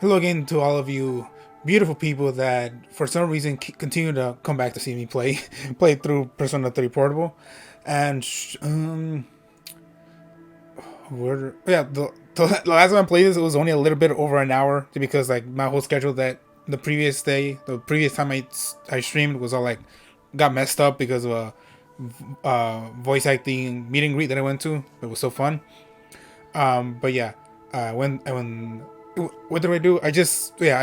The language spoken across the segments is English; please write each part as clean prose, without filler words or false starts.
Hello again to all of you beautiful people that for some reason continue to come back to see me play play through Persona 3 Portable. And the last time I played this, it was only a little bit over an hour because like my whole schedule that the previous day, the previous time I streamed was all like got messed up because of a voice acting meet and greet that I went to. It was so fun. But yeah, when what did I do? I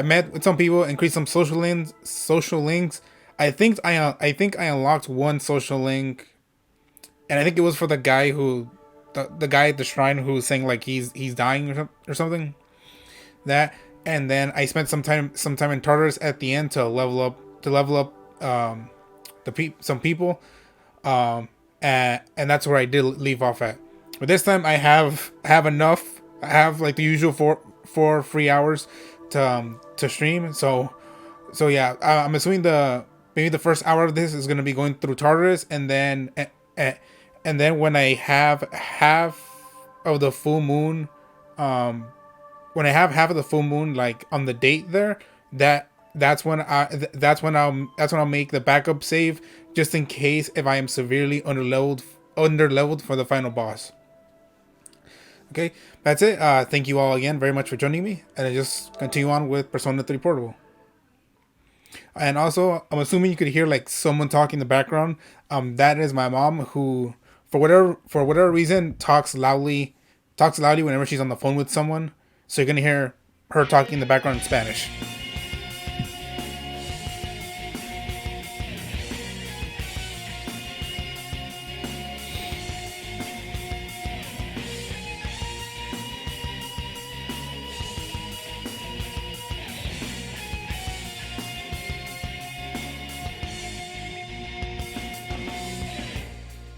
met with some people, increased some social links. Social links. I think I unlocked one social link, and I think it was for the guy the guy at the shrine who was saying like he's dying or something. That, and then I spent some time in Tartarus at the end to level up some people, and that's where I did leave off at. But this time I have enough. I have like the usual four free hours to stream. So yeah, I'm assuming maybe the first hour of this is gonna be going through Tartarus, and then when I have half of the full moon, um, when I have half of the full moon like on the date there, that's when I'll make the backup save just in case if I am severely underleveled for the final boss. Okay, that's it. Thank you all again very much for joining me, and I just continue on with Persona 3 Portable. And also, I'm assuming you could hear like someone talking in the background. That is my mom who, for whatever reason, talks loudly whenever she's on the phone with someone. So you're gonna hear her talking in the background in Spanish.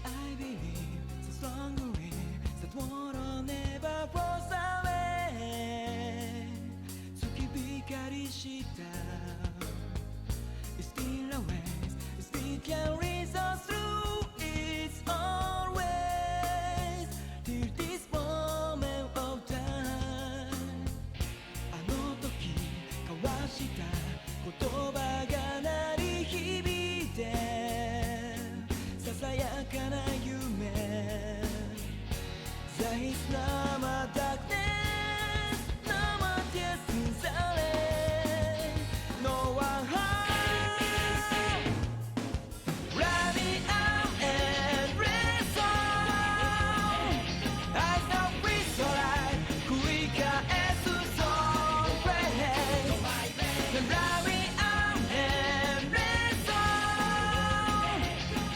I believe so strongly that tomorrow never goes away. So keep it's still a ways, it still can reach us through. It's always till this moment of time. あの時交わした言葉が鳴り響いてささやかな夢 There is no more darkness, no more tears in silence. No one home. Running out and song. I know we so right. 繰り返す song phrase. Running out and song.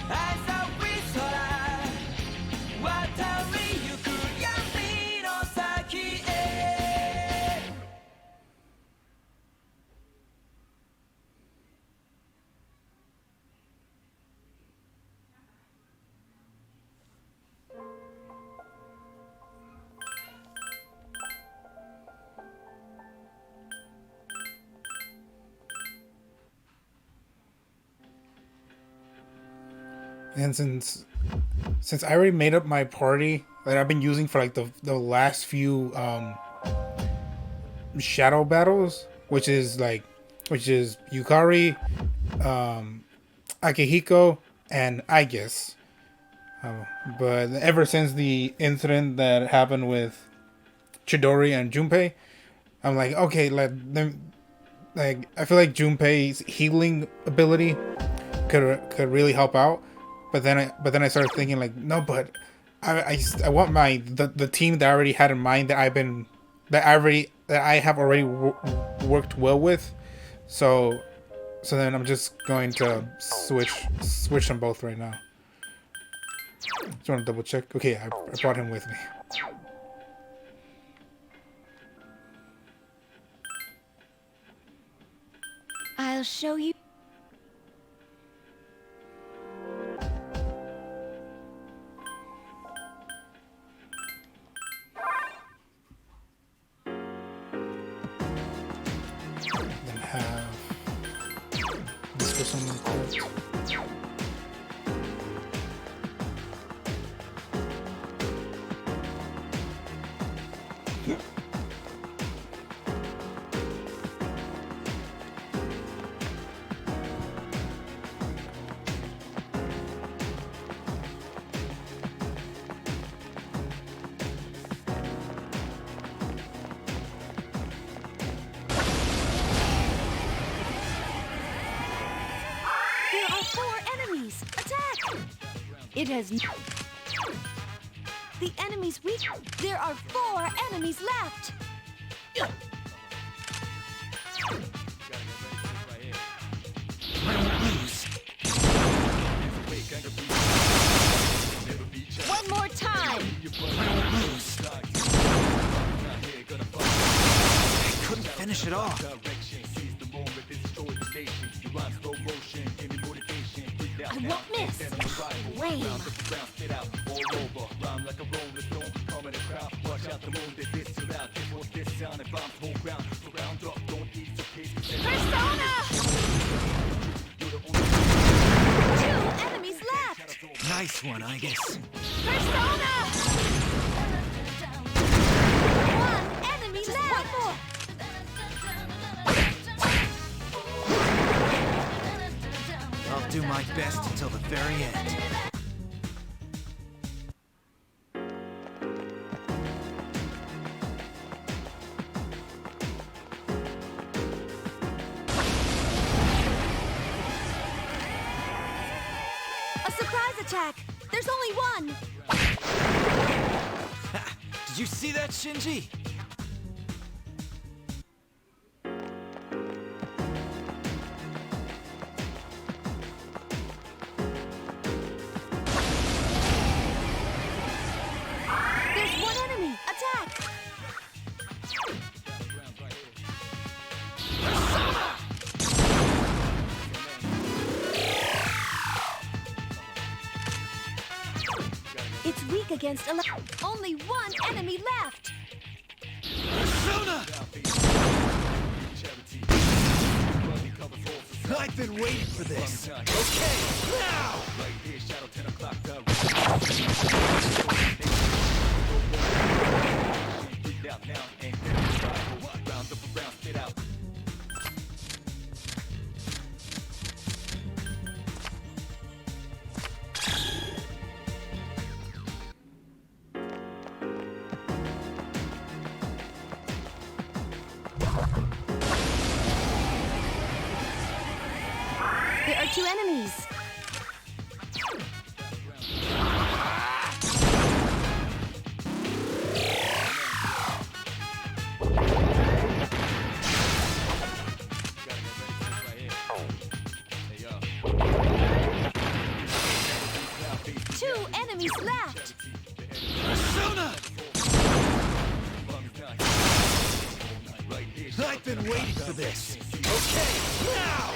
I know we so right. 渡りゆく闇の先へ And since I already made up my party that I've been using for like the last few shadow battles, which is Yukari, Akihiko, and Aigis. But ever since the incident that happened with Chidori and Junpei, I'm like, okay, like I feel like Junpei's healing ability could really help out. But then I started thinking like, no, but I want the team that I already had in mind that I have already worked well with. So then I'm just going to switch them both right now. Just want to double check. Okay, I brought him with me. I'll show you. Then have this for someone equipped. It has. The enemy's weak. There are 4 enemies left. One more time. I couldn't finish it off. I won't miss. Rain. Persona! 2 enemies left. Nice one, Aigis. Persona! 1 enemy left. One more. I'll do my best until the very end. A surprise attack. There's only one. Did you see that, Shinji? There's 1 enemy. Attack. It's weak against only 1 enemy left. Persona! I've been waiting for this. Okay, now! There are 2 enemies. Two enemies left. Persona! I've been waiting for this. Okay, now!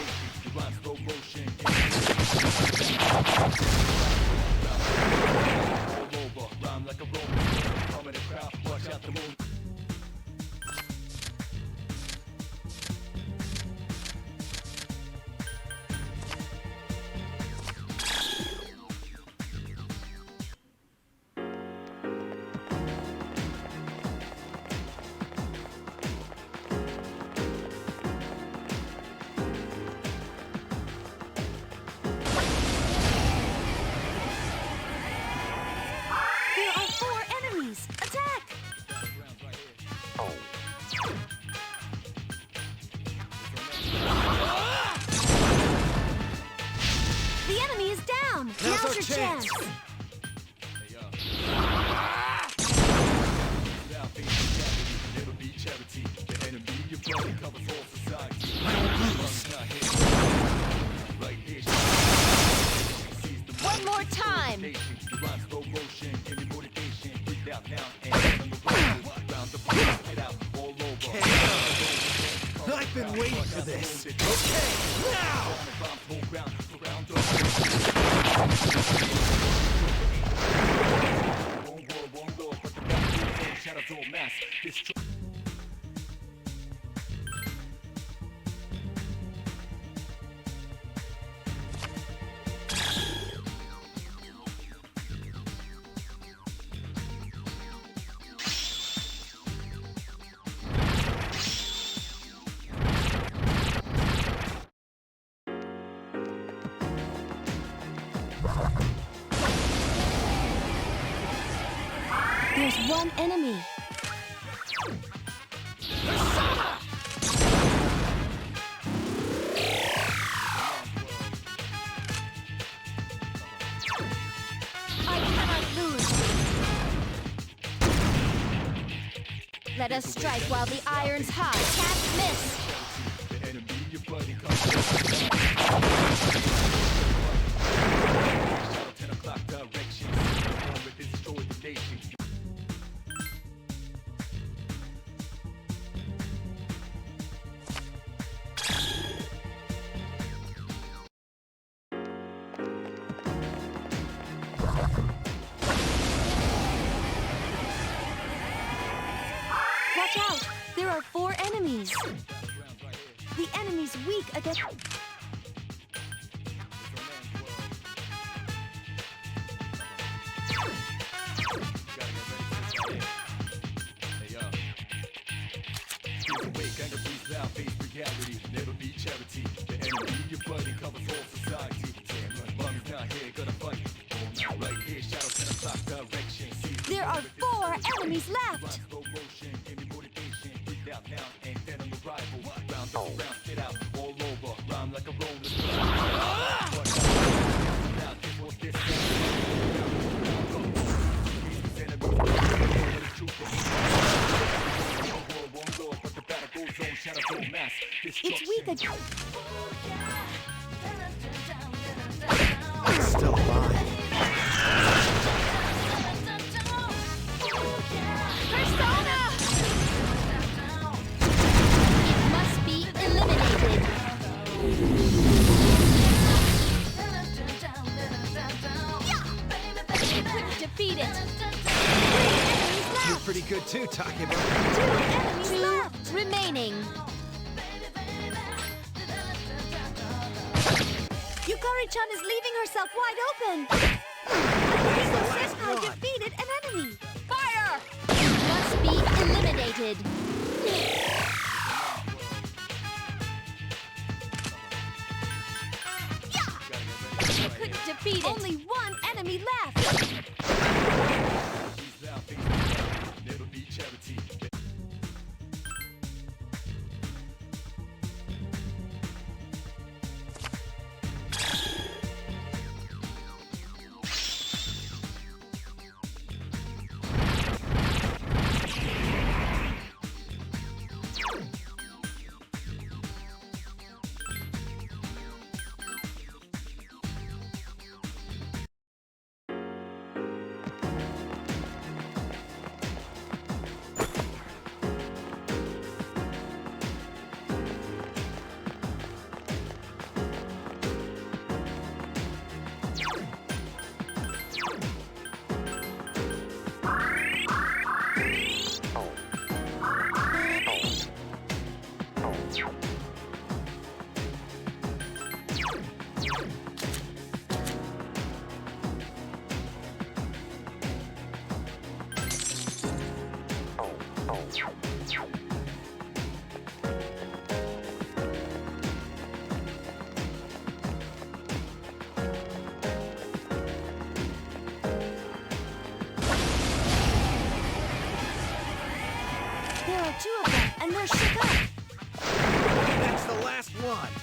There are 4 enemies. Attack! The enemy is down. Now's our your chance. One more time. I've been waiting for this. Okay, now! There's 1 enemy. us strike while the iron's hot. Attack, miss. Watch out! There are 4 enemies. The enemy's weak against... There are 4 enemies left. It's weak against... It's still alive. Persona! It must be eliminated. Couldn't defeat it. 3 enemies You're left. pretty good too, Takeba. 2 enemies left remaining. Yukari-chan is leaving herself wide open. Senpai defeated an enemy. Fire! Must be eliminated. Couldn't defeat it. Only 1 enemy left. There are 2 of them, and they're shook up. That's the last one.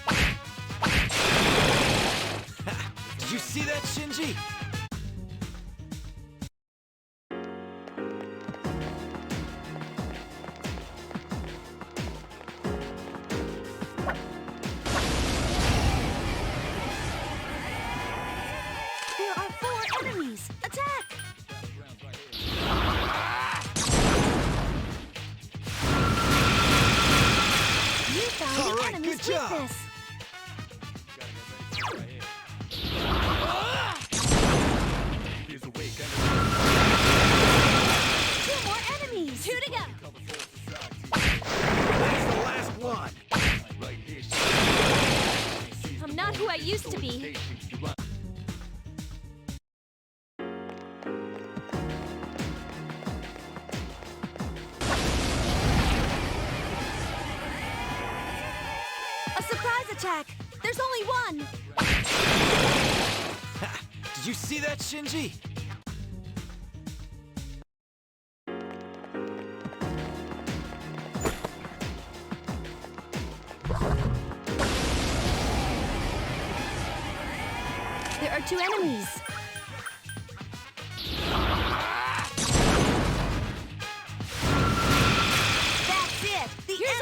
Did you see that, Shinji? There are 4 enemies. Attack! You found All the right, enemy's good job. weakness. Two more enemies. 2 to go. That's the last one. I'm not who I used to be. A surprise attack. There's only 1. Did you see that, Shinji? There are 2 enemies.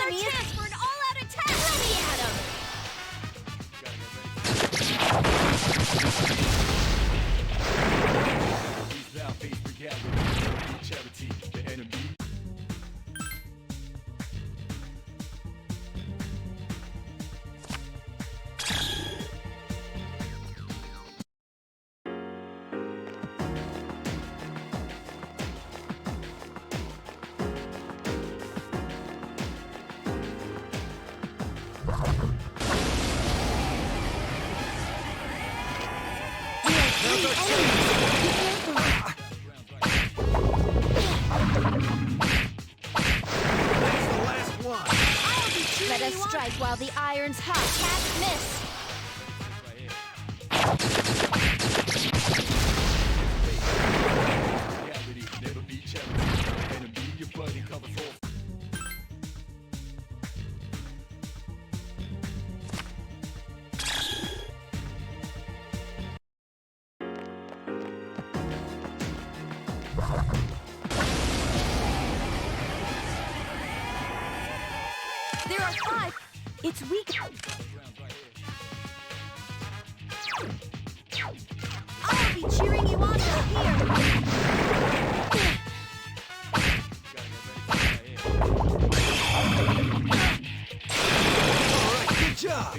enemy is for an all-out attack. Let me at him. Let us strike while the iron's hot. Cast miss. There are 5. It's weak. I'll be cheering you on from here. Alright, good job!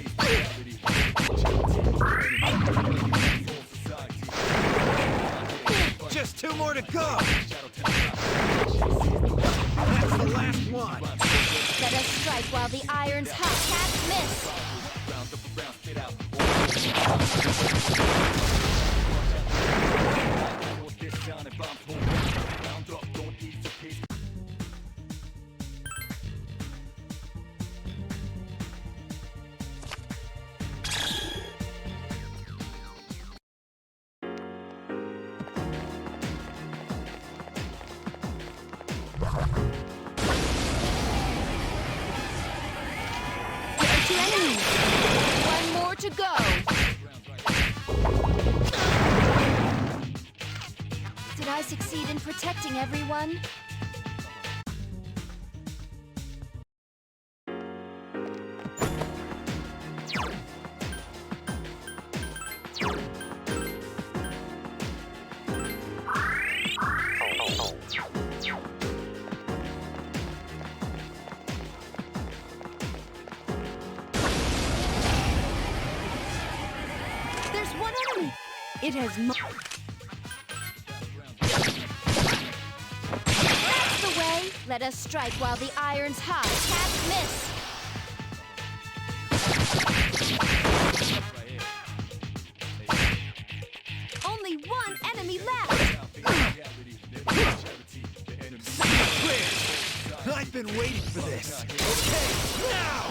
Just 2 more to go! That's the last one! Let us strike while the iron's hot. Cast miss. Two enemies. 1 more to go. Did I succeed in protecting everyone? There's 1 enemy. It has That's the way. Let us strike while the iron's hot. Cast miss. Only 1 enemy left. Clear! I've been waiting for this! Okay, now!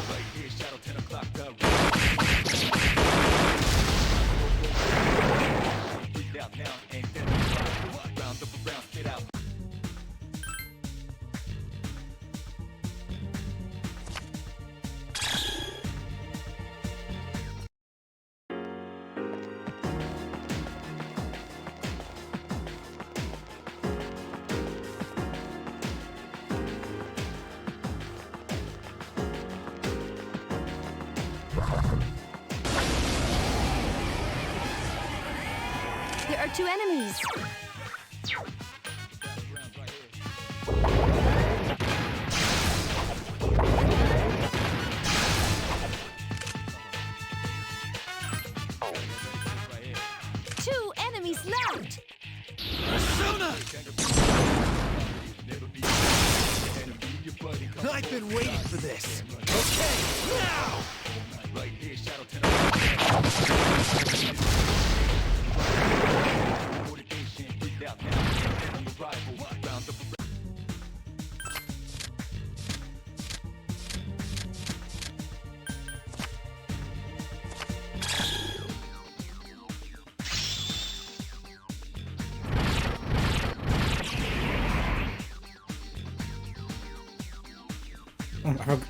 There are 2 enemies. Two enemies left. I've been waiting for this! Okay, now!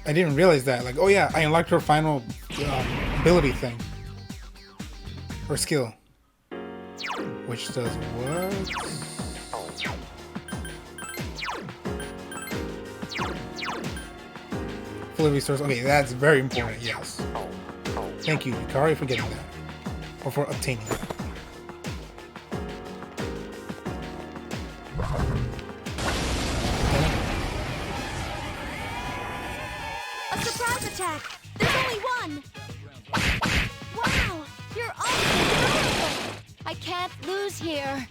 I didn't realize that. Like, oh yeah, I unlocked her final ability thing. Or skill. Which does what? fully restores. Okay, that's very important. Yes. Thank you, Yukari, for getting that, or for obtaining that. A surprise attack! There's only one! Wow! You're awesome! Beautiful! I can't lose here.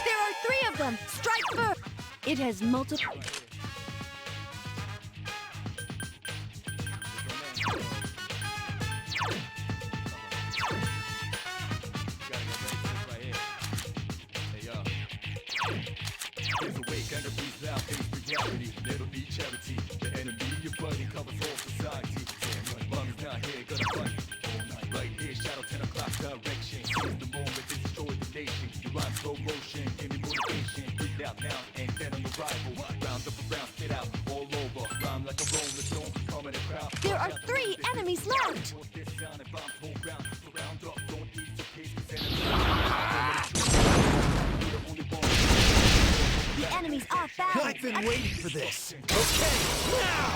There are 3 of them! Strike first! It has multiple... There's a way, gonna breathe out, face reality. There'll be charity. The enemy you're fighting covers all society. Bomb is not here, gonna fight all night. Right here, shadow 10 o'clock direction. Seize the moment to destroy the nation. You rhyme slow motion, give me motivation. Breathe out now and then on your rival. Round up around, spit out all over. Rhyme like a rolling stone, come in the crowd. There are 3 enemies left! This sound and bombs whole ground. Surround up, don't eat your pace, 'cause enemies. The enemies are found! I've been waiting for this. Okay, now!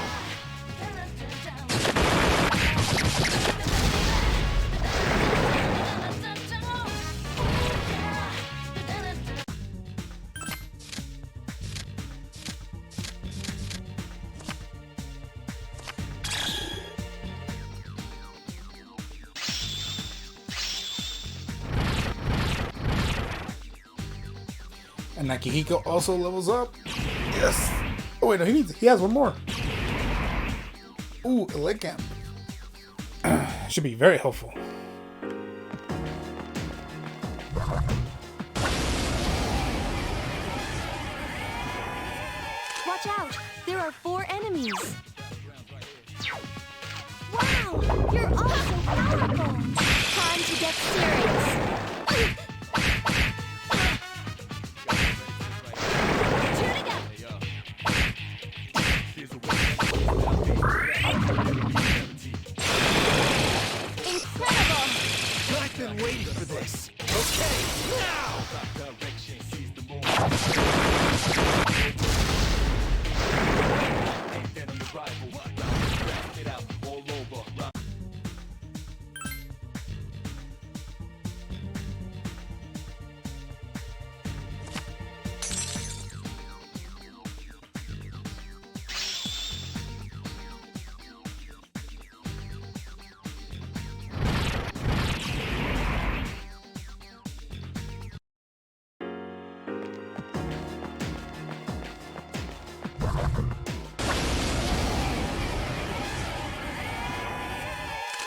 And Nakihiko also levels up. Yes. Oh wait, no, he has one more. Ooh, a leg camp. Should be very helpful. Watch out! There are 4 enemies! Wow! You're all so powerful! Time to get serious! Tuning up! Incredible! I've been waiting for this. Okay, now!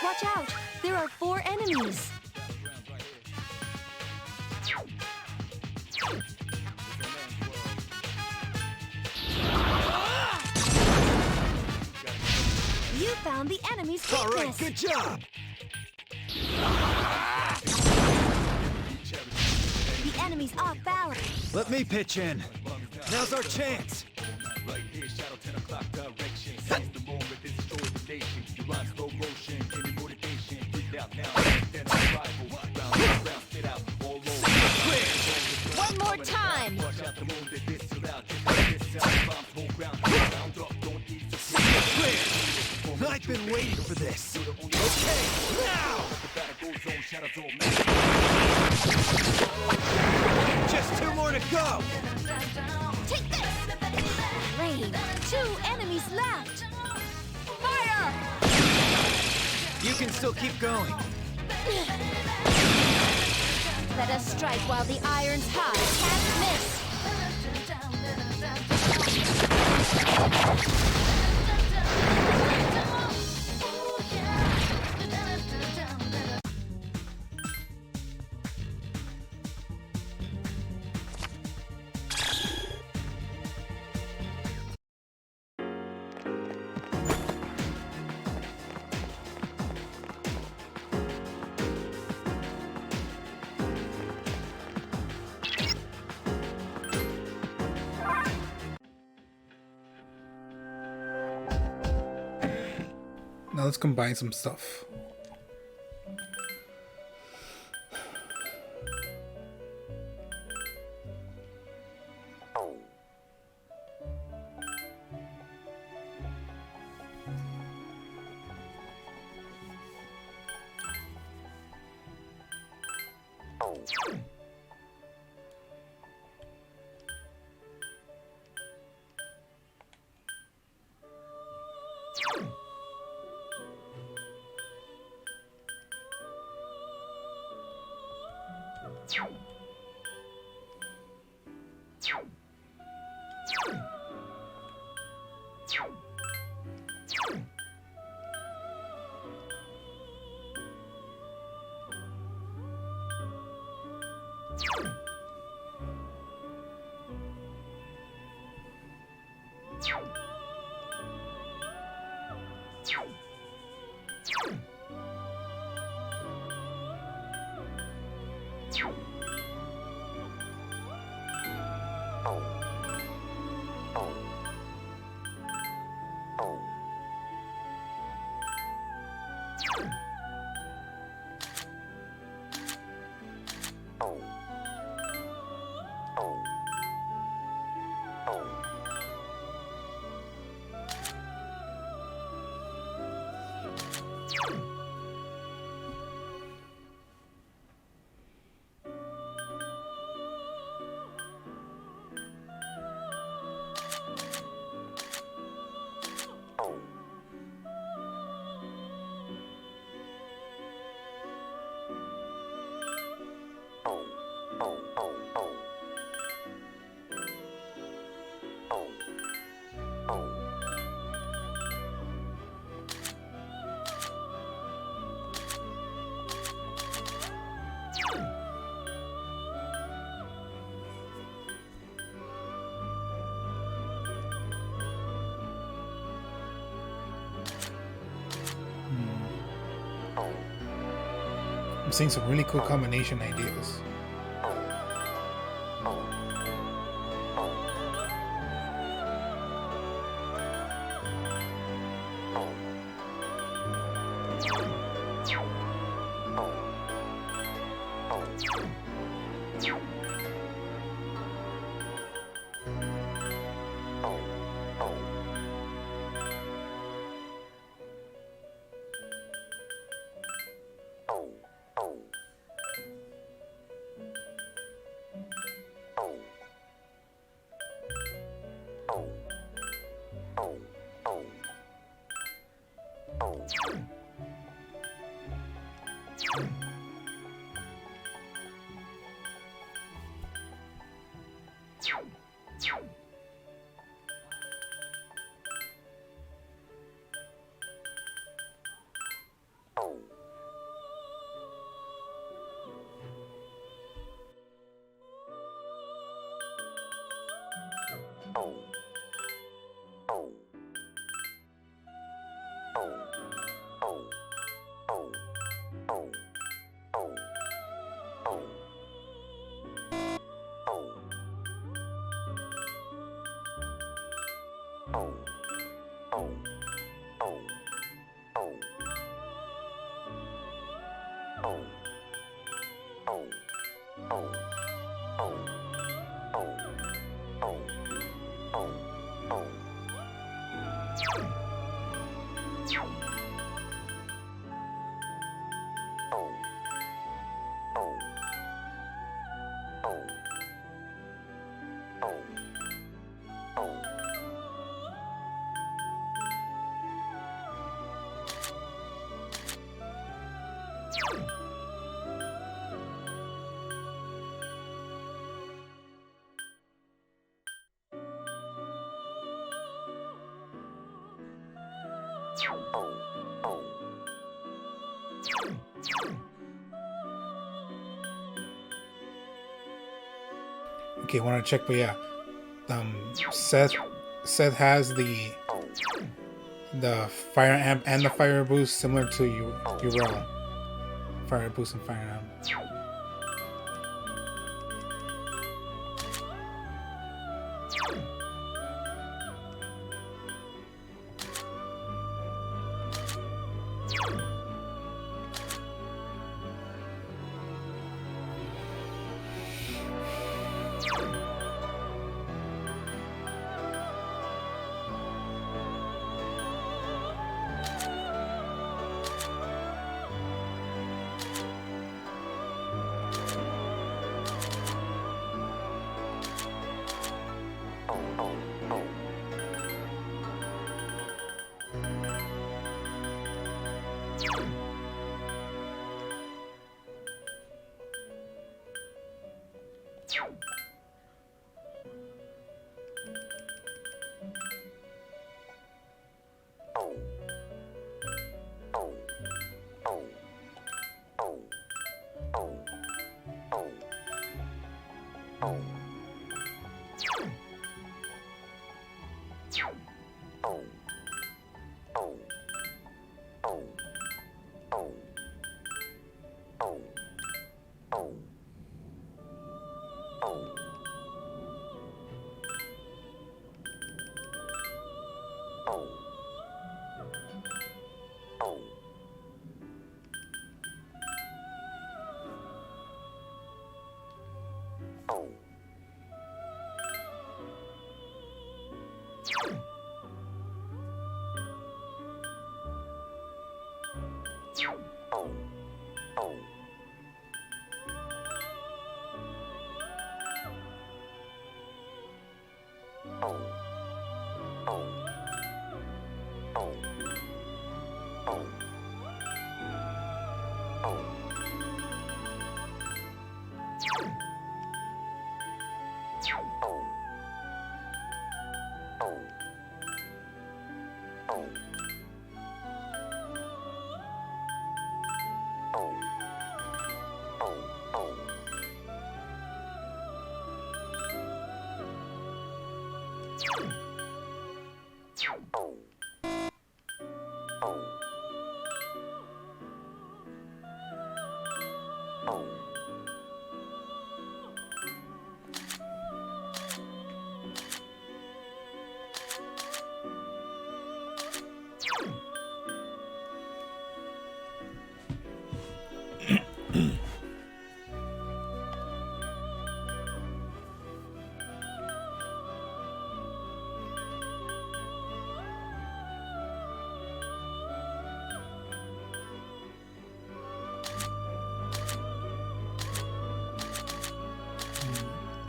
Watch out! There are 4 enemies! You found the enemy's weakness! All right, good job! The enemies are found! Let me pitch in. Now's our chance. Right here, shadow 10 o'clock direction. Seize the moment, this destroy the nation. You rhyme slow motion, give me motivation. Breathe out now, and then on rival. Round, spit out all over. One more time! Watch out the moon that this too loud. This sound, bombs whole ground. Round up, don't eat your I've been waiting for this. Okay, now! Just 2 more to go. Take this! Rain! 2 enemies left! Fire! You can still keep going. Let us strike while the iron's hot. Can't miss! Now let's combine some stuff. I'm seeing some really cool combination ideas. Okay, I want to check, but yeah, Seth has the fire amp and the fire boost similar to Urel. Fire boost and fire amp.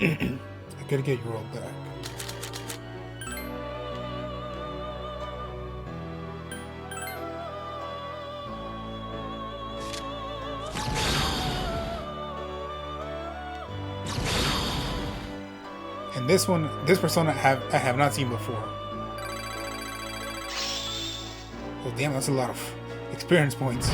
I gotta get your roll back. And this one, this persona I have not seen before. Oh damn, that's a lot of experience points.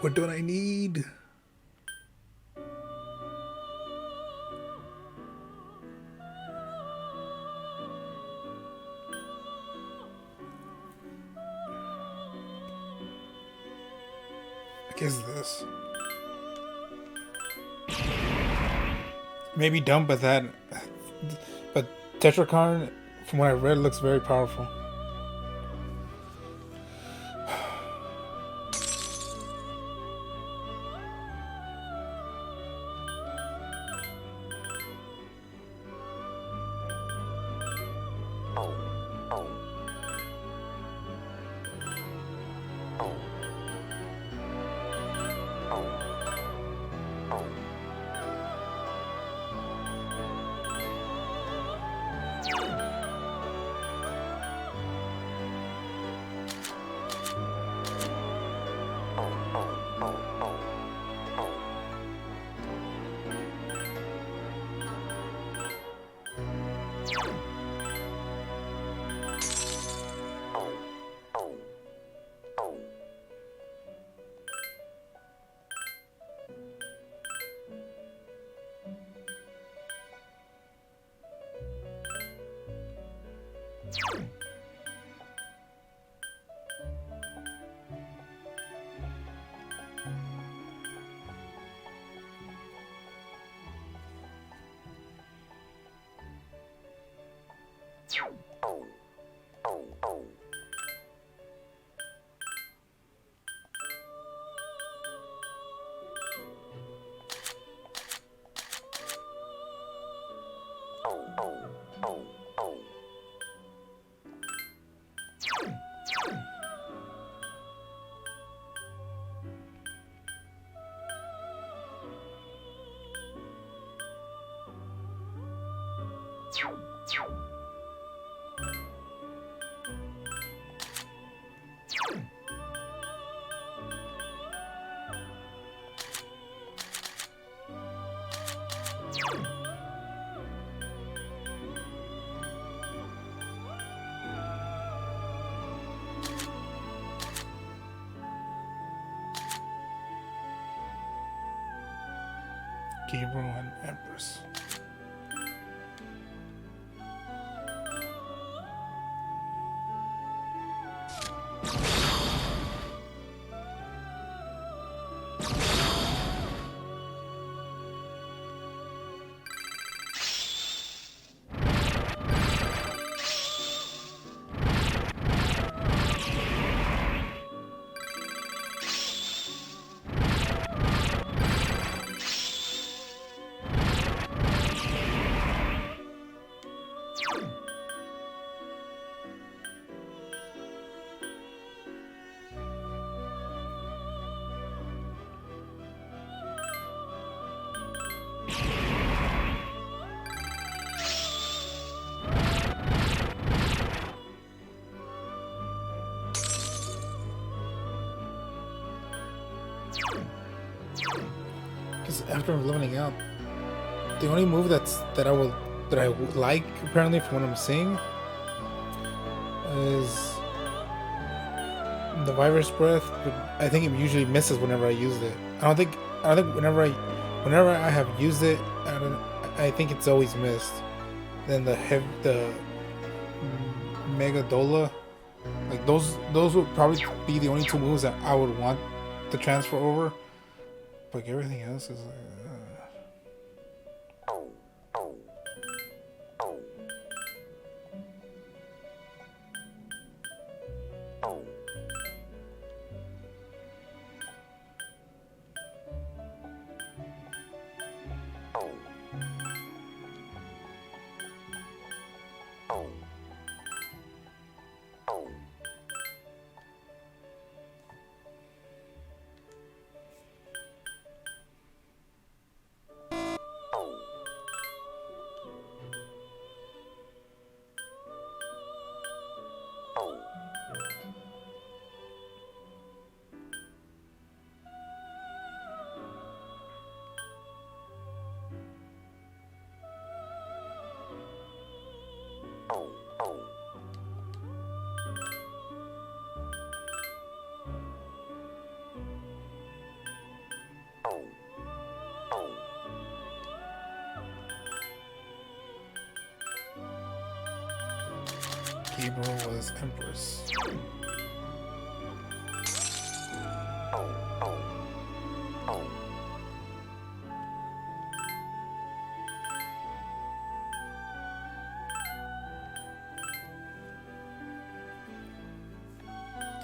What don't I need? I guess this. Maybe dumb, but Tetrakarn, from what I read, looks very powerful. Gabriel and Empress. Because after leveling up, the only move that I would like apparently from what I'm seeing is the virus breath. But I think it usually misses whenever I use it. I don't think whenever I have used it, I think it's always missed. Then the Mega Dola, like those would probably be the only two moves that I would want to transfer over. But everything else is like, Gabriel was Empress.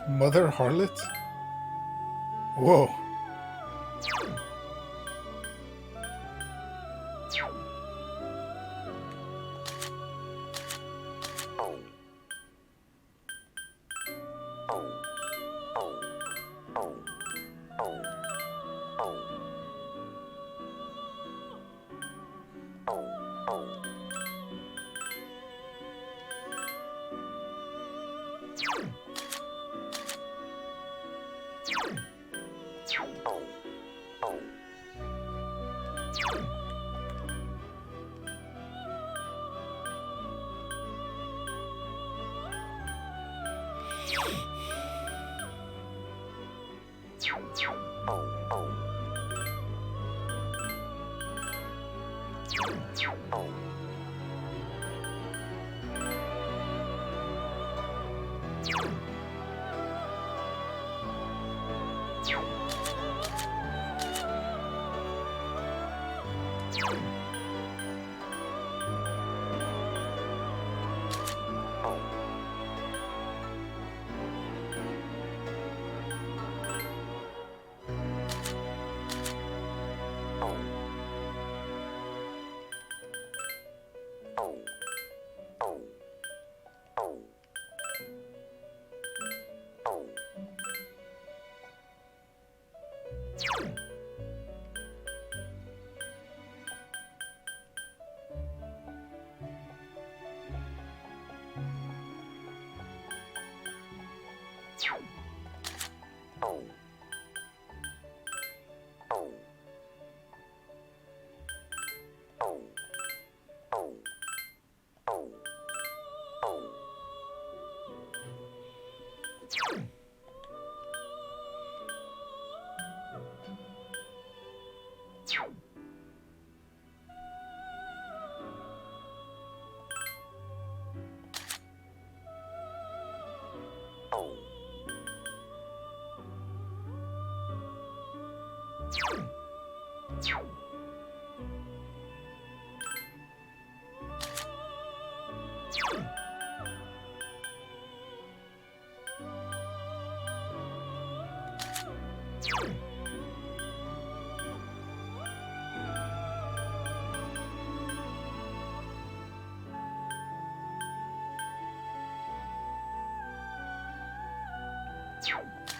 Mother Harlot? Whoa.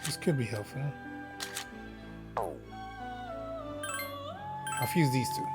This could be helpful. I'll fuse these two.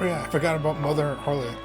Oh yeah, I forgot about Mother Harlot.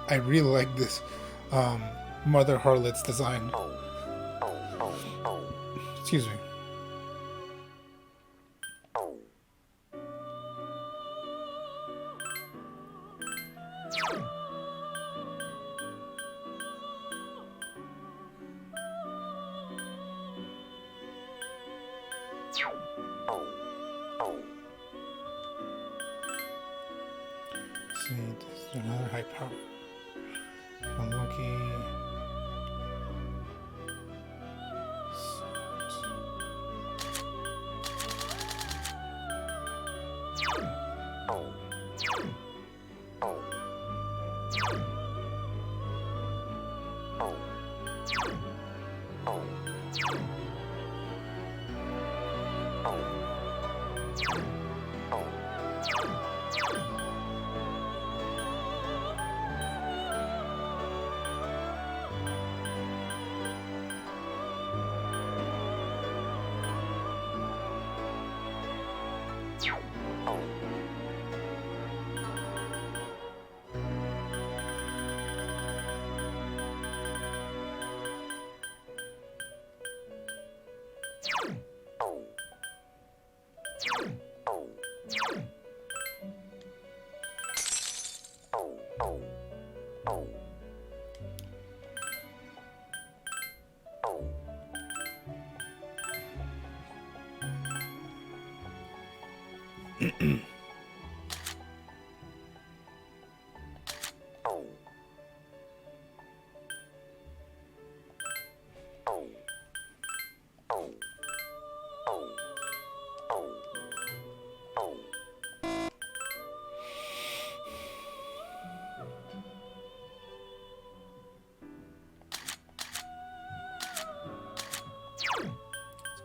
I really like this Mother Harlot's design. Excuse me. See, this is another high power. Unlucky.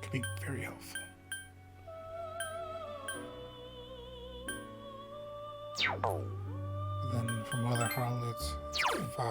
Could be very helpful. Then from other harlots, 5.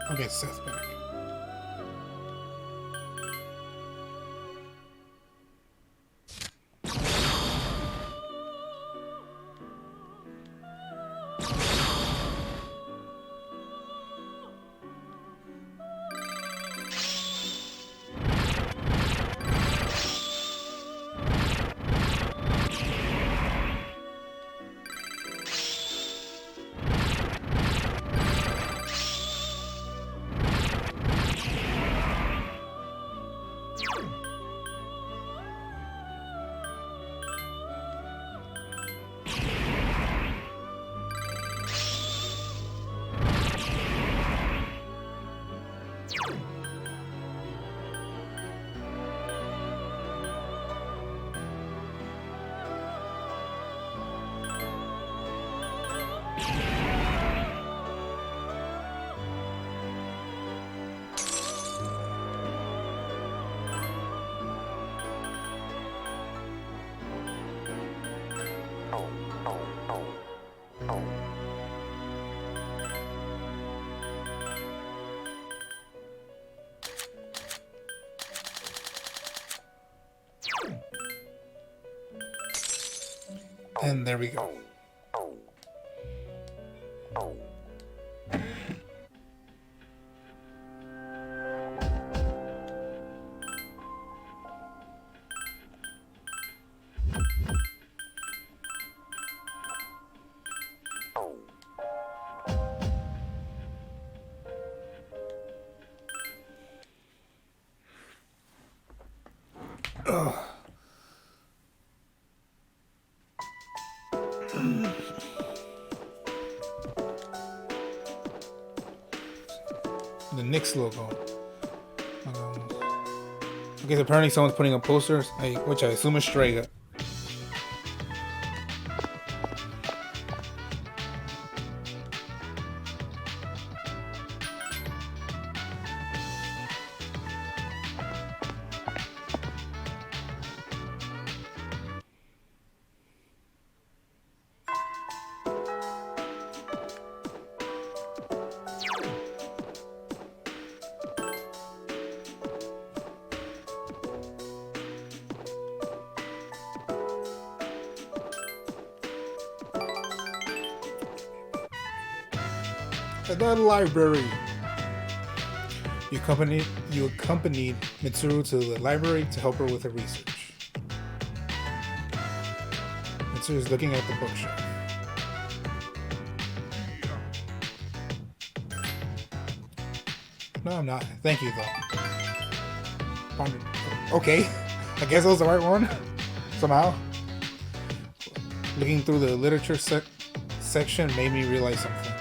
I'll get Seth back. And there we go. The Knicks logo. Okay, so apparently someone's putting up posters, which I assume is Strega. At the library. You accompanied Mitsuru to the library to help her with her research. Mitsuru is looking at the bookshelf. No, I'm not. Thank you, though. Okay. I guess it was the right one. Somehow. Looking through the literature section made me realize something.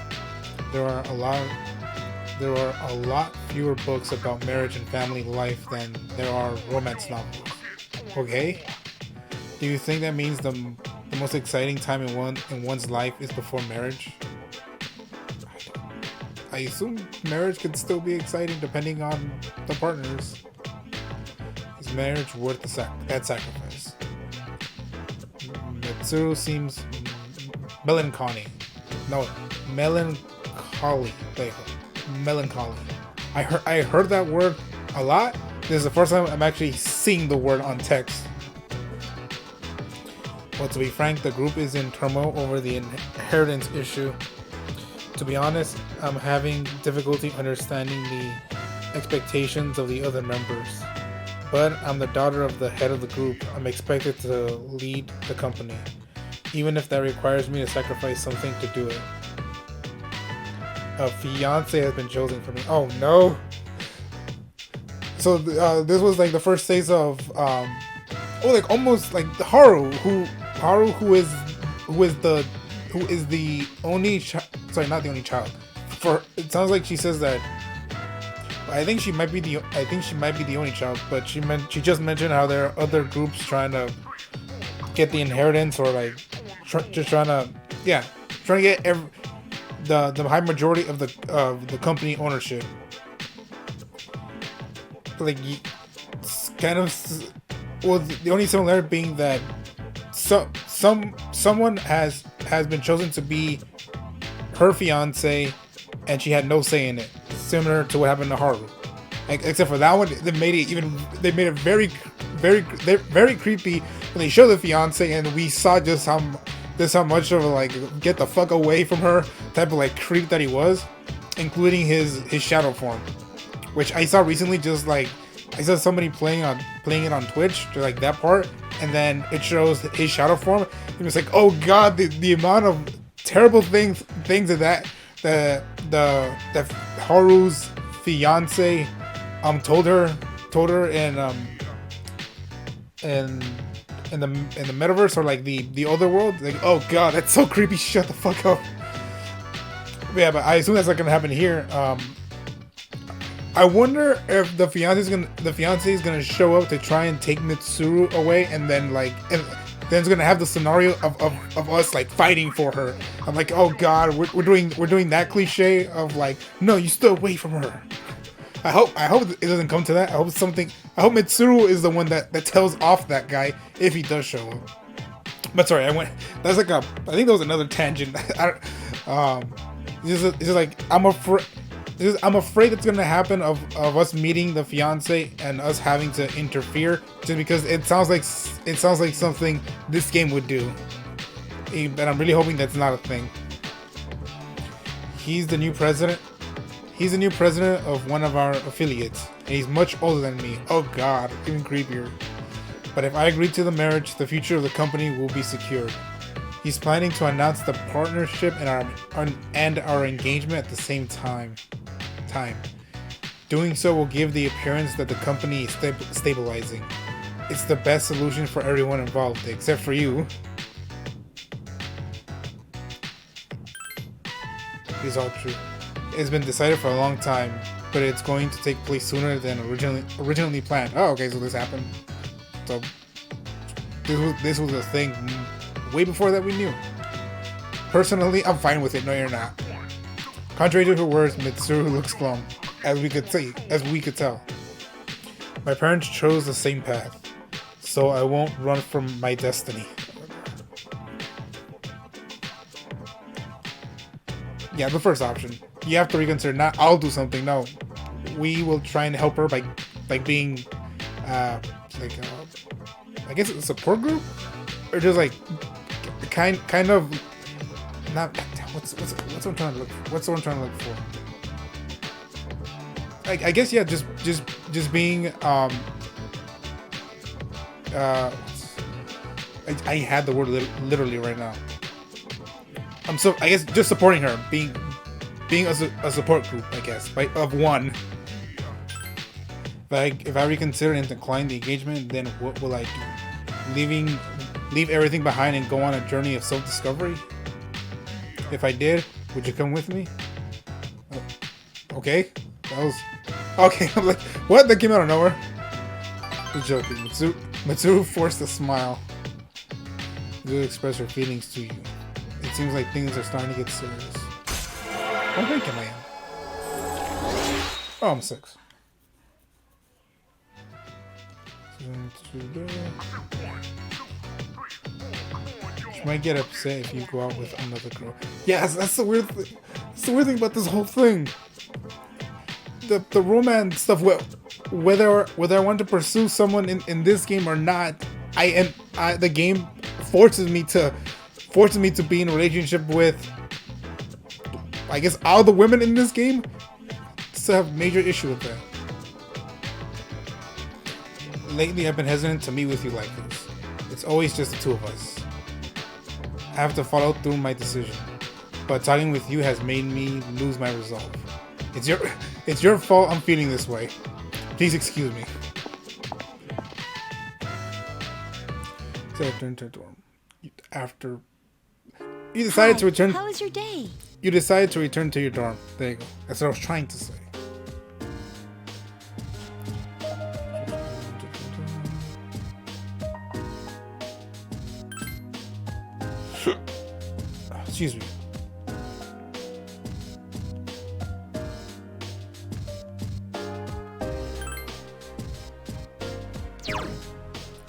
There are a lot fewer books about marriage and family life than there are romance novels. Okay? Do you think that means the most exciting time in one's life is before marriage? I assume marriage could still be exciting depending on the partners. Is marriage worth that sacrifice? Mitsuru seems melancholy. No, melancholy. Melancholy. I heard that word a lot. This is the first time I'm actually seeing the word on text. Well, to be frank, the group is in turmoil over the inheritance issue. To be honest, I'm having difficulty understanding the expectations of the other members. But I'm the daughter of the head of the group. I'm expected to lead the company, even if that requires me to sacrifice something to do it. A fiance has been chosen for me. Oh no! So this was like the first phase of like almost like Haru, who is the only sorry, not the only child. For it sounds like she says that. I think she might be the only child, but she just mentioned how there are other groups trying to get the inheritance, or like trying to get the high majority of the company ownership. Like, it's kind of, well, the only similarity being that someone has been chosen to be her fiance, and she had no say in it. Similar to what happened to Haru, except for that one, they made it very, very, very creepy when they showed the fiance, and we saw just how much of a like get the fuck away from her type of like creep that he was, including his shadow form, which I saw recently. Just like I saw somebody playing it on Twitch, to like that part, and then it shows his shadow form. It was like, oh god, the amount of terrible things that the Haru's fiance told her in the metaverse, or like the other world. Like, oh god, that's so creepy. Shut the fuck up. Yeah, but I assume that's not gonna happen here. I wonder if the fiance is gonna show up to try and take Mitsuru away, and then then it's gonna have the scenario of us like fighting for her. I'm like, oh god, we're doing that cliche of like, no, you stay away from her. I hope it doesn't come to that. I hope Mitsuru is the one that tells off that guy if he does show up. But sorry, I think that was another tangent. It's just like I'm afraid it's gonna happen of us meeting the fiance and us having to interfere, just because it sounds like something this game would do. And I'm really hoping that's not a thing. He's the new president. He's the new president of one of our affiliates, and he's much older than me. Oh god, even creepier. But if I agree to the marriage, the future of the company will be secured. He's planning to announce the partnership and our engagement at the same time. Doing so will give the appearance that the company is stabilizing. It's the best solution for everyone involved, except for you. It's all true. It's been decided for a long time, but it's going to take place sooner than originally planned. Oh, okay, so this happened. So this was a thing way before that we knew. Personally, I'm fine with it. No, you're not. Contrary to her words, Mitsuru looks glum, as we could tell. My parents chose the same path, so I won't run from my destiny. Yeah, the first option. You have to reconsider. Not I'll do something. No, we will try and help her by being I guess it's a support group, or just like kind of not. What's what I'm trying to look for? What's what I'm trying to look for? I guess yeah, just being I had the word literally right now. I guess just supporting her, being a support group, I guess, right, of one. If I reconsider and decline the engagement, then what will I do? Leave everything behind and go on a journey of self-discovery? If I did, would you come with me? Okay, that was okay. I'm like, what? That came out of nowhere. Just joking. Mitsuru forced a smile to express her feelings to you. It seems like things are starting to get serious. What rank am I in? Oh, I'm 6. She might get upset if you go out with another girl. Yeah, that's the weird thing. That's the weird thing about this whole thing. The romance stuff. Whether I want to pursue someone in this game or not, the game forces me to be in a relationship with, I guess, all the women in this game. To have major issue with that. Lately, I've been hesitant to meet with you like this. It's always just the two of us. I have to follow through my decision, but talking with you has made me lose my resolve. It's your fault I'm feeling this way. Please excuse me. So I returned to the dorm. After you decided to return. How was your day? You decided to return to your dorm. There you go. That's what I was trying to say. Excuse me.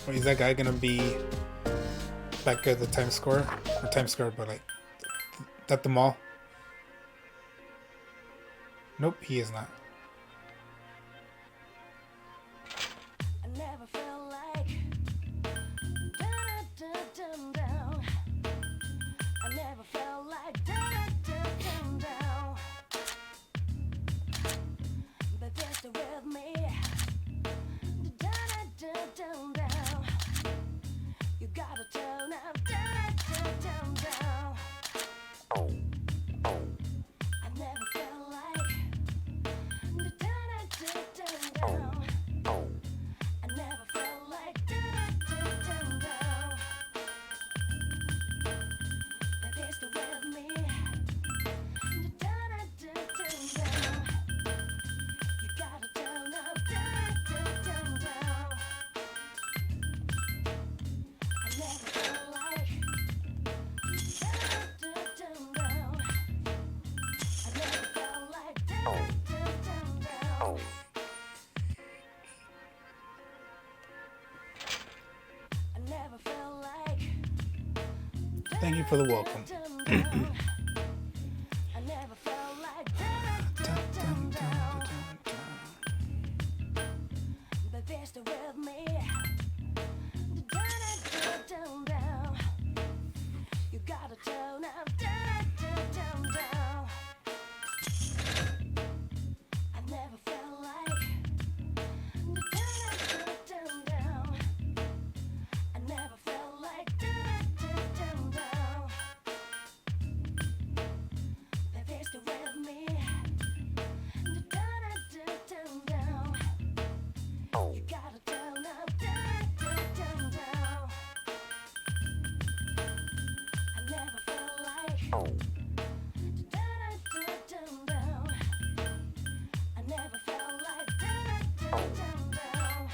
Wait, is that guy gonna be back at the Times Square? Or Times Square, but like at the mall? Nope, he is not. I never felt like down. I never felt like down. But there's the with me. Down. You gotta turn up down. I never felt like down. I never felt like down. But there's the with me. Down. You gotta turn up down. I never felt like down. I never felt like down. I never felt like Thank you for the welcome. I never felt like down. But there's the with me. Down. You gotta turn up down. I never felt like down. I never felt like down. But there's the with me. Down. You gotta turn up down. I never felt like down. I never felt like down.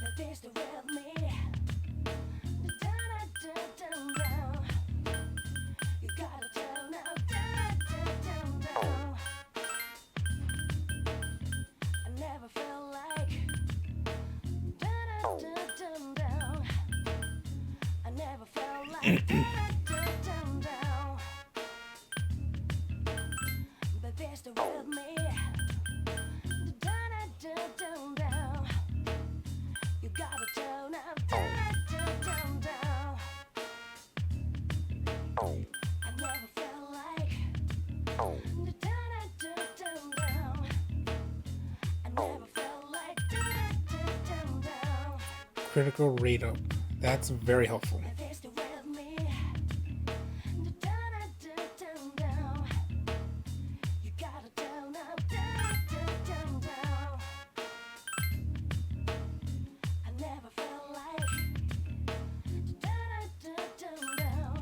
But there's the with me. Down. You gotta turn up down. I never felt like down. I never felt like down. But there's the with me. Down. You gotta turn up down. critical rate up. That's very helpful.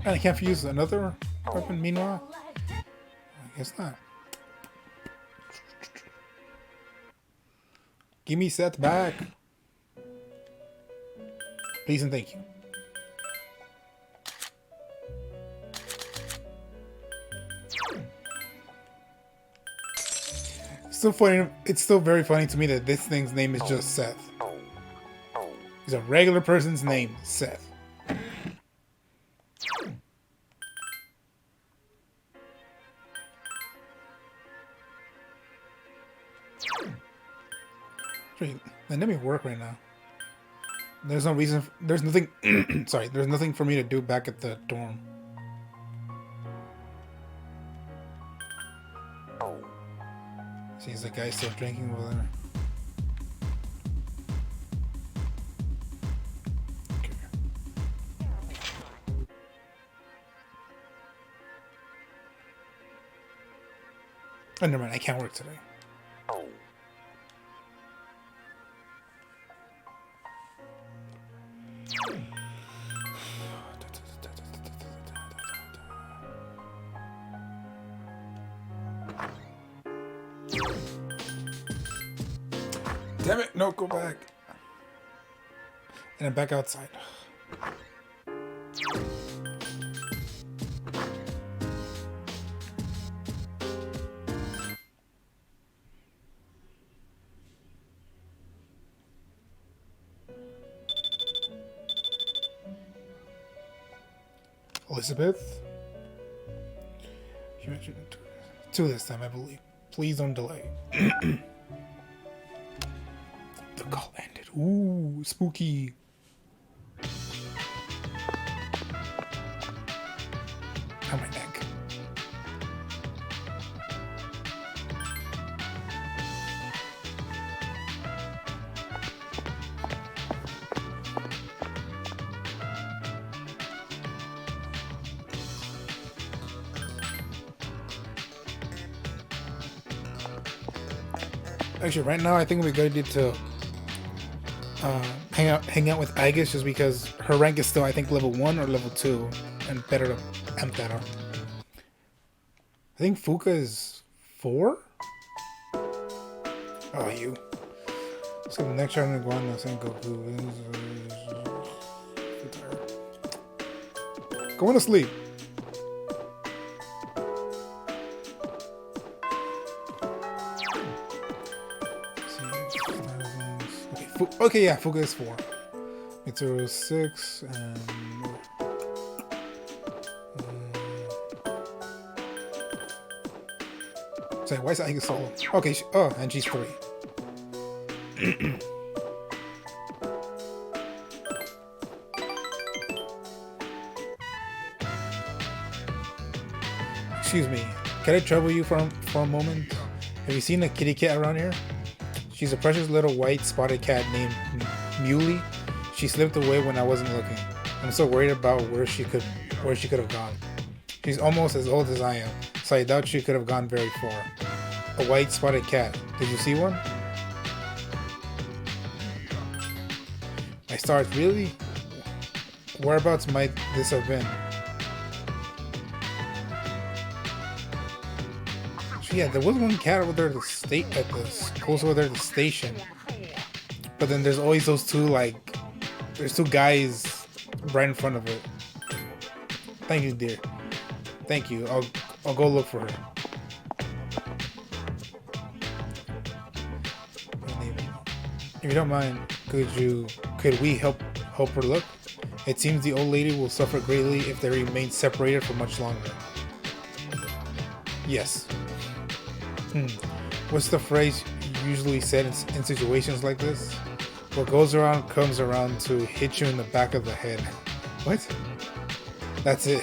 And I can't use another weapon meanwhile? I guess not. Give me Seth back. Please and thank you. Still funny. It's still very funny to me that this thing's name is just Seth. He's a regular person's name, Seth. Wait, let me work right now. There's no reason. There's nothing. Sorry, there's nothing for me to do back at the dorm. Seems the guy's still drinking over there. Okay. Oh, never mind. I can't work today. Damn it! No, go back. And I'm back outside. Elizabeth? You mentioned two this time, I believe. Please don't delay. The call ended. Ooh, spooky. On my neck. Actually, right now I think we're going to hang out with Aigis just because her rank is still, I think, level 1 or level 2, and better to amp that up. I think Fuka is 4? Oh, you. So the next round I'm going to Goku. Going to sleep. Okay, yeah, Fuka is 4. Mitsuru is 6, and... sorry, why is Aigis so low? Okay, and she's 3. Excuse me, can I trouble you for a moment? Have you seen a kitty cat around here? She's a precious little white spotted cat named Muley. She slipped away when I wasn't looking. I'm so worried about where she could have gone. She's almost as old as I am, so I doubt she could have gone very far. A white spotted cat. Did you see one? My stars, really? Whereabouts might this have been? Yeah, there was one cat over there at the close over there at the station. But then there's always those two, like, there's two guys right in front of it. Thank you, dear. Thank you. I'll go look for her. If you don't mind, could we help her look? It seems the old lady will suffer greatly if they remain separated for much longer. Yes. What's the phrase usually said in situations like this? What goes around comes around to hit you in the back of the head. What? That's it.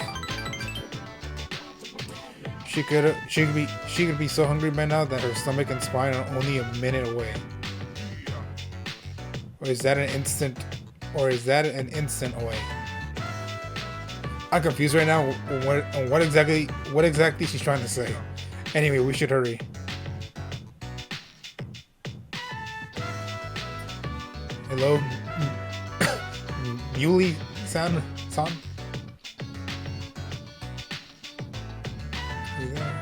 She could be so hungry by now that her stomach and spine are only a minute away. Or is that an instant or is that an instant away? I'm confused right now on what exactly she's trying to say. Anyway, we should hurry. Hello, Yuli-san? Son? You there?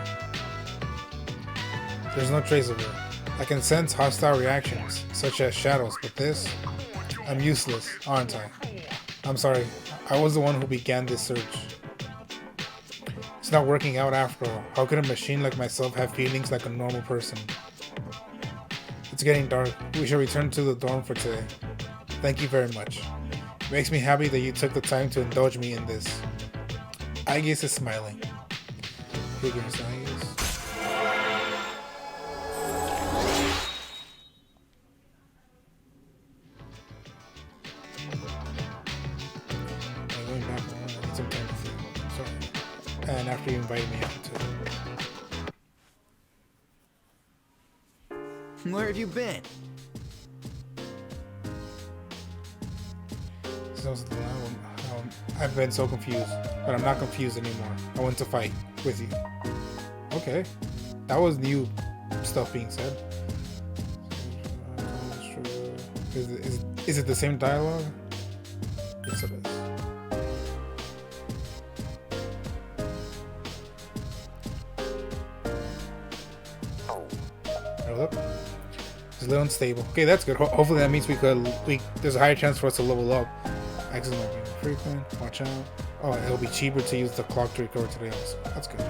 There's no trace of her. I can sense hostile reactions, such as shadows, but this... I'm useless, aren't I? I'm sorry, I was the one who began this search. It's not working out after all. How could a machine like myself have feelings like a normal person? It's getting dark. We should return to the dorm for today. Thank you very much. It makes me happy that you took the time to indulge me in this. Aigis is smiling. Figures, Aigis. Going back, I need some time to think. Sorry. And after you invited me out too. Where have you been? I've been so confused, but I'm not confused anymore. I want to fight with you. Okay, that was new stuff being said. Is it the same dialogue? Yes, it is. Hold up. It's a little unstable. Okay, that's good. Hopefully that means there's a higher chance for us to level up. Accidents might be frequent. Watch out. Oh, it'll be cheaper to use the clock to recover today also. That's good.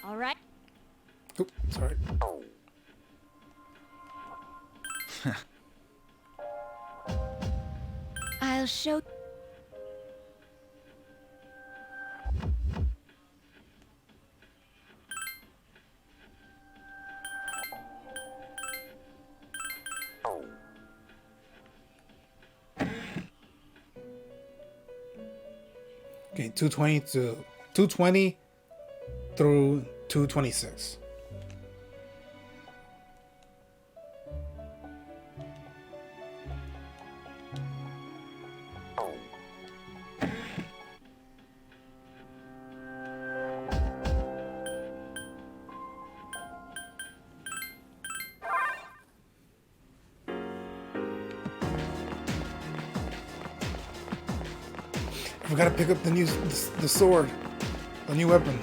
All right. Oop, sorry. I'll show. Okay, 220 through 226. We gotta pick up the sword, the new weapon.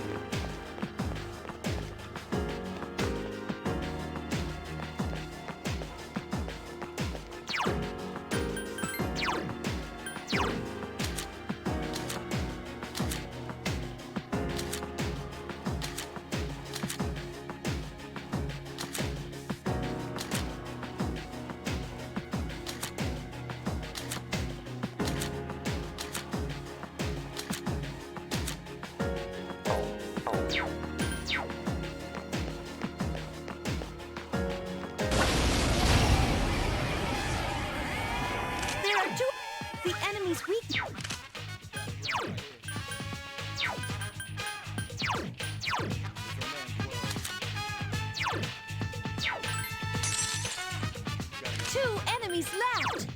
There are two. The enemy's weak. Two enemies left.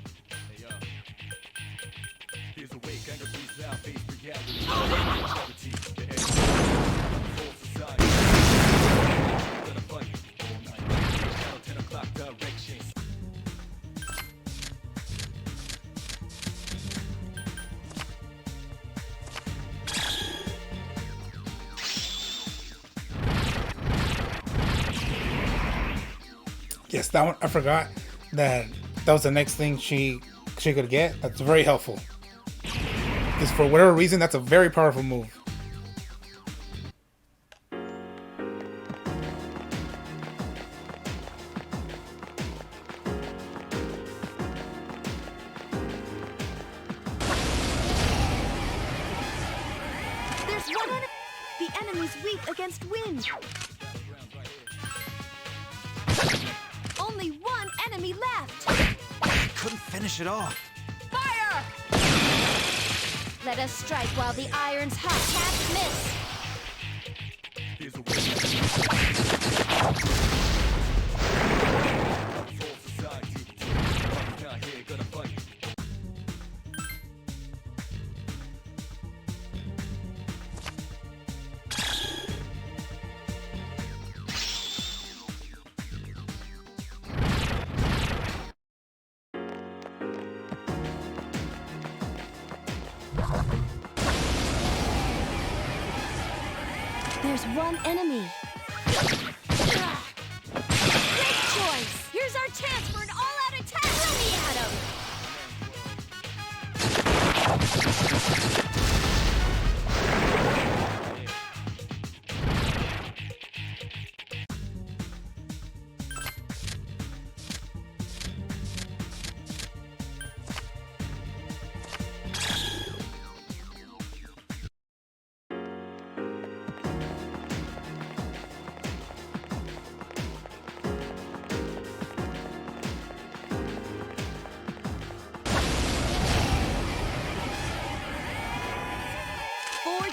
Yes, that one I forgot that was the next thing she could get. That's very helpful. Because for whatever reason, that's a very powerful move. is weak against wind. Only one enemy left. Couldn't finish it off. Fire! Let us strike while the iron's hot. Can't miss. There's one enemy. Great choice! Here's our chance for an all-out attack! Throw me at him!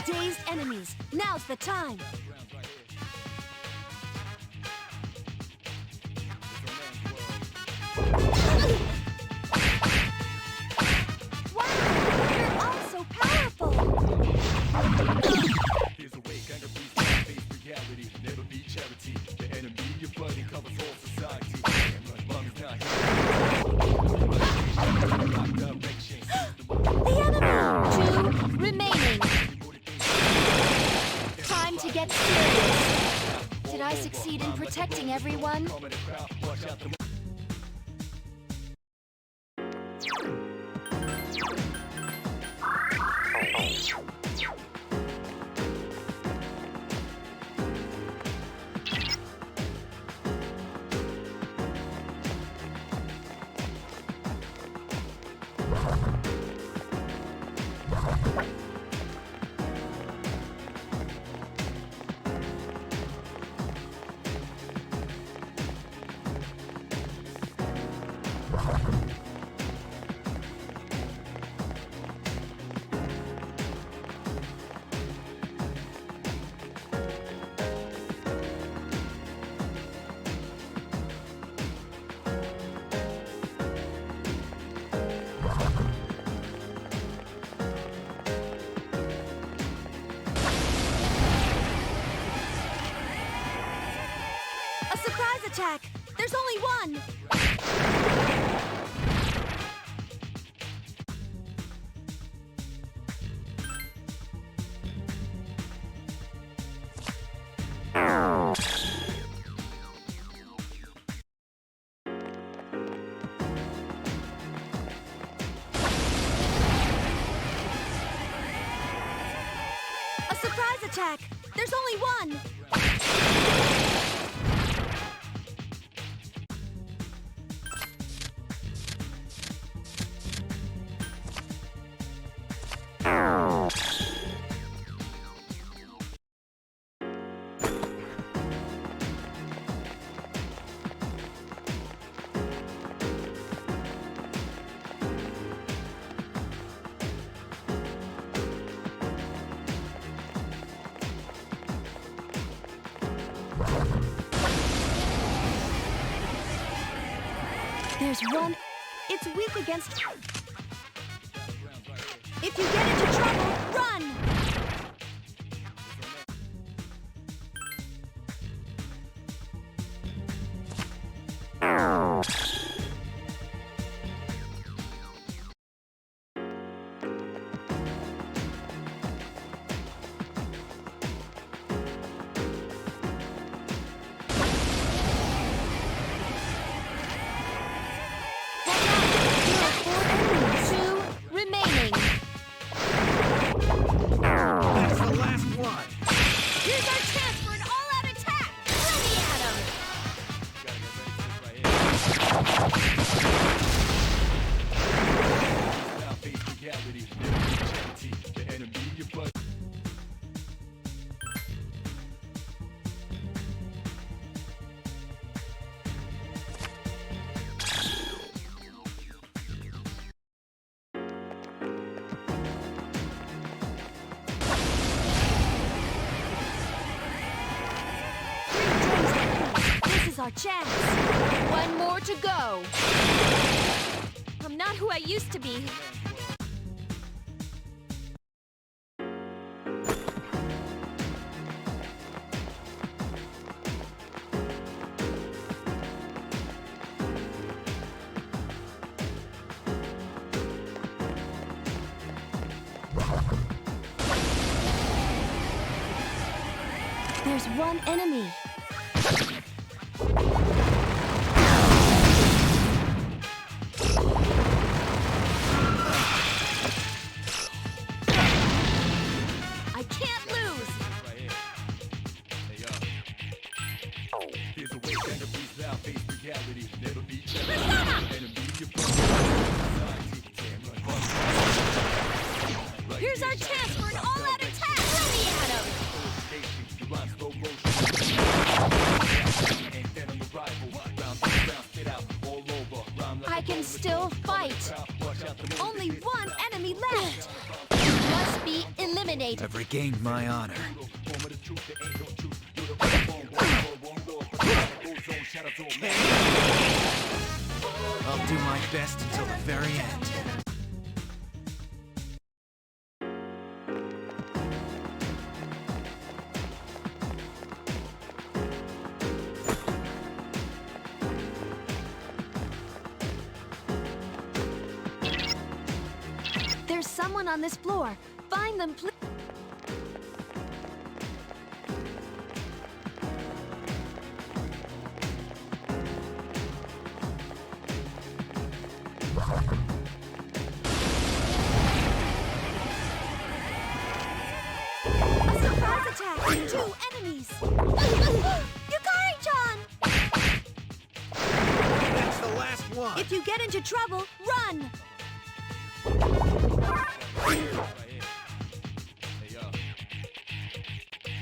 Dazed enemies. Now's the time. Wow, you're all so powerful. Here's a way, kind of beast, face reality, never be charity. The enemy you're fighting covers all society. Mommy's not The enemy. 2 remaining. Time to get serious. Did I succeed in protecting everyone? A surprise attack! There's only one! A surprise attack! There's only one! There's one. It's weak against. If you get into trouble, run! our chance. One more to go. I'm not who I used to be. There's one enemy. I can't lose. Here's our chance for an all-out attack. Let me at him. I can still fight. Only one enemy left. You must be eliminated. I've regained my honor. I'll do my best until the very end. There's someone on this floor. Find them, please. A surprise attack! 2 enemies! Yukari-chan! That's the last one. If you get into trouble, run!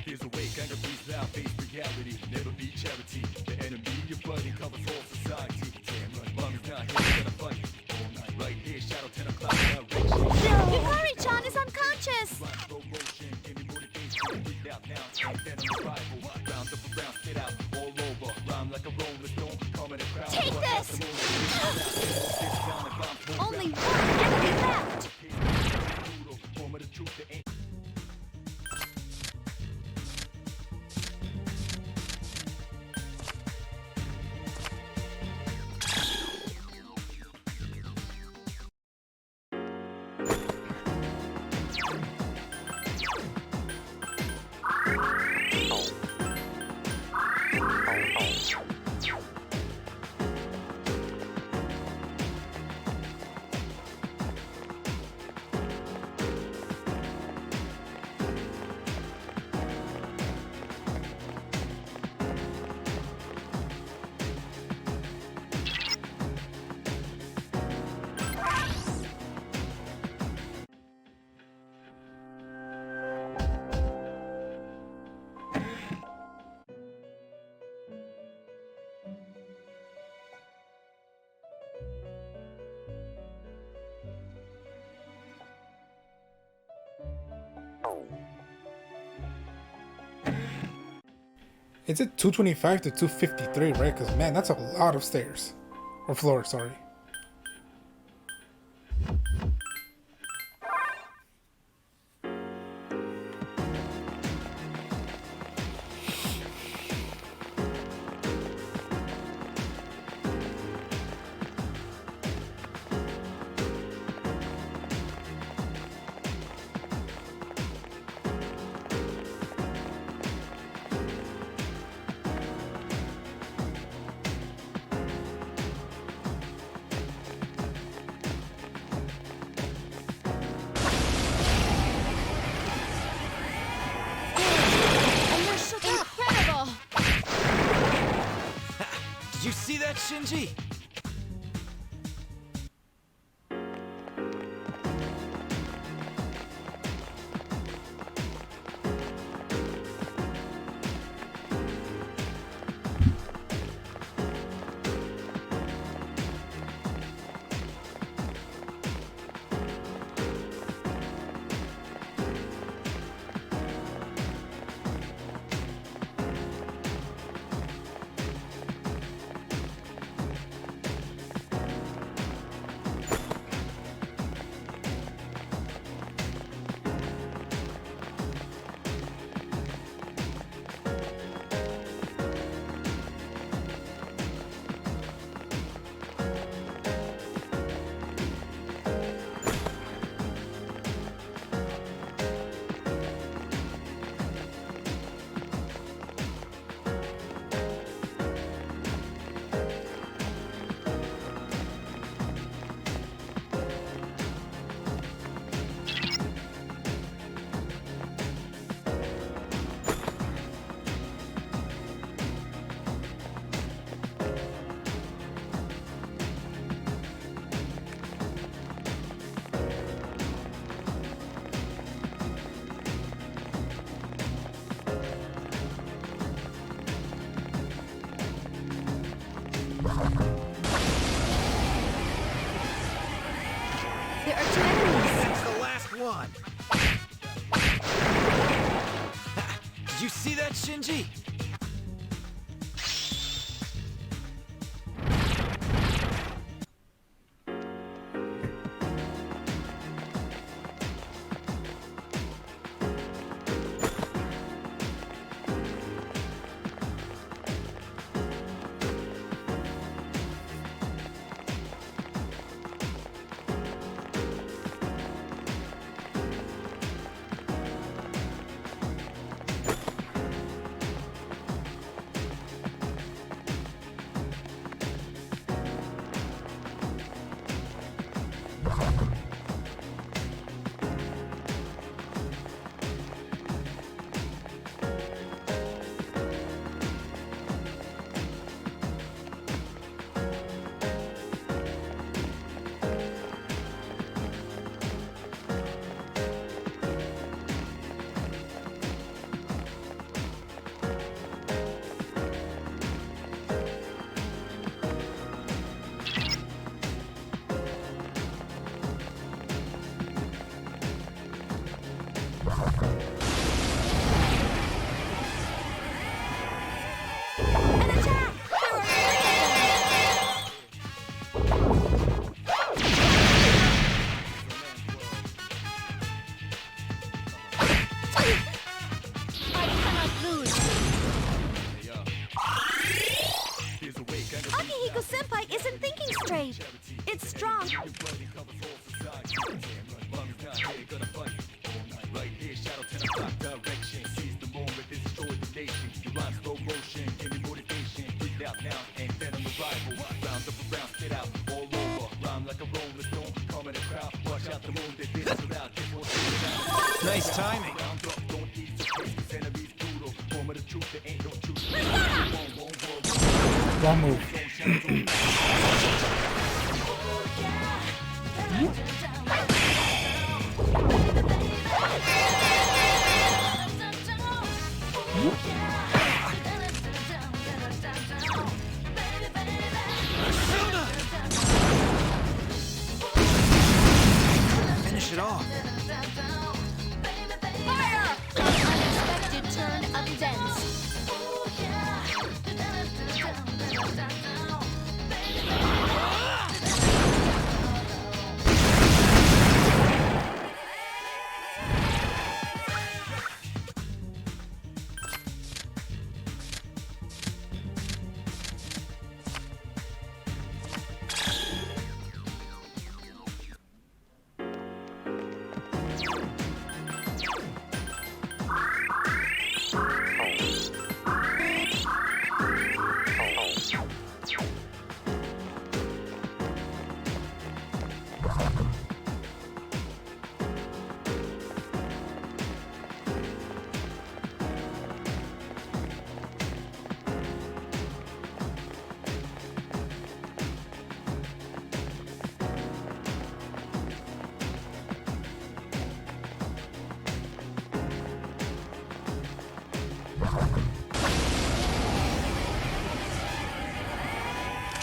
Here's a way, kind of breathe out, face reality, never be charity. The enemy you're fighting covers all society. Damn right, mommy's not here, gonna fight all night. Right here, shadow 10 o'clock, Yukari-chan is unconscious! Take this! Only one enemy left! It's at 225 to 253, right? Because, man, that's a lot of stairs. Or floors, sorry. Did you see that, Shinji? There are 2 enemies. That's the last one. Did you see that, Shinji? An attack! There are 3 of them! I cannot lose. Akihiko-senpai isn't thinking straight. It's strong. Nice timing. Wrong move. Finish it off. Fire! An unexpected turn of events.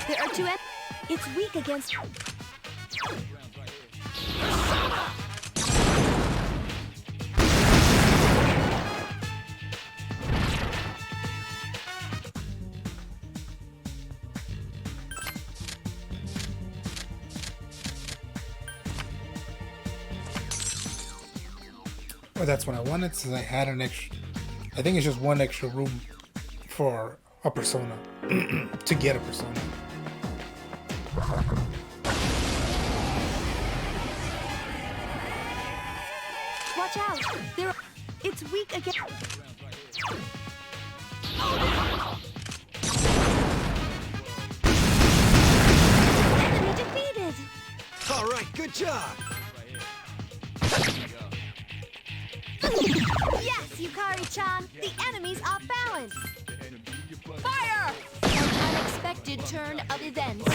There are 2 It's weak against... Oh, that's what I wanted, since I had an extra... I think it's just 1 extra room for a persona. To get a persona. Watch out! There... It's weak against... Enemy defeated! All right, good job. Yes, Yukari-chan! The enemy's off balance! Fire! An unexpected turn of events.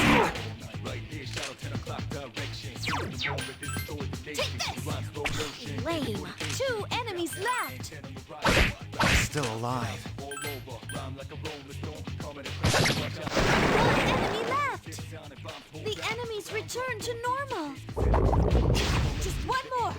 Take this! Lame. 2 enemies left! Still alive. One enemy return to normal. Just one more.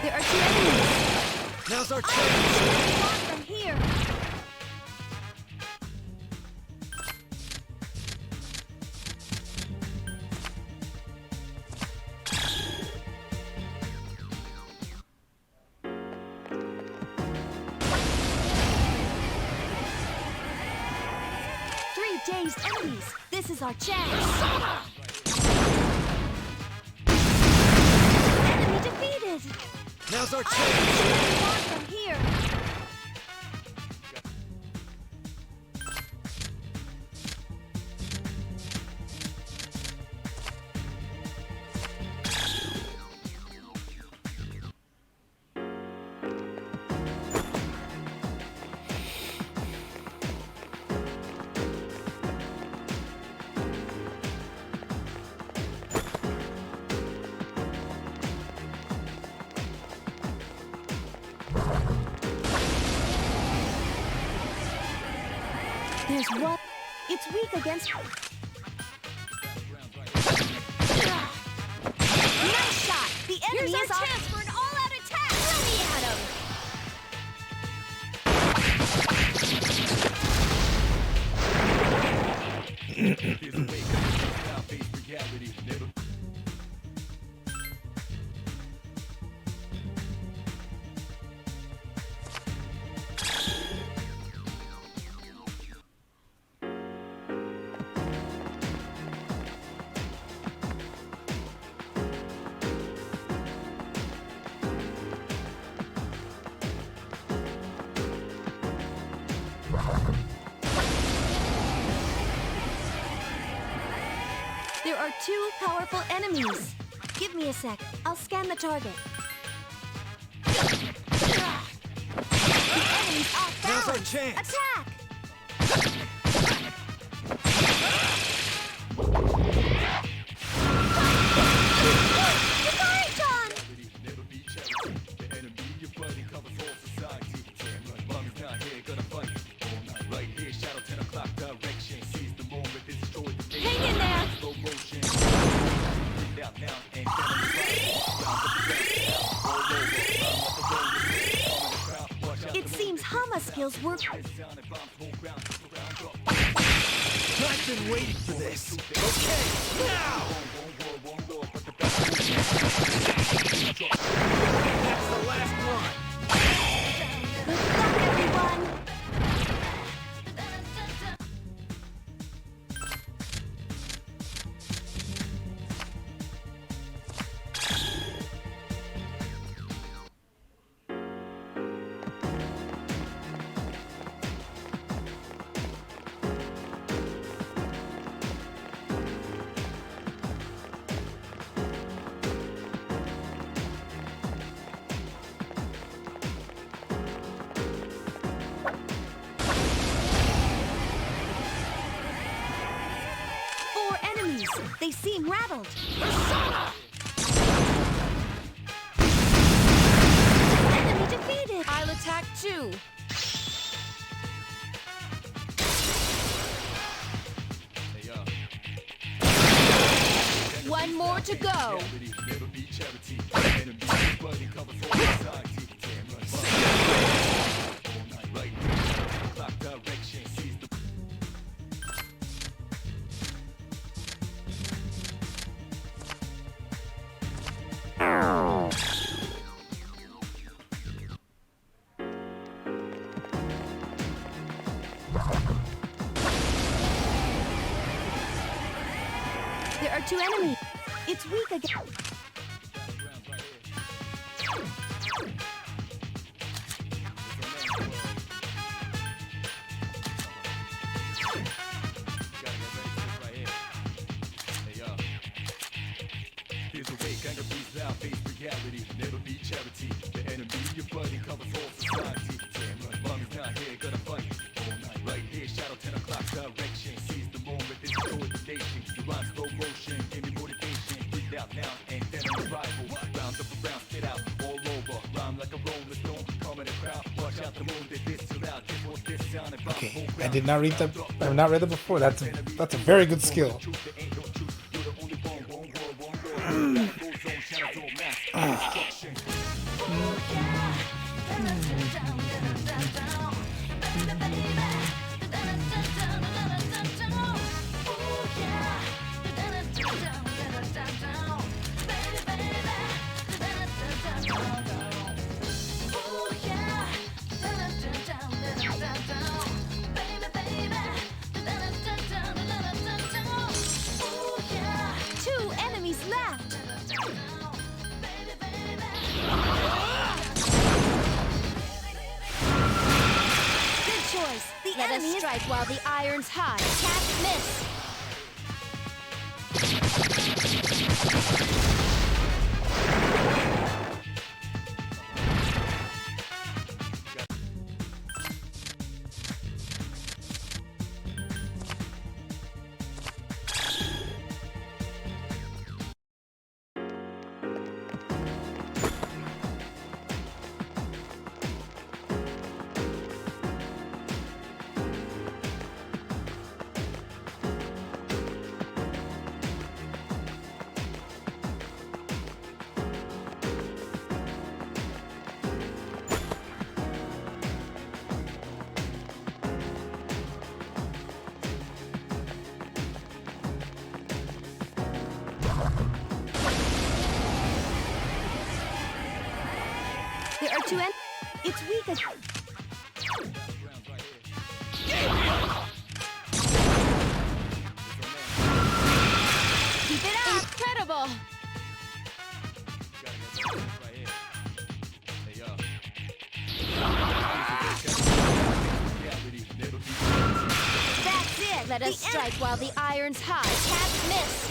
There are two enemies. Now's our I chance! can walk from here. Three dazed enemies. This is our chance. Enemy defeated. Now's our I chance! can walk from here. There's one. It's weak against. Nice shot. The enemy is our chance for an all-out attack. Let me at him. There are two powerful enemies. Give me a sec. I'll scan the target. The enemy's off Now's our balance. chance. Attack! Yukari-chan! Hang in there! It seems Hama skills work. I've been waiting for this! Okay, now! That's the last one! Good luck, everyone! Four enemies. They seem rattled. Enemy defeated. I'll attack too. One more to go. There are two enemies. It's weak again. Here's a way, kind of breathe out, face reality, never be charity. The enemy your buddy covers all society. Damn right, mommy's not here, gonna fight all night. Right here, shadow 10 o'clock direction. Seize the moment, this is coordination. You rhyme slow motion, give me motivation. Breathe out now, and then I'm a rival. Round up around, spit out all over. Rhyme like a rolling stone, calm in the crowd. Watch out the moon, that this too loud. This was this sound and Okay, I did not read that. I've not read that before. That's a very good skill. Two enemies left. Good choice. The Let enemy us is strike while the iron's hot. Can't miss. There are two It's weak. Keep it up. Incredible. That's it. Let us strike while the iron's hot. Can't miss.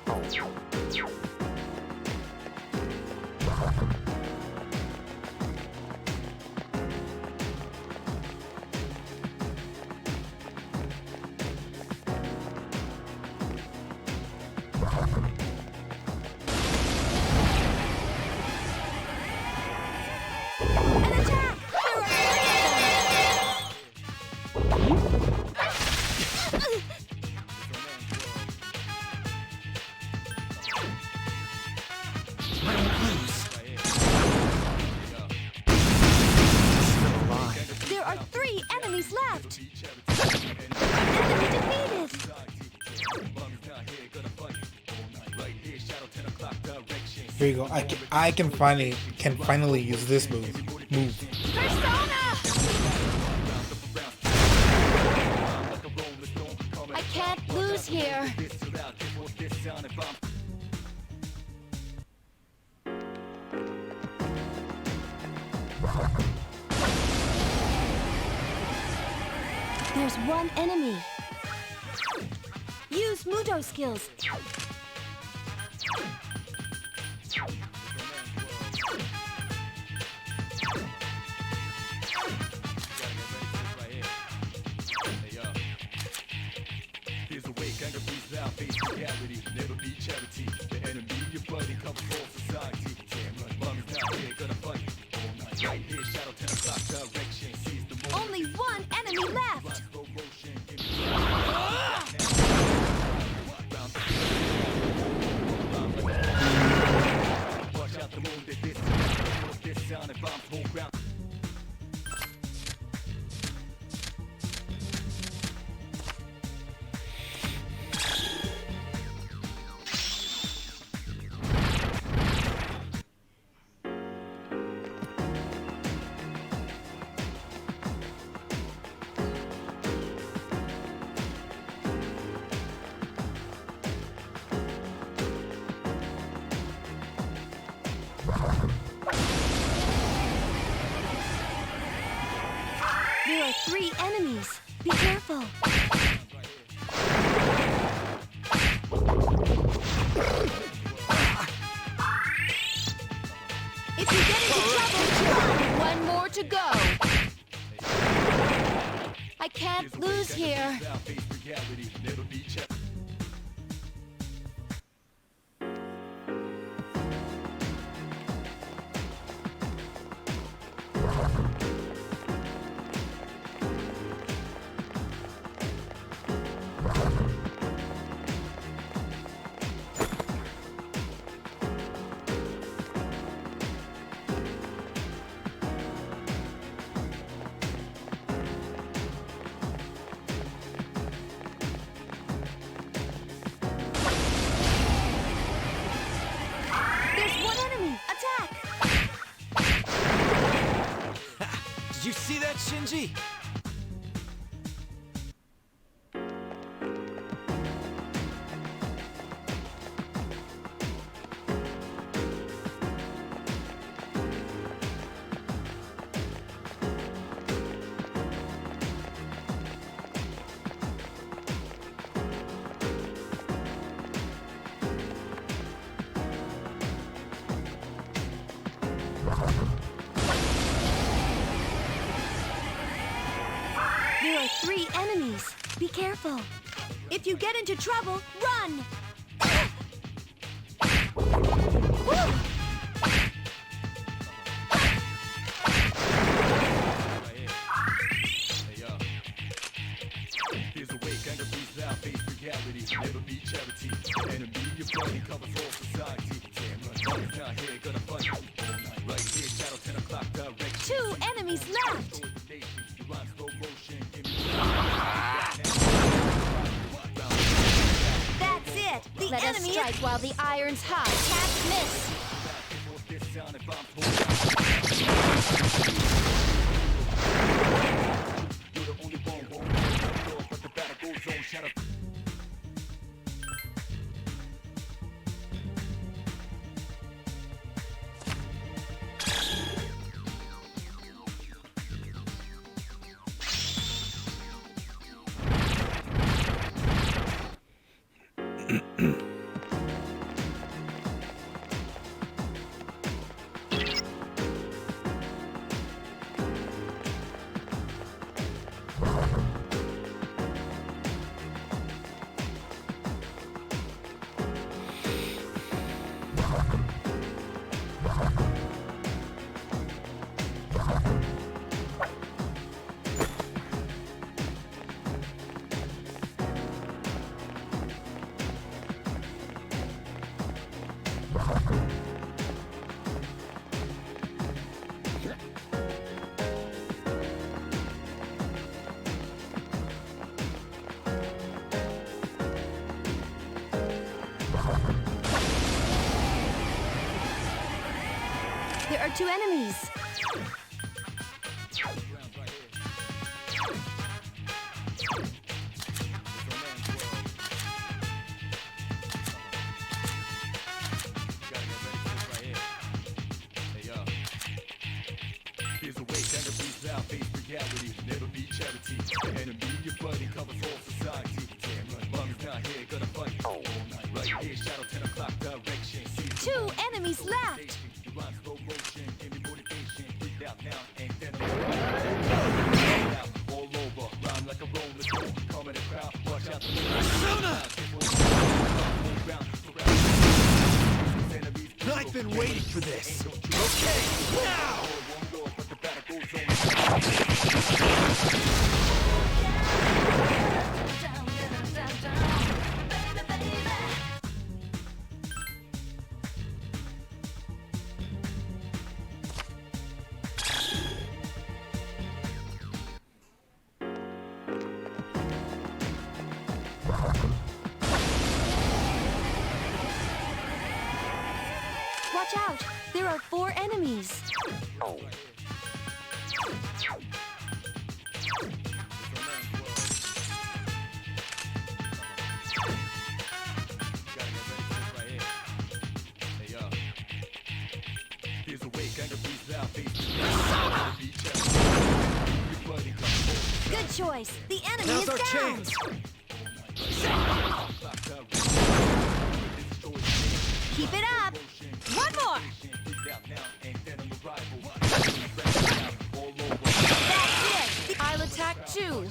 An attack. There are There are three enemies left. Enemy defeated. Here you go. I can finally use this move. Persona. I can't lose here. There's one enemy. Use Mudo skills. Here's a way, kind of breathe out, face reality, never be charity. The enemy, your buddy, cover all society. Damn right, mommy's not here, gonna fight all night. Right here, shadow 10 o'clock direction, seize the moment. Only one enemy left. Slow motion, give me watch out the moon, that this sound and bombs whole ground. enemies. Be careful. If you get into trouble, One more to go. I can't lose here. there's one enemy. Attack! Did you see that, Shinji? There are 3 enemies. Be careful. If you get into trouble, run! Woo! Here's a wake, anger breathes out, face reality. Never be charity. Enemy, your body covers all society. Damn, run, not here, gonna fight all night. Right here, shadow 10 o'clock direction. 2 enemies left. That's it. The Let us enemy strike while the iron's hot. Can't miss. There are 2 enemies. Here's a wake, anger breathes out, face reality. Never be charity. Enemy, your body covers all society. Damn, run, mom's not here, gonna fight all night. Right here, shadow 10 o'clock direction. 2 enemies left. I've been waiting for this. Okay, now! Watch out! There are 4 enemies. Here's a wake, anger breathes out, face Good choice. The enemy Now's is our down. chance. Keep it up. One more. That's it. I'll attack too.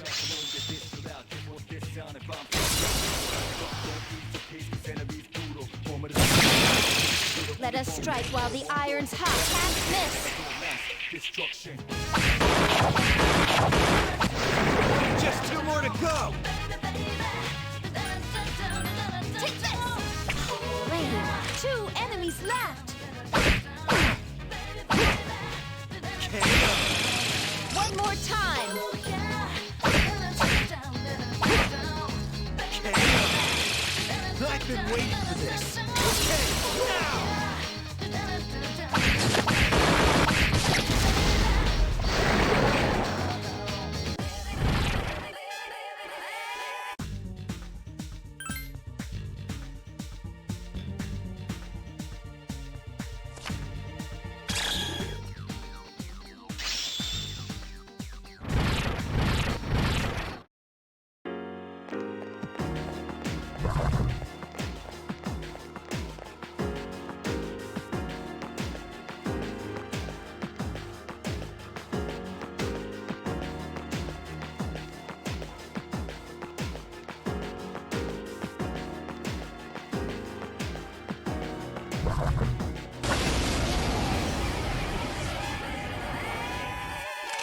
Let us strike while the iron's hot. Can't miss. Just 2 more to go. Take this. Rain. 2 enemies left. One more time. I've been waiting for this. Okay, now.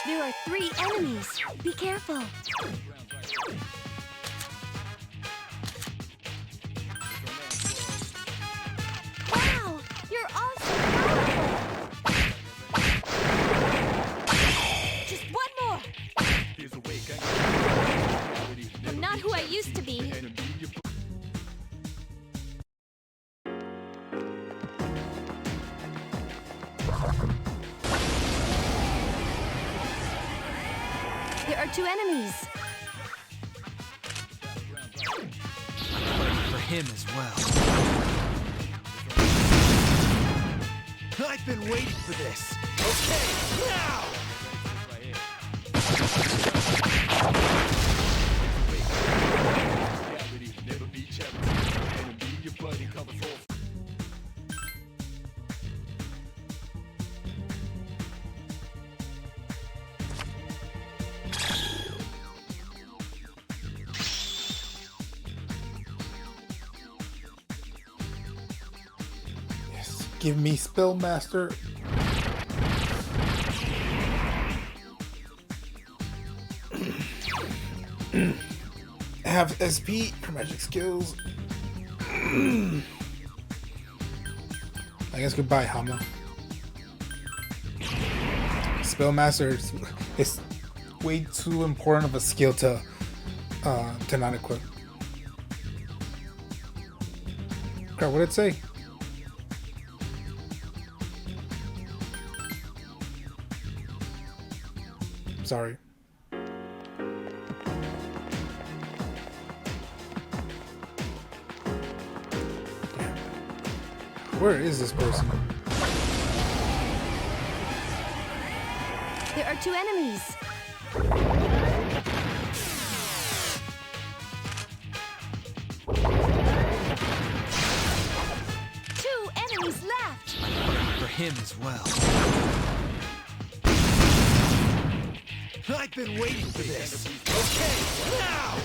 There are 3 enemies. Be careful. Wow, you're all so powerful. Just one more. I'm not who I used to be. There are 2 enemies. For him as well. I've been waiting for this. Okay, now. Yes. Give me Spellmaster. Have SP for magic skills. I guess goodbye, Hama. Spellmaster is way too important of a skill to not equip. Crap, what did it say? Sorry. Where is this person? There are 2 enemies. Two enemies left. For him as well. I've been waiting for this. Okay, now.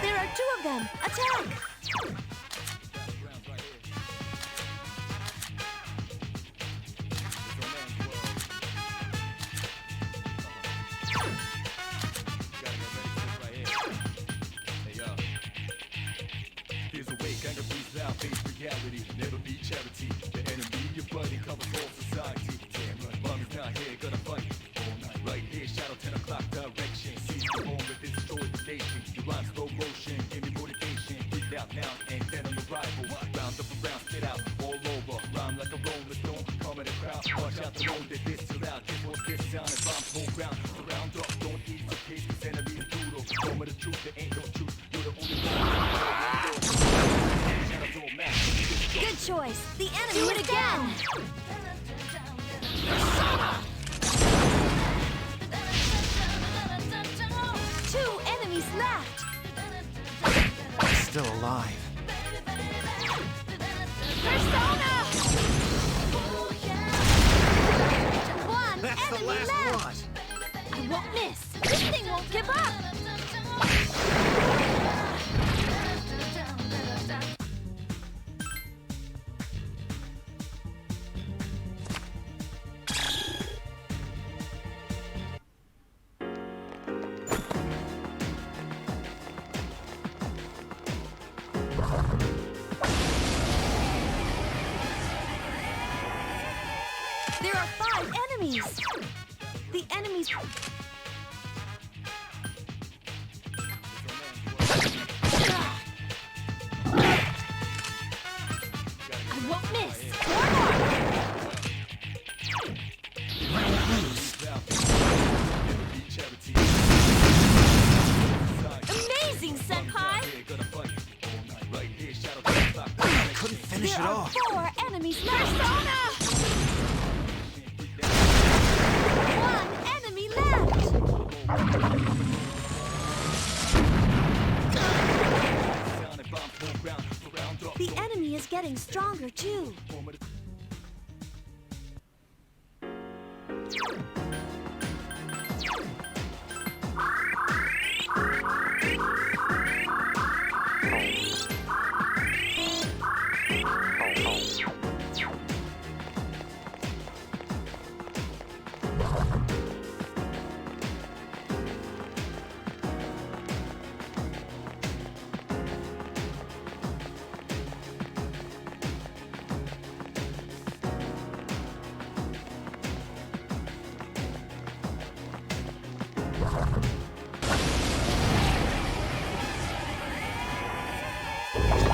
There are 2 of them. Attack! Never be charity. The enemy, your buddy, covers all society. Damn right, mommy's not here, gonna fight all night. Right here, shadow 10 o'clock direction. Seize the moment, destroy the station. You rhyme slow motion, give me motivation. out now, ain't that on the rival? Round up around, spit out, all over. Rhyme like a rolling stone, come in the crowd. Watch out the road, they diss too loud. This won't get sound and bombs whole ground. Surround up, don't ease the case, cause enemies brutal. Show me the truth, there ain't no truth. You're the only one. Good choice. The enemy do it again. Two enemies left. Still alive. Persona. One That's the enemy last left. one. I won't miss. This thing won't give up. There are 5 enemies. The enemies. I won't miss. Amazing, Senpai! Couldn't finish There it are off. 4 enemies left. Persona! 1 enemy left. The enemy is getting stronger too.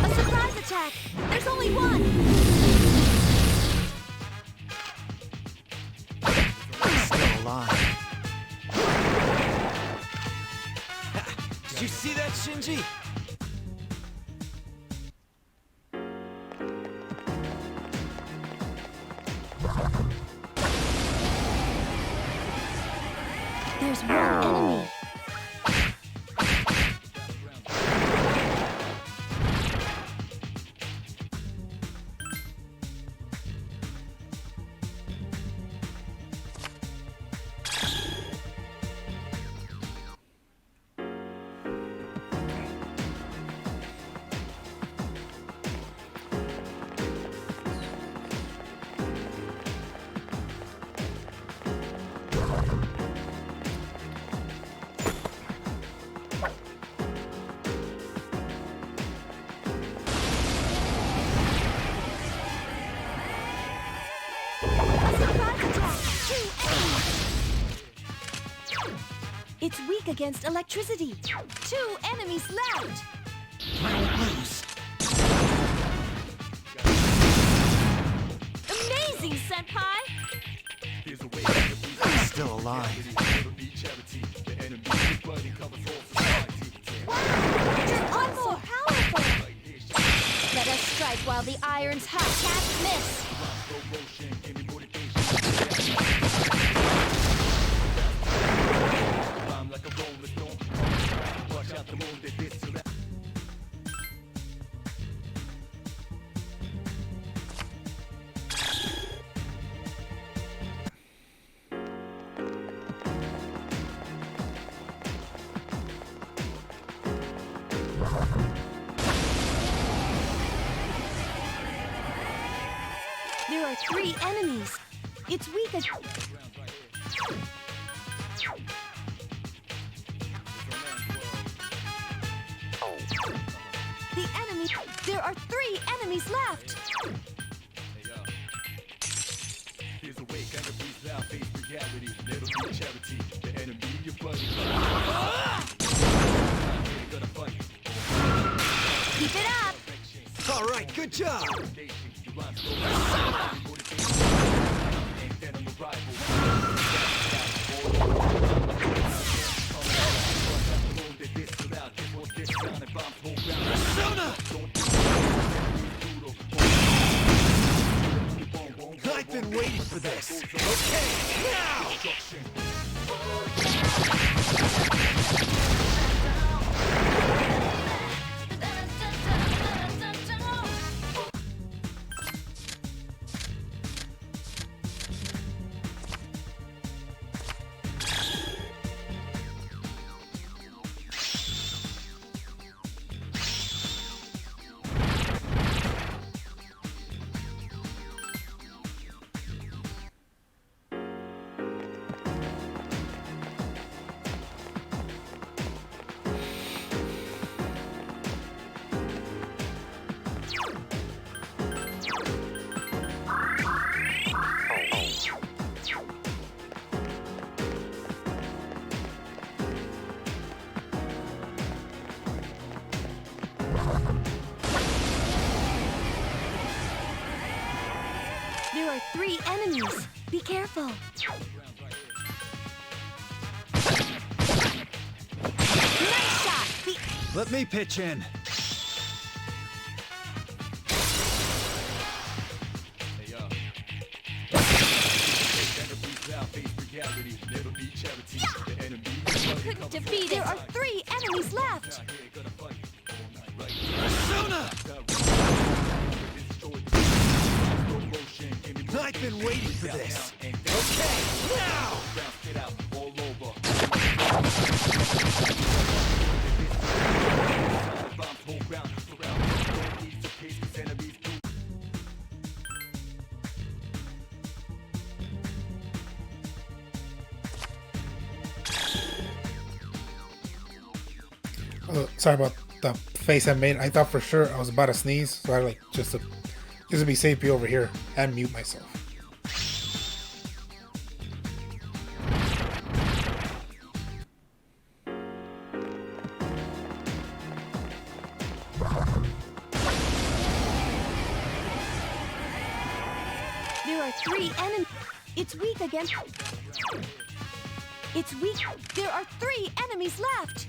A surprise attack! There's only one! Still alive. Did you see that, Shinji? There's one enemy. It's weak against electricity. 2 enemies left. Amazing, Senpai! Still alive. You're on so powerful! Let us strike while the iron's hot. Can't miss! There are 3 enemies. It's weak as... The enemy... There are 3 enemies left. Keep it up! All right, good job. Persona! I've been waiting for this. Okay, now! There are 3 enemies. Be careful. Nice shot. Let me pitch in. Couldn't defeat. There are 3 enemies left. Persona! I've been waiting for this. Okay, now! Sorry about the face I made. I thought for sure I was about to sneeze, so I like just to be safe, be over here and mute myself. There are 3 enemies. It's weak against. It's weak. There are 3 enemies left.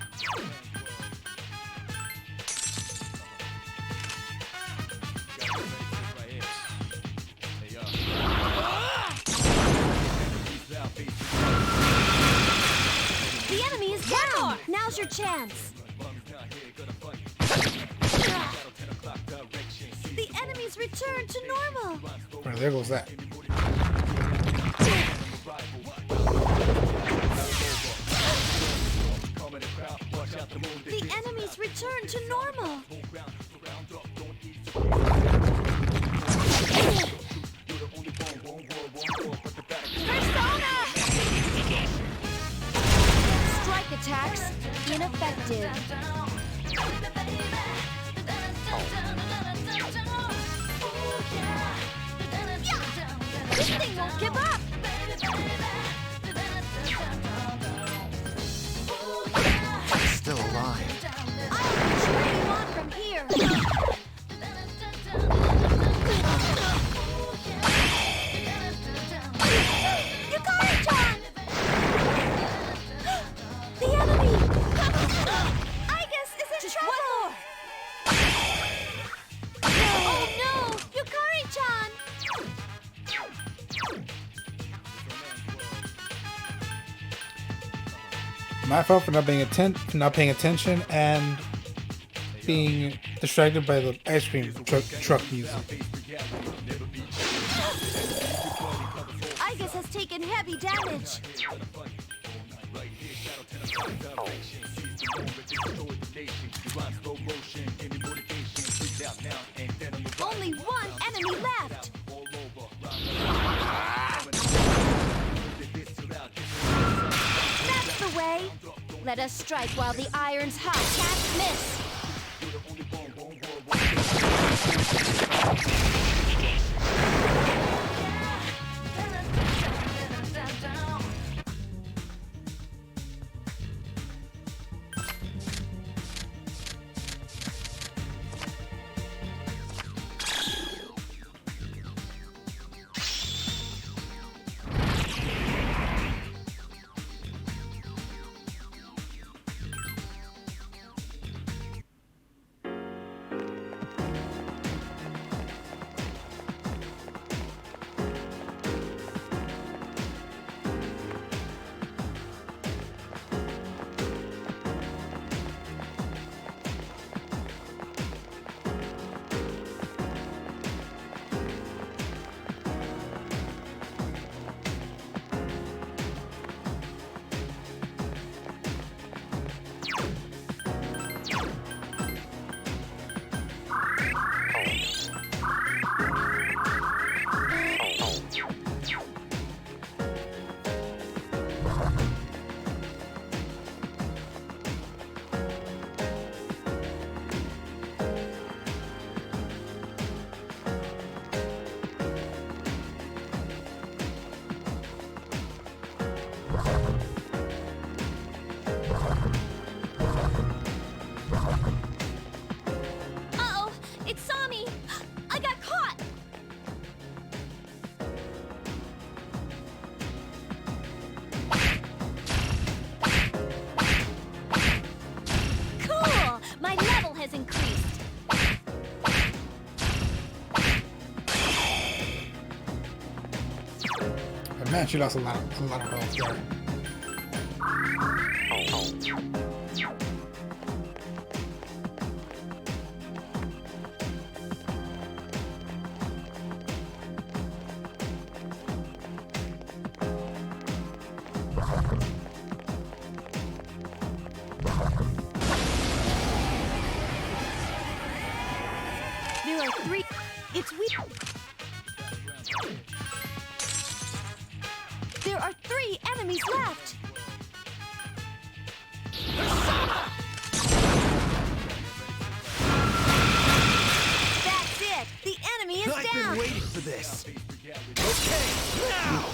The enemy is down. Now's your chance. The enemies return to normal. Right, there goes that. The enemies return to normal. Persona! Strike attacks ineffective. This thing won't give up. Still alive. I'll cheer you on from here. Yukari-chan! The enemy! Aigis is in trouble! Oh no! Yukari-chan! My fault for not paying attention and being distracted by the ice cream truck music. Aigis has taken heavy damage. Only 1 enemy left. That's the way. Let us strike while the iron's hot. Can't miss. Man, she lost a lot of health there. There are three. It's weak. There are 3 enemies left. That's it. The enemy is I've down. been waiting for this. Okay, now!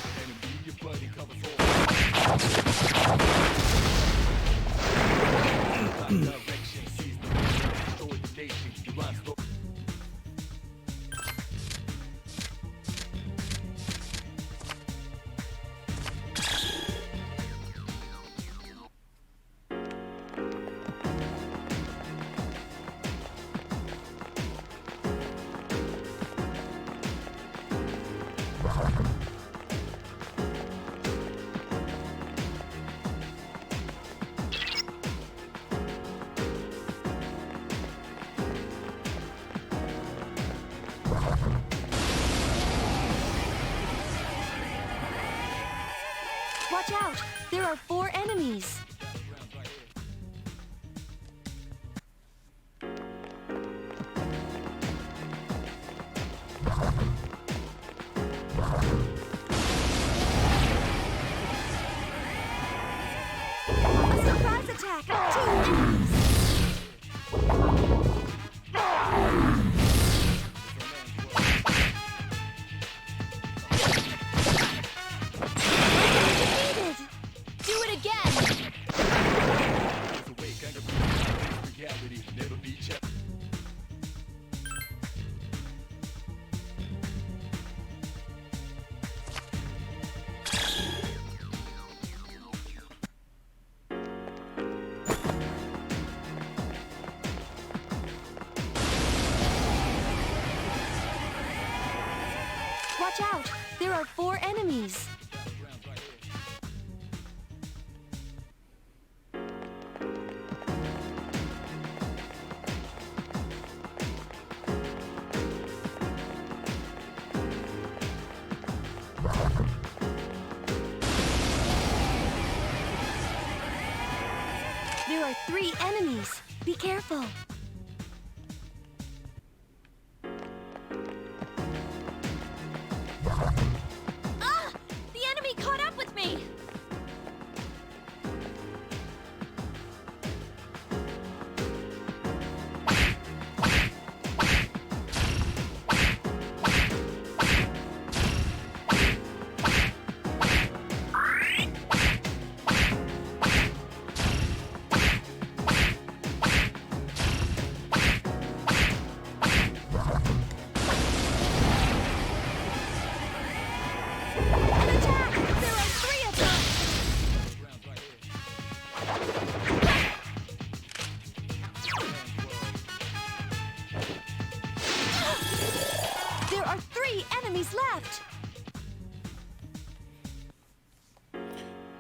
Watch out. There are 4 enemies. A surprise attack. 2 enemies. Defeated. Do it again. Watch out. There are 4 enemies. There are 3 enemies. Be careful. Ah! The enemy caught up with me! An attack! There are 3 of them! There are 3 enemies left!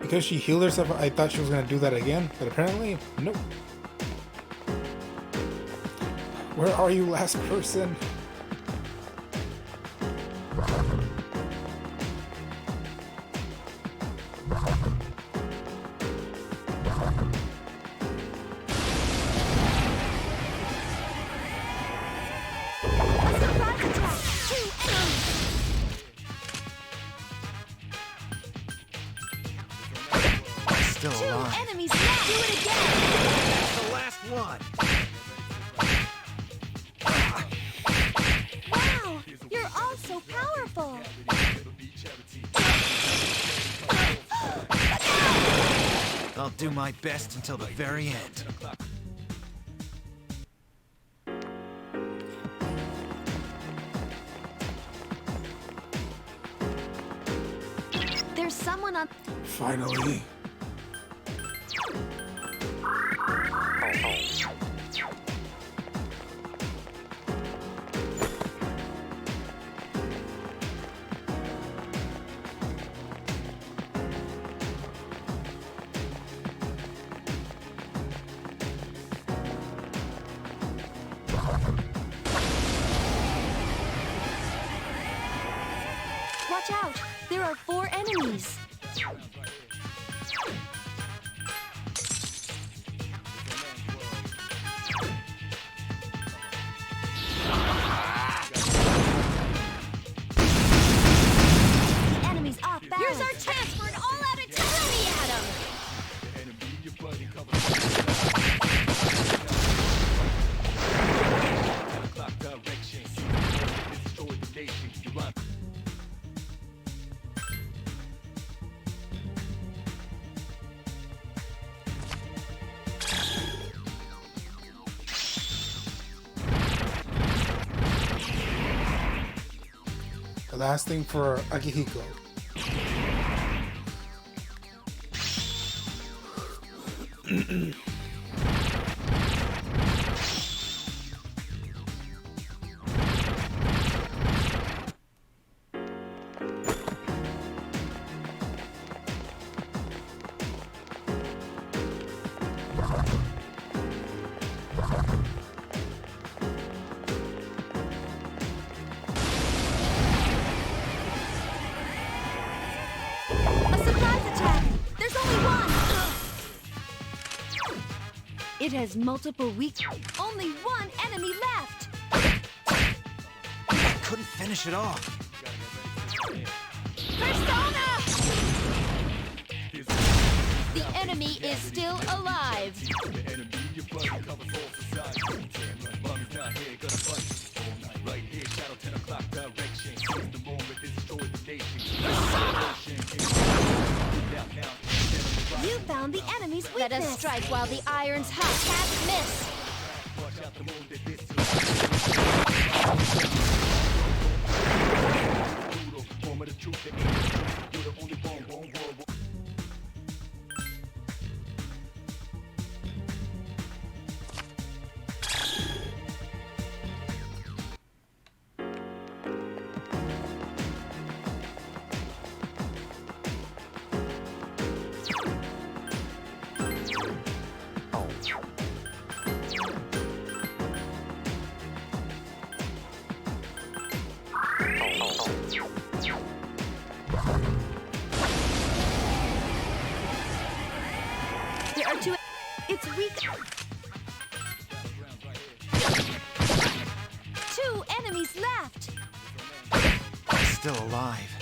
Because she healed herself, I thought she was gonna do that again, but apparently, nope. Where are you, last person? A surprise attack! 2 enemies! Still 2 alive. enemies left! Do it again! That's the last one. Wow! You're all so powerful! I'll do my best until the very end. There's someone on... Finally. Watch out! There are 4 enemies. The enemy's off balance. Here's our chance for an all-out attack! Throw me at him! The last thing for Akihiko. A surprise attack! There's only one! It has multiple weak. Only one enemy left! I couldn't finish it off. Persona! The enemy is still alive. You found the enemy's weakness. Let us strike while the iron's hot. Can't miss. There are 2. It's weak. 2 enemies left. Still alive.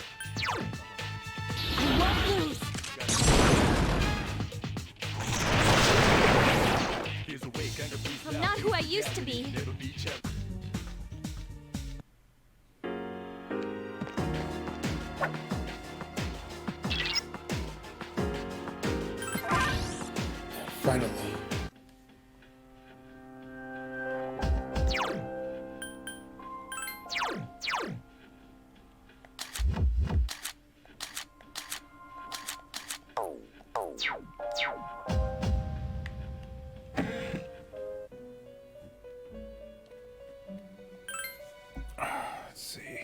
I won't lose. I'm not who I used to be. Finally. Let's see.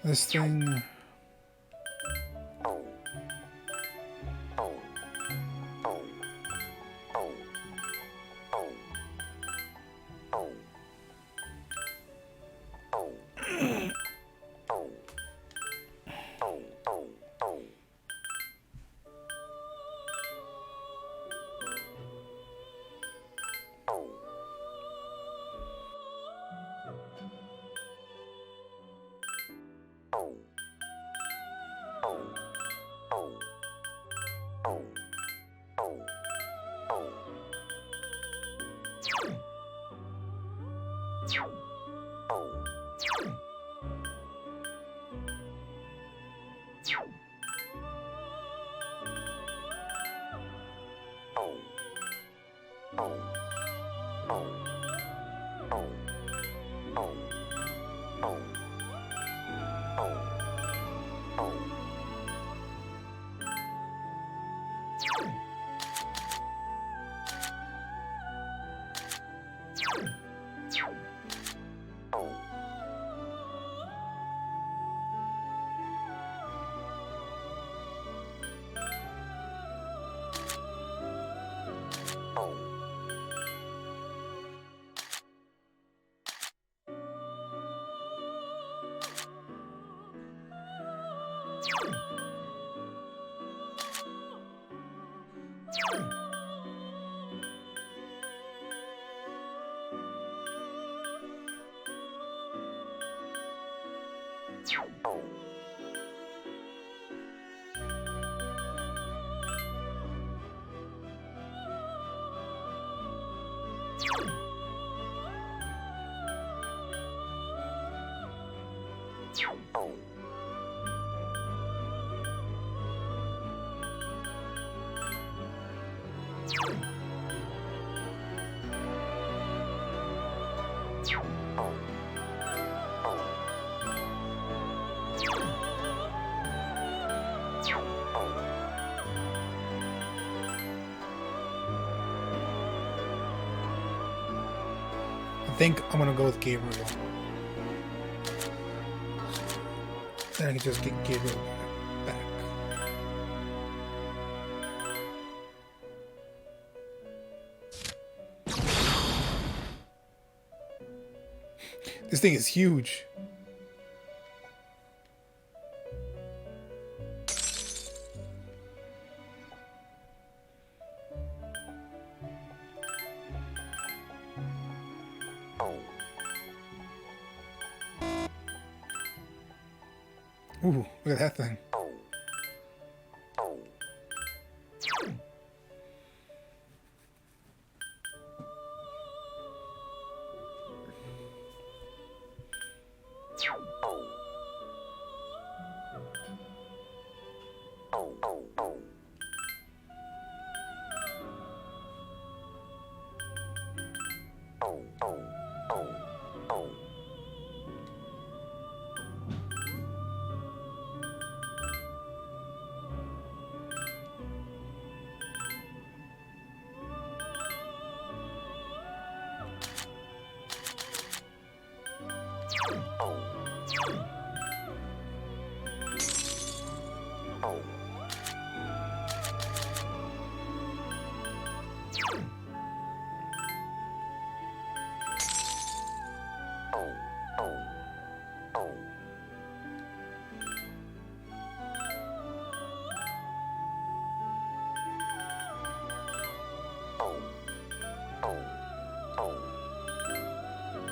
This thing. I think I'm gonna go with Gabriel. Then I can just get Gabriel back. This thing is huge. Ooh, look at that thing.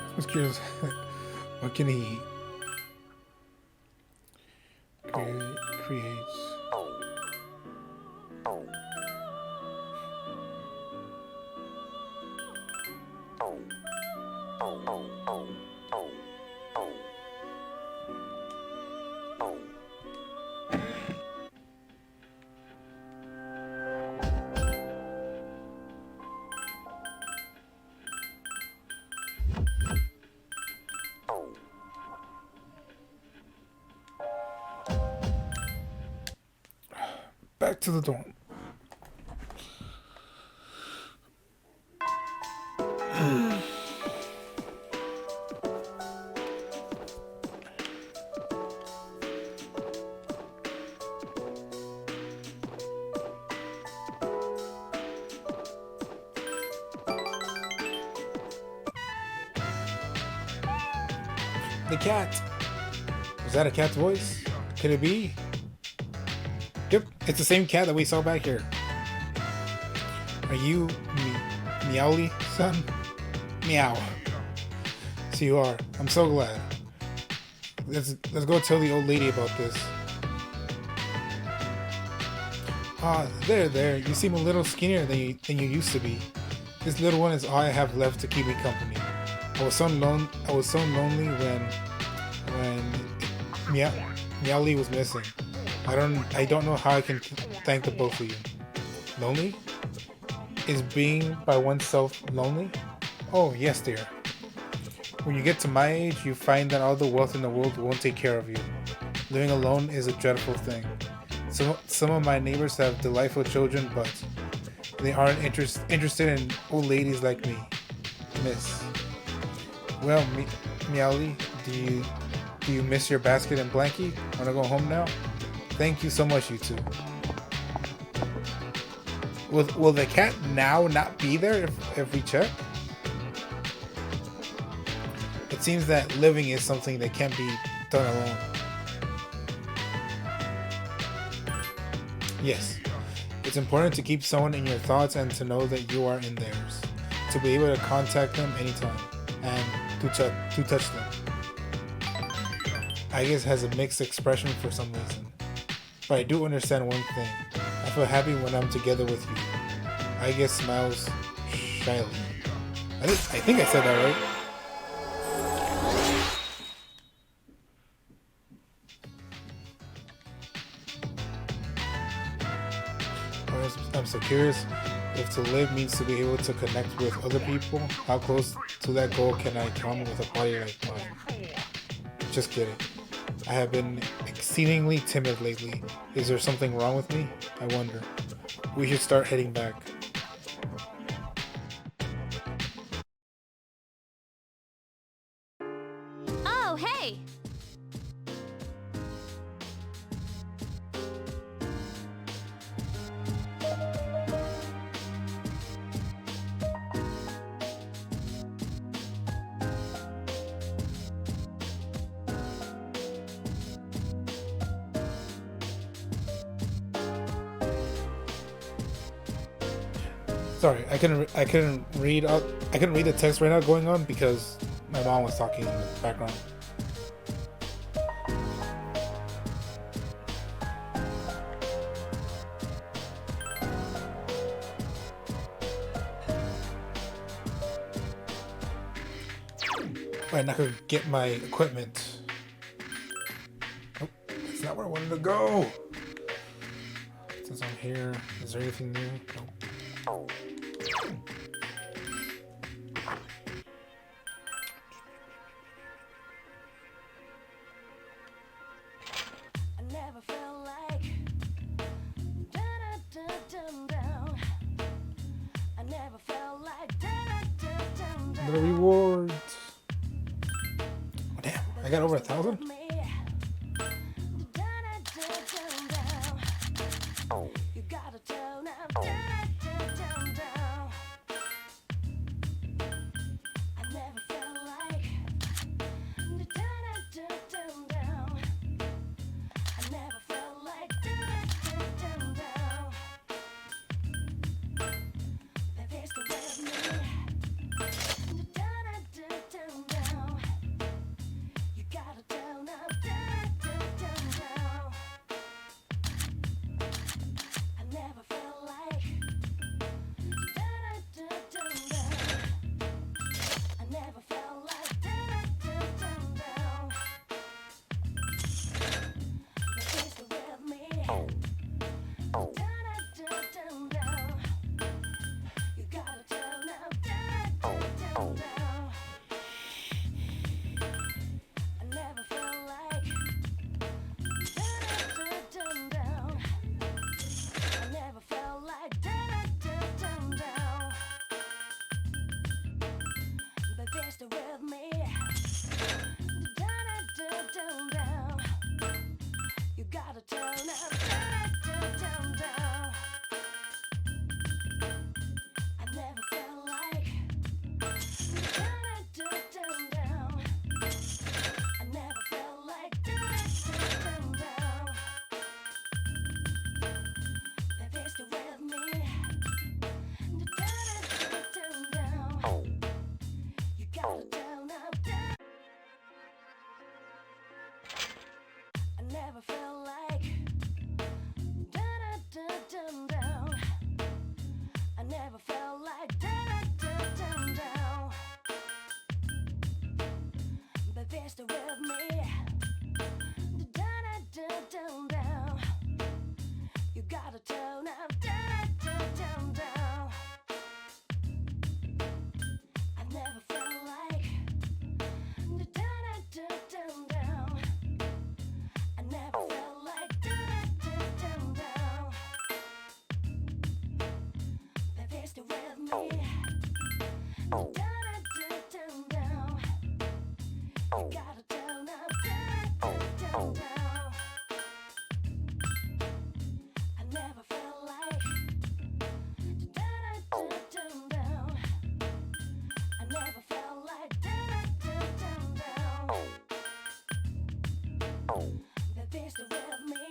I was curious, what can he eat? Creates. Back to the dorm. The cat. Was that a cat's voice? Could it be? Yep, it's the same cat that we saw back here. Are you Meowly, son? Meow. So you are. I'm so glad. Let's go tell the old lady about this. Ah, there. You seem a little skinnier than you used to be. This little one is all I have left to keep me company. I was so lonely when Meowly was missing. I don't know how I can thank the both of you. Lonely? Is being by oneself lonely? Oh, yes, dear. When you get to my age, you find that all the wealth in the world won't take care of you. Living alone is a dreadful thing. Some of my neighbors have delightful children, but they aren't interested in old ladies like me. Miss. Well, Meowly, do you miss your basket and blankie? Wanna go home now? Thank you so much, you two. Will the cat now not be there if we check? It seems that living is something that can't be done alone. Yes, it's important to keep someone in your thoughts and to know that you are in theirs. To be able to contact them anytime and to touch them. Aigis has a mixed expression for some reason. But I do understand one thing. I feel happy when I'm together with you. Aigis smiles shyly. I think I said that right. I'm so curious if to live means to be able to connect with other people. How close to that goal can I come with a body like mine? Just kidding. I have been exceedingly timid lately. Is there something wrong with me? I wonder. We should start heading back. Oh, hey! Sorry, I couldn't read the text right now going on because my mom was talking in the background. Right, now I could get my equipment. Oh, that's not where I wanted to go. Since I'm here, is there anything new? No. I never felt like down. I never felt like down. The rewards. Oh, damn, I got over 1,000. You gotta turn up down. I never felt like down. I never felt like down. Baby's the way of me. Down. You gotta turn up down. I never felt like down. I never felt like down. Baby's the way of me. Down. You gotta turn up down. I never felt like down. I never felt like down. But they're still with me. Down. You gotta turn up down. I never felt like down. I never felt like down. But they're still with me. Down. You gotta turn up down. I never felt like down. I never felt like down. But they're still with me. Down. You gotta turn up down. I never felt like down. I never felt like down. But they're still with me. Down. You gotta turn up down. I never felt like down. I never felt like down. But they're still with me.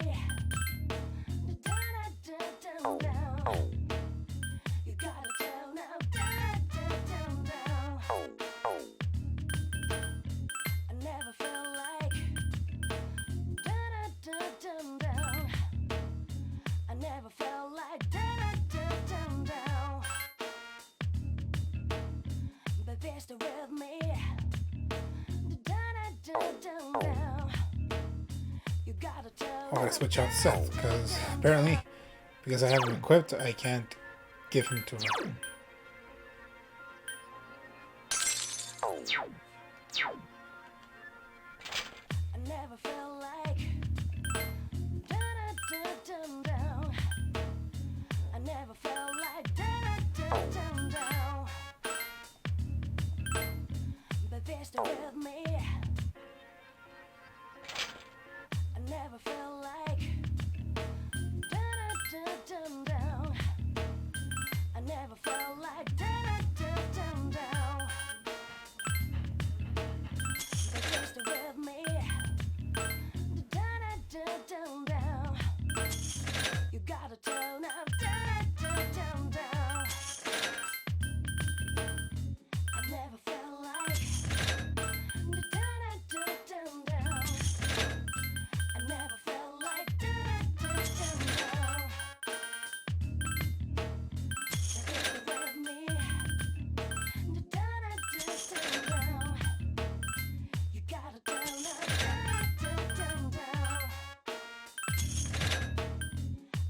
Down. You gotta turn up down. I never felt like I gotta switch out Seth because apparently, because I have him equipped, I can't give him to her. I never felt like down. I never felt like down. But they're still with me. I never felt like down. I never felt like down. But they're still with me. Down. You gotta turn up down. I never felt like down. I never felt like down. With me. Down. You gotta turn up down.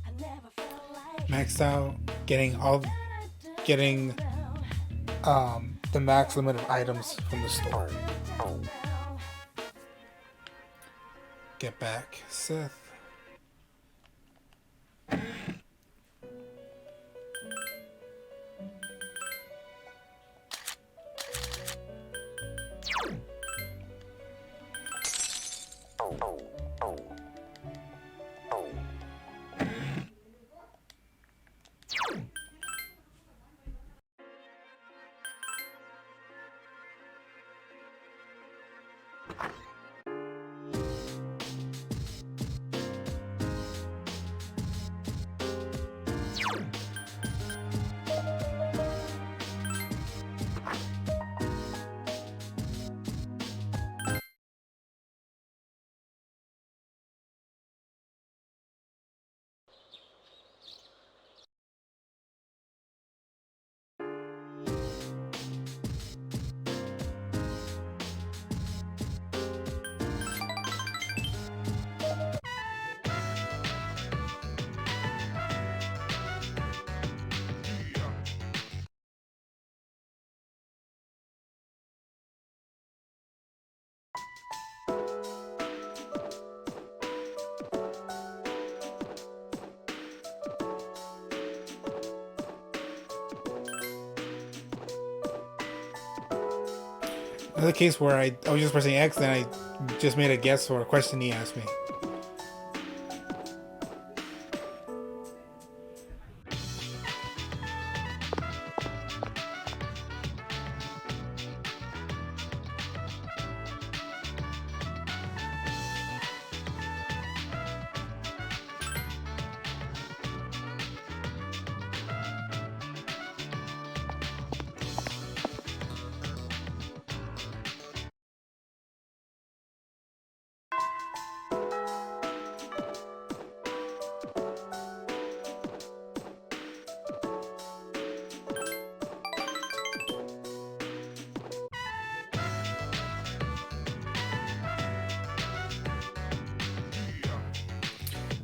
I never felt like Maxed out, getting the max limit of items from the store. Get back, Seth. Another case where I was just pressing X and I just made a guess or a question he asked me.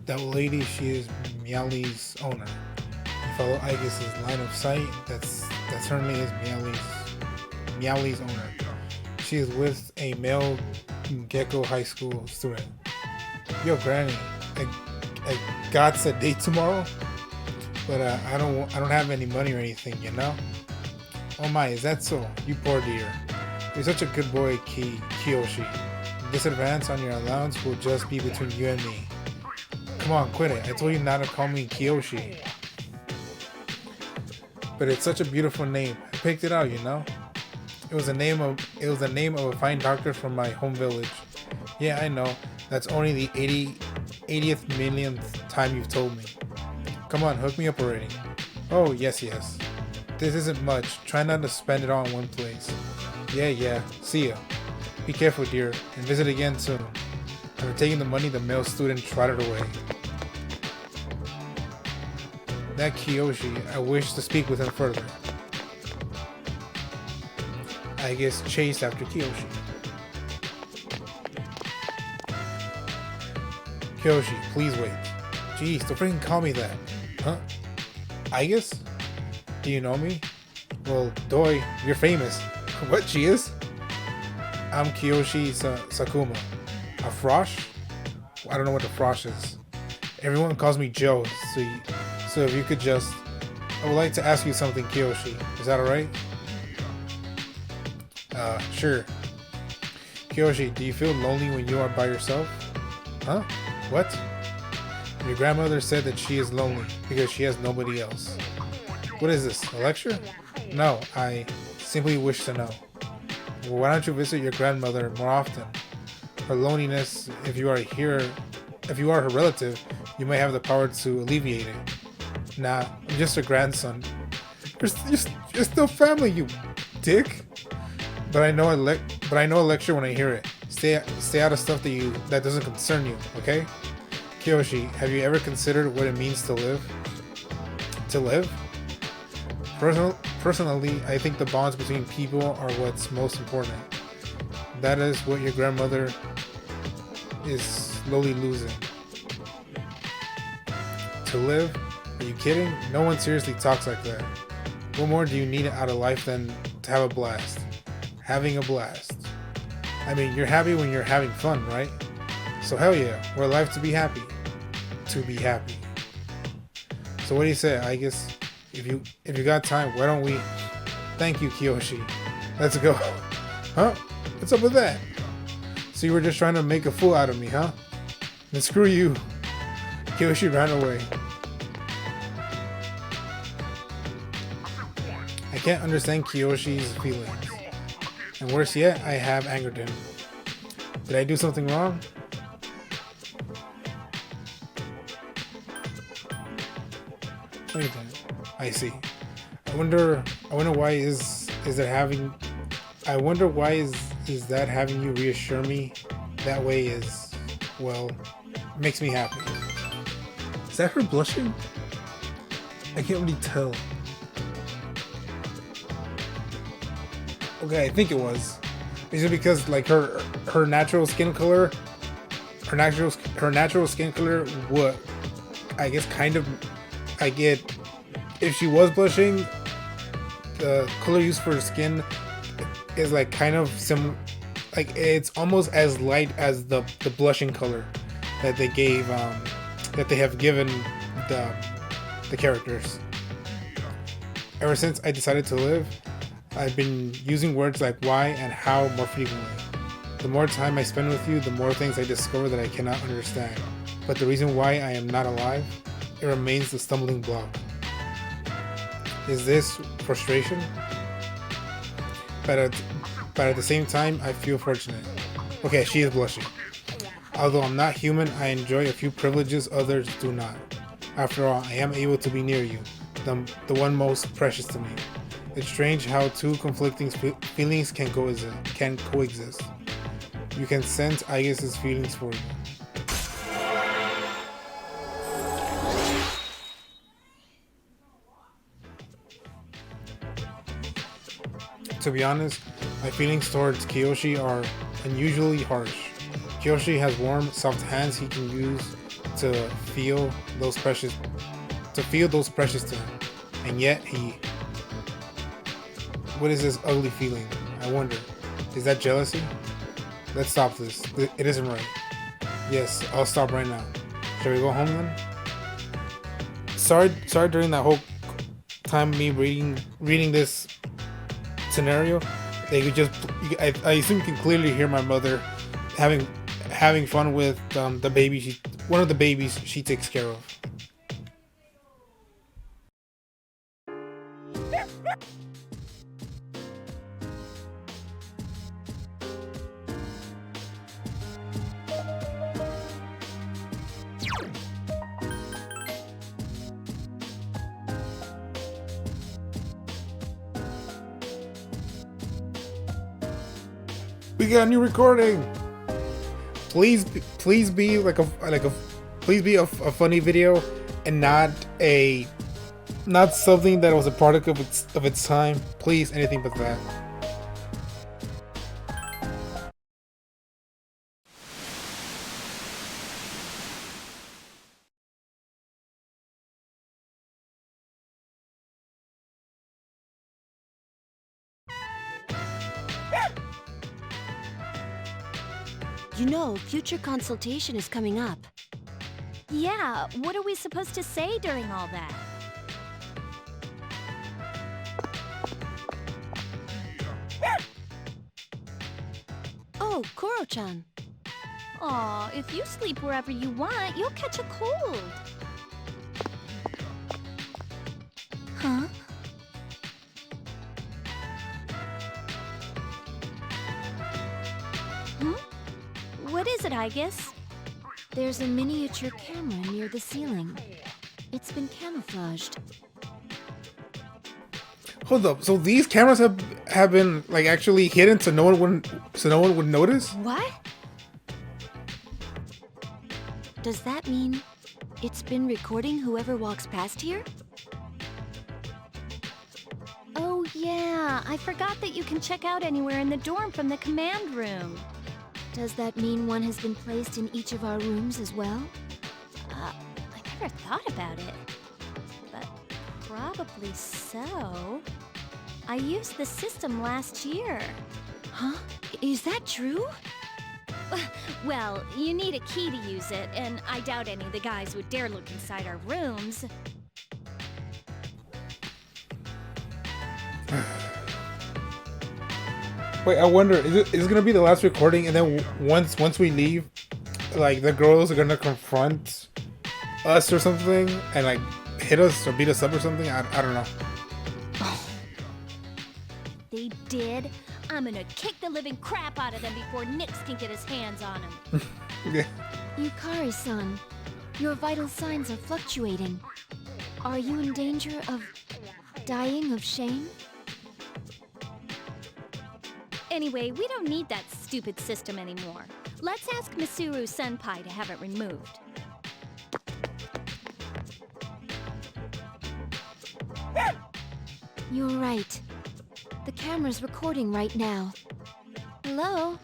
That lady, she is Meowly's owner. You follow Aigis' line of sight, that's her name is Meowly's owner. She is with a male Gecko High School student. Yo, Granny, I got a date tomorrow, but I don't have any money or anything, you know? Oh my, is that so? You poor dear. You're such a good boy, Kiyoshi. This advance on your allowance will just be between you and me. Come on, quit it. I told you not to call me Kiyoshi. But it's such a beautiful name. I picked it out, you know? It was the name of a fine doctor from my home village. Yeah, I know. That's only the 80th millionth time you've told me. Come on, hook me up already. Oh, yes. This isn't much. Try not to spend it all in one place. Yeah. See ya. Be careful, dear, and visit again soon. After taking the money, the male student trotted away. That Kiyoshi, I wish to speak with him further. Aigis chased after Kiyoshi. Kyoshi, please wait. Jeez, don't freaking call me that. Huh? Aigis? Do you know me? Well, Doi, you're famous. What, she is? I'm Kiyoshi Sakuma. A frosh? I don't know what a frosh is. Everyone calls me Joe, so if you could just... I would like to ask you something, Kiyoshi. Is that alright? Sure. Kiyoshi, do you feel lonely when you are by yourself? Huh? What? Your grandmother said that she is lonely because she has nobody else. What is this, a lecture? No, I simply wish to know. Well, why don't you visit your grandmother more often? Her loneliness, if you are her relative, you may have the power to alleviate it. Nah, I'm just a grandson. You're still family, you dick. But I know a lecture when I hear it. Stay out of stuff that doesn't concern you, okay? Kiyoshi, have you ever considered what it means to live? To live? Personally, I think the bonds between people are what's most important. That is what your grandmother is slowly losing. To live? Are you kidding? No one seriously talks like that. What more do you need out of life than to have a blast? Having a blast. I mean, you're happy when you're having fun, right? So hell yeah, we're alive to be happy. To be happy. So what do you say, Aigis? If you got time, why don't we... Thank you, Kiyoshi. Let's go. Huh? What's up with that? So you were just trying to make a fool out of me, huh? Then screw you. Kiyoshi ran away. I can't understand Kiyoshi's feelings. And worse yet, I have angered him. Did I do something wrong? Wait a minute. I see. I wonder why is that having you reassure me that way is, well, makes me happy. Is that her blushing? I can't really tell. Okay, I think it was. Is it because like her natural skin color, her natural skin color would, I guess, kind of, I get, if she was blushing, the color used for her skin is like kind of like it's almost as light as the blushing color that they gave, that they have given the characters. Ever since I decided to live, I've been using words like why and how more frequently. The more time I spend with you, the more things I discover that I cannot understand. But the reason why I am not alive, it remains the stumbling block. Is this frustration? But at the same time, I feel fortunate. Okay, she is blushing. Although I'm not human, I enjoy a few privileges others do not. After all, I am able to be near you, the one most precious to me. It's strange how two conflicting feelings can coexist. You can sense Aigis' feelings for you. To be honest, my feelings towards Kiyoshi are unusually harsh. Kiyoshi has warm, soft hands he can use to feel those precious to him. And yet what is this ugly feeling? I wonder. Is that jealousy? Let's stop this. It isn't right. Yes, I'll stop right now. Shall we go home then? Sorry during that whole time me reading this scenario, they could just I assume you can clearly hear my mother having fun with the baby one of the babies she takes care of. We got a new recording. Please be please be a funny video and not something that was a product of its time. Please, anything but that. You know, future consultation is coming up. Yeah, what are we supposed to say during all that? Oh, Koro-chan. Aw, if you sleep wherever you want, you'll catch a cold. Huh? What is it, Aigis? There's a miniature camera near the ceiling. It's been camouflaged. Hold up. So these cameras have been like actually hidden so no one would notice? What? Does that mean it's been recording whoever walks past here? Oh yeah, I forgot that you can check out anywhere in the dorm from the command room. Does that mean one has been placed in each of our rooms as well? I never thought about it. But probably so. I used the system last year. Huh? Is that true? Well, you need a key to use it, and I doubt any of the guys would dare look inside our rooms. Wait, I wonder, is it gonna be the last recording, and then once we leave, like the girls are gonna confront us or something, and like hit us or beat us up or something? I don't know. They did? I'm gonna kick the living crap out of them before Nix can get his hands on them. Yeah. Yukari-san, your vital signs are fluctuating. Are you in danger of dying of shame? Anyway, we don't need that stupid system anymore. Let's ask Mitsuru Junpei to have it removed. You're right. The camera's recording right now. Hello?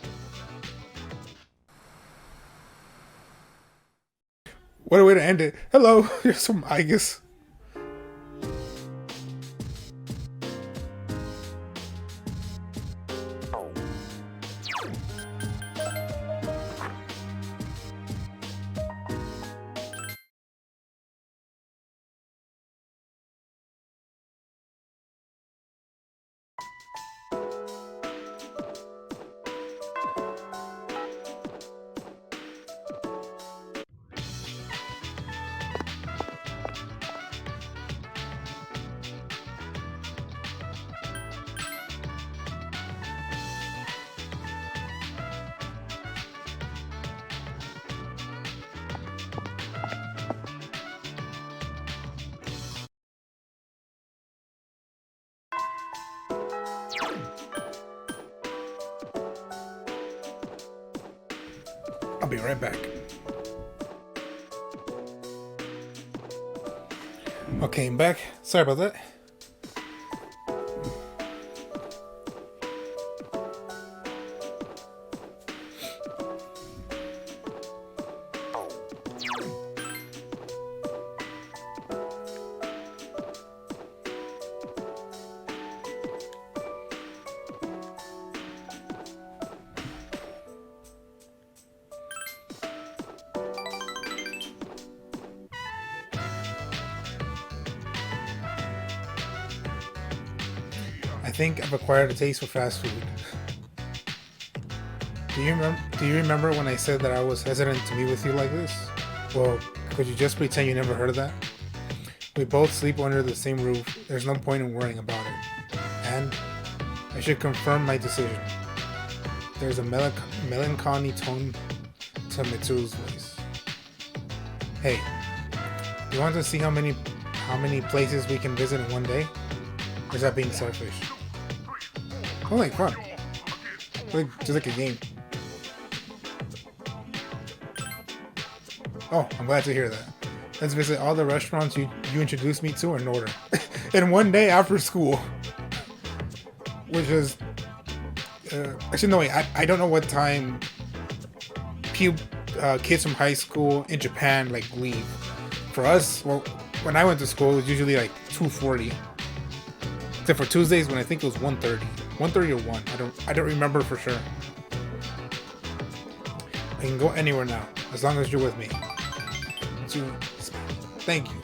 What a way to end it. Hello, here's some Aigis. I'll be right back. Okay, I'm back. Sorry about that. I think I've acquired a taste for fast food. Do you remember when I said that I was hesitant to meet with you like this? Well, could you just pretend you never heard of that? We both sleep under the same roof. There's no point in worrying about it. And I should confirm my decision. There's a melancholy tone to Mitsuru's voice. Hey, you want to see how many places we can visit in one day? Or is that being selfish? Oh, like fun. Just like a game. Oh, I'm glad to hear that. Let's visit all the restaurants you introduced me to in order. In one day after school. Which is... actually, no, wait. I don't know what time kids from high school in Japan, like, leave. For us, well, when I went to school, it was usually, like, 2:40. Except for Tuesdays when I think it was 1:30. 1:30 or 1. I don't remember for sure. I can go anywhere now, as long as you're with me. Thank you.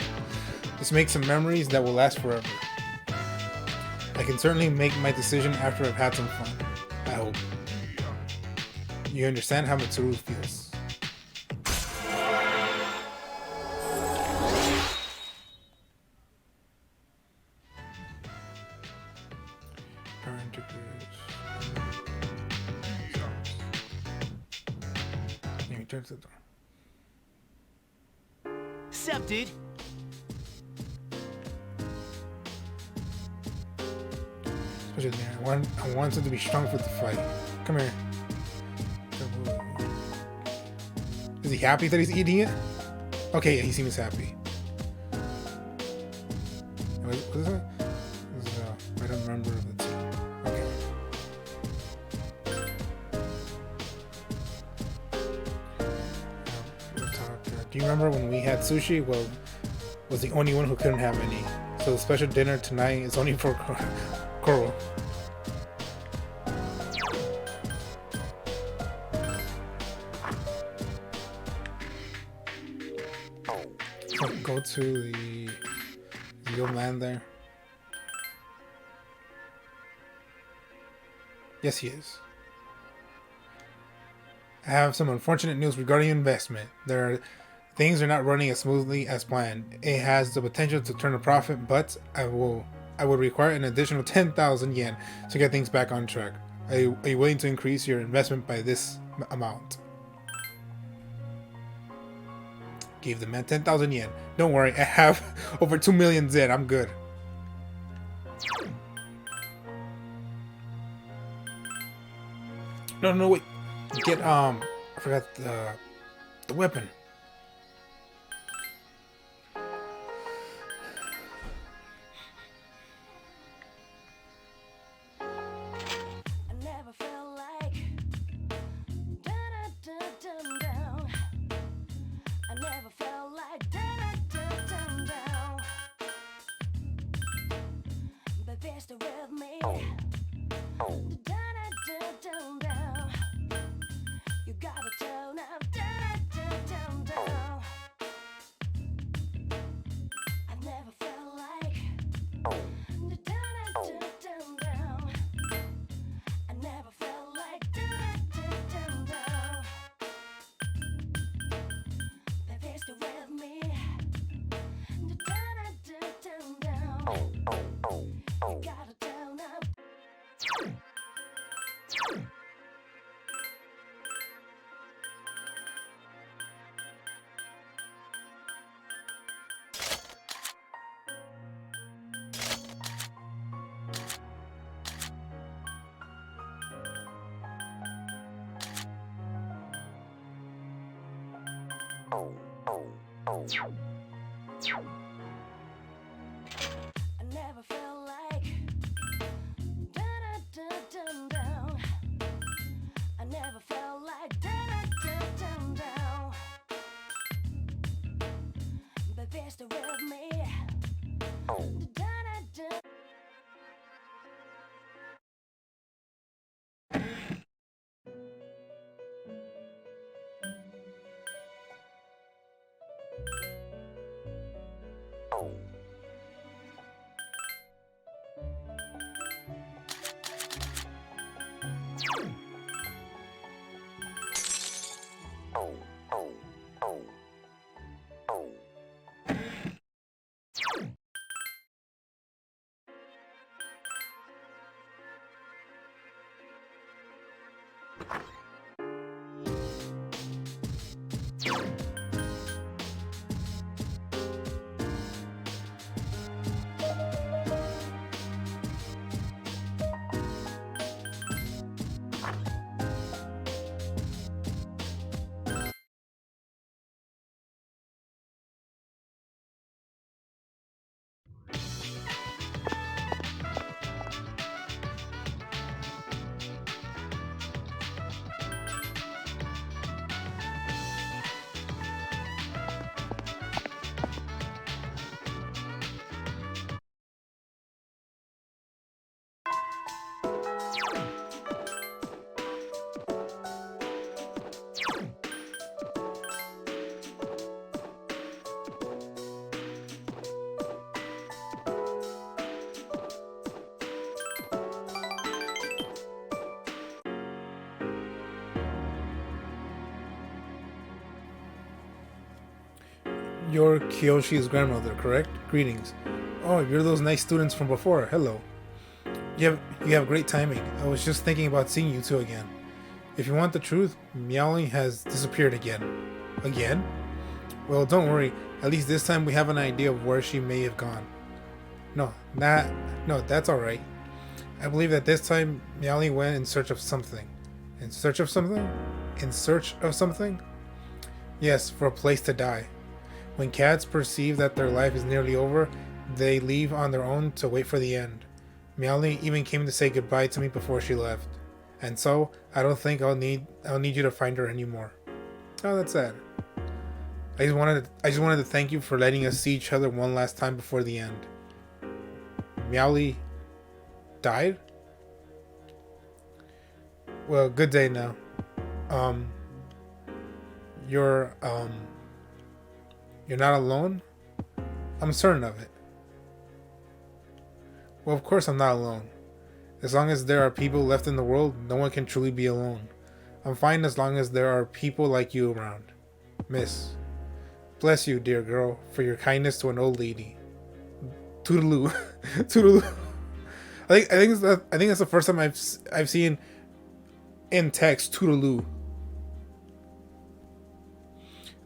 Let's make some memories that will last forever. I can certainly make my decision after I've had some fun. I hope. You understand how Mitsuru feels. Turn to the door. Sup, dude? Especially there. I want him to be strong for the fight. Come here. Is he happy that he's eating it? Okay, yeah, he seems happy. What is that? I don't remember the two. Okay. Do you remember when we had sushi? Well, was the only one who couldn't have any. So the special dinner tonight is only for Coral. So go to the old man there. Yes, he is. I have some unfortunate news regarding investment. Things are not running as smoothly as planned. It has the potential to turn a profit, but I would require an additional 10,000 yen to get things back on track. Are you willing to increase your investment by this amount? Gave the man 10,000 yen. Don't worry, I have over 2 million yen. I'm good. No, wait. Get, I forgot the weapon. I never felt like down. I never felt like down. But there's the real me. You're Kiyoshi's grandmother, correct? Greetings. Oh, you're those nice students from before. Hello. You have great timing. I was just thinking about seeing you two again. If you want the truth, Meowling has disappeared again. Again? Well, don't worry. At least this time we have an idea of where she may have gone. No, that's alright. I believe that this time Meowling went in search of something. In search of something? In search of something? Yes, for a place to die. When cats perceive that their life is nearly over, they leave on their own to wait for the end. Meowling even came to say goodbye to me before she left. And so, I don't think I'll need you to find her anymore. Oh, that's sad. I just wanted to thank you for letting us see each other one last time before the end. Meowly died? Well, good day now. You're not alone? I'm certain of it. Well, of course I'm not alone. As long as there are people left in the world, no one can truly be alone. I'm fine as long as there are people like you around. Miss. Bless you, dear girl, for your kindness to an old lady. Toodaloo. Toodaloo. I think that's the first time I've seen in text Toodaloo.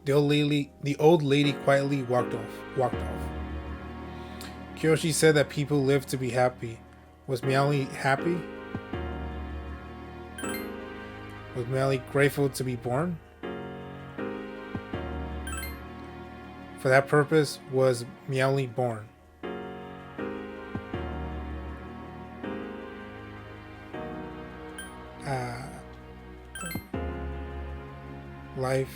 The old lady quietly walked off. Kiyoshi said that people live to be happy. Was Meowly happy? Was Meowly grateful to be born? For that purpose was Meowly born. Life.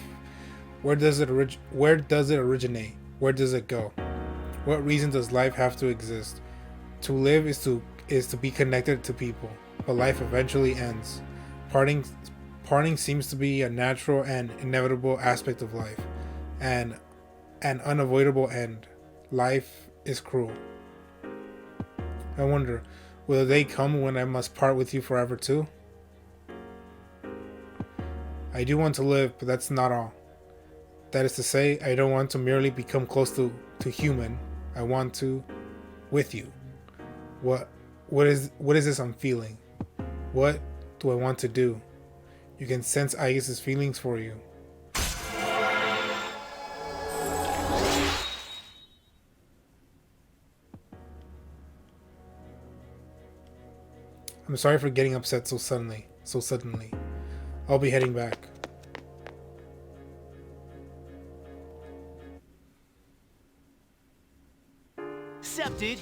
Where does it originate? Where does it go? What reason does life have to exist? To live is to be connected to people, but life eventually ends. Parting seems to be a natural and inevitable aspect of life, and an unavoidable end. Life is cruel. I wonder, will the day come when I must part with you forever too? I do want to live, but that's not all. That is to say, I don't want to merely become close to human. I want to with you. What is this I'm feeling? What do I want to do? You can sense Aigis' feelings for you. I'm sorry for getting upset so suddenly. I'll be heading back. Sup, dude?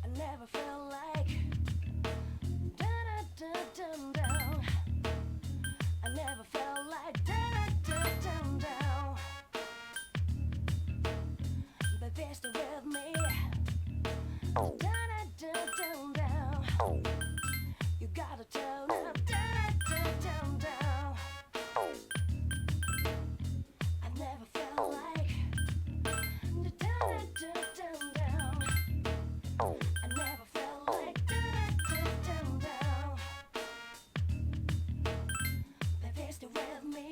I never felt like down. I never felt like down. But there's the with me. Down. You gotta turn up down. I never felt like down. I never felt like down. Baby, stay with me.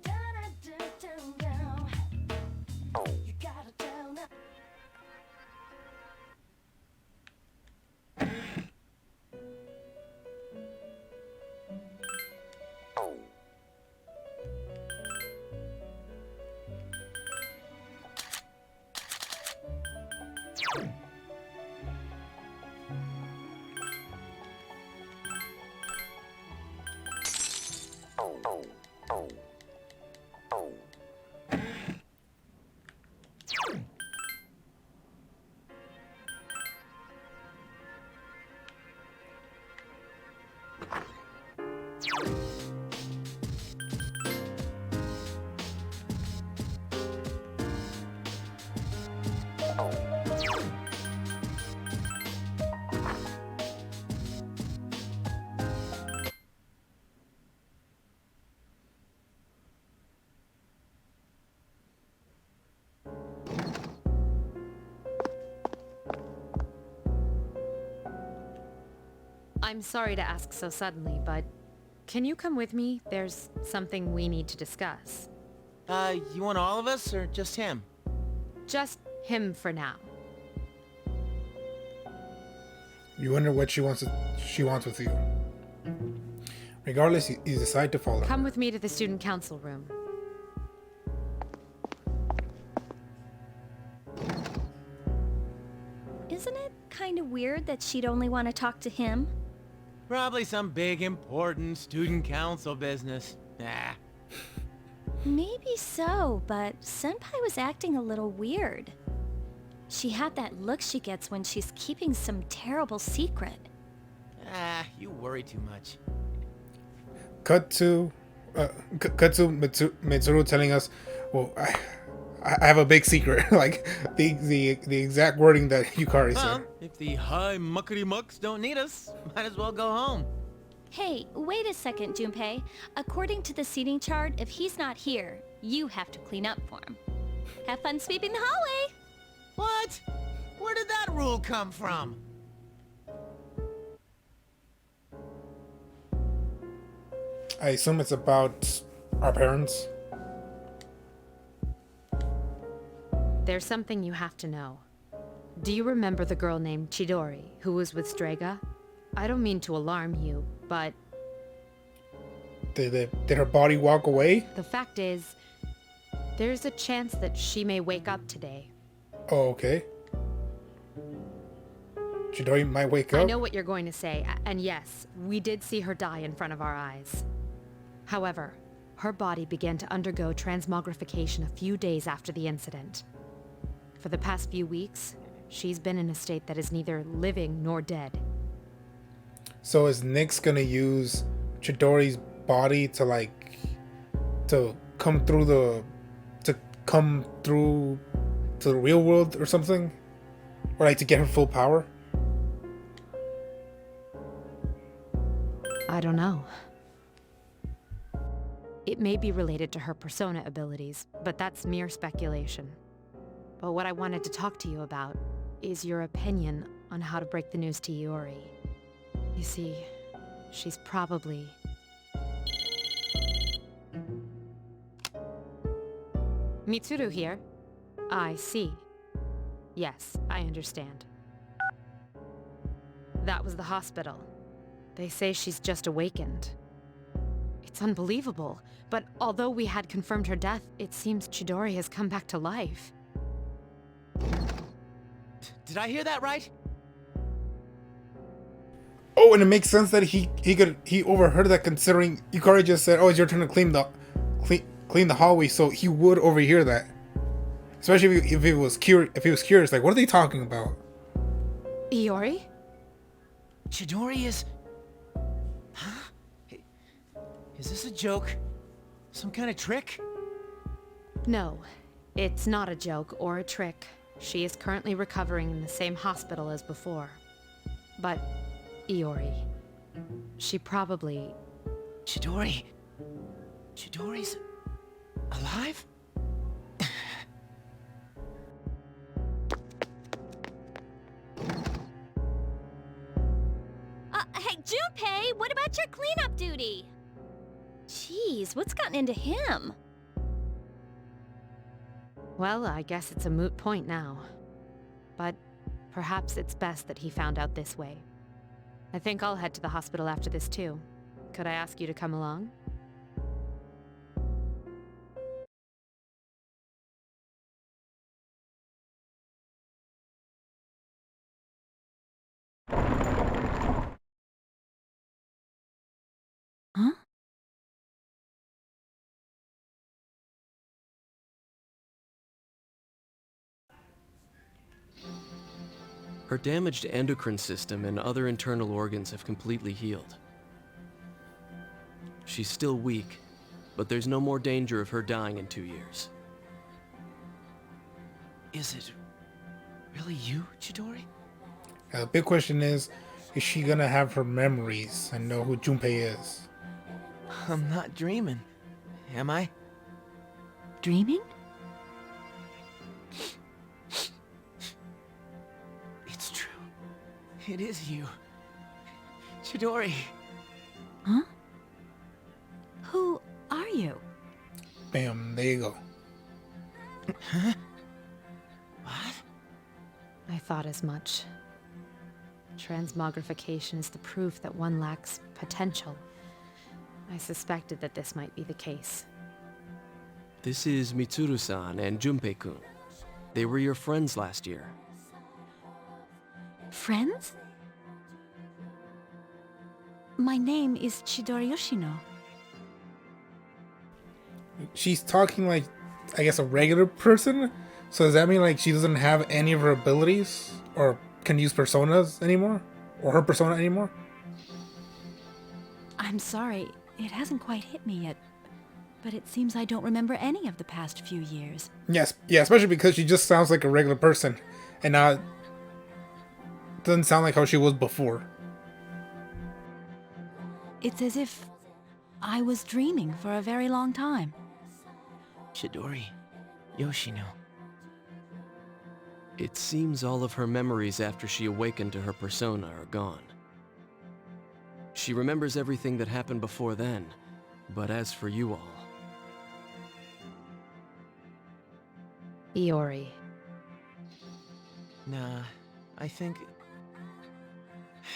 Down. You gotta turn up. I'm sorry to ask so suddenly, but can you come with me? There's something we need to discuss. You want all of us, or just him? Just him for now. You wonder what she wants with you. Regardless, you decide to follow. Come with me to the student council room. Isn't it kind of weird that she'd only want to talk to him? Probably some big, important student council business. Nah. Maybe so, but Senpai was acting a little weird. She had that look she gets when she's keeping some terrible secret. You worry too much. Cut to Mitsuru telling us, "Well, I have a big secret." Like the exact wording that Yukari Well, said. if the high muckety mucks don't need us, might as well go home. Hey, wait a second, Junpei. According to the seating chart, if he's not here, you have to clean up for him. Have fun sweeping the hallway! What? Where did that rule come from? I assume it's about our parents. There's something you have to know. Do you remember the girl named Chidori, who was with Strega? I don't mean to alarm you, but Did her body walk away? the fact is, there's a chance that she may wake up today. Oh, okay. Chidori might wake up. I know what you're going to say, and yes, we did see her die in front of our eyes. However, her body began to undergo transmogrification a few days after the incident. For the past few weeks, she's been in a state that is neither living nor dead. So is Nyx gonna use Chidori's body to come through to the real world or something? Or like to get her full power? I don't know. It may be related to her persona abilities, but that's mere speculation. But what I wanted to talk to you about is your opinion on how to break the news to Iori. You see, she's probably... Mitsuru here. I see. Yes, I understand. That was the hospital. They say she's just awakened. It's unbelievable, but although we had confirmed her death, it seems Chidori has come back to life. Did I hear that right? Oh, and it makes sense that he overheard that, considering Yukari just said, "Oh, it's your turn to clean the hallway," so he would overhear that. Especially if he was curious, like, what are they talking about? Iori? Chidori is... Huh? Is this a joke? Some kind of trick? No, it's not a joke or a trick. She is currently recovering in the same hospital as before. But, Iori, she probably... Chidori... Chidori's... alive? Hey, Junpei, what about your cleanup duty? Jeez, what's gotten into him? Well, I guess it's a moot point now. But perhaps it's best that he found out this way. I think I'll head to the hospital after this too. Could I ask you to come along? Huh? Her damaged endocrine system and other internal organs have completely healed. She's still weak, but there's no more danger of her dying in 2 years. Is it... really you, Chidori? The big question is she gonna have her memories and know who Junpei is? I'm not dreaming, am I? Dreaming? It's true. It is you. Chidori. Huh? Who are you? Bam, there you go. What? I thought as much. Transmogrification is the proof that one lacks potential. I suspected that this might be the case. This is Mitsuru-san and Junpei-kun. They were your friends last year. Friends? My name is Chidori Yoshino. She's talking like, I guess, a regular person. So does that mean like she doesn't have any of her abilities or can use personas anymore, or her persona anymore? I'm sorry, it hasn't quite hit me yet, but it seems I don't remember any of the past few years. Yes, yeah, especially because she just sounds like a regular person, and not doesn't sound like how she was before. It's as if I was dreaming for a very long time. Chidori. Yoshino. It seems all of her memories after she awakened to her persona are gone. She remembers everything that happened before then, but as for you all... Iori. Nah, I think...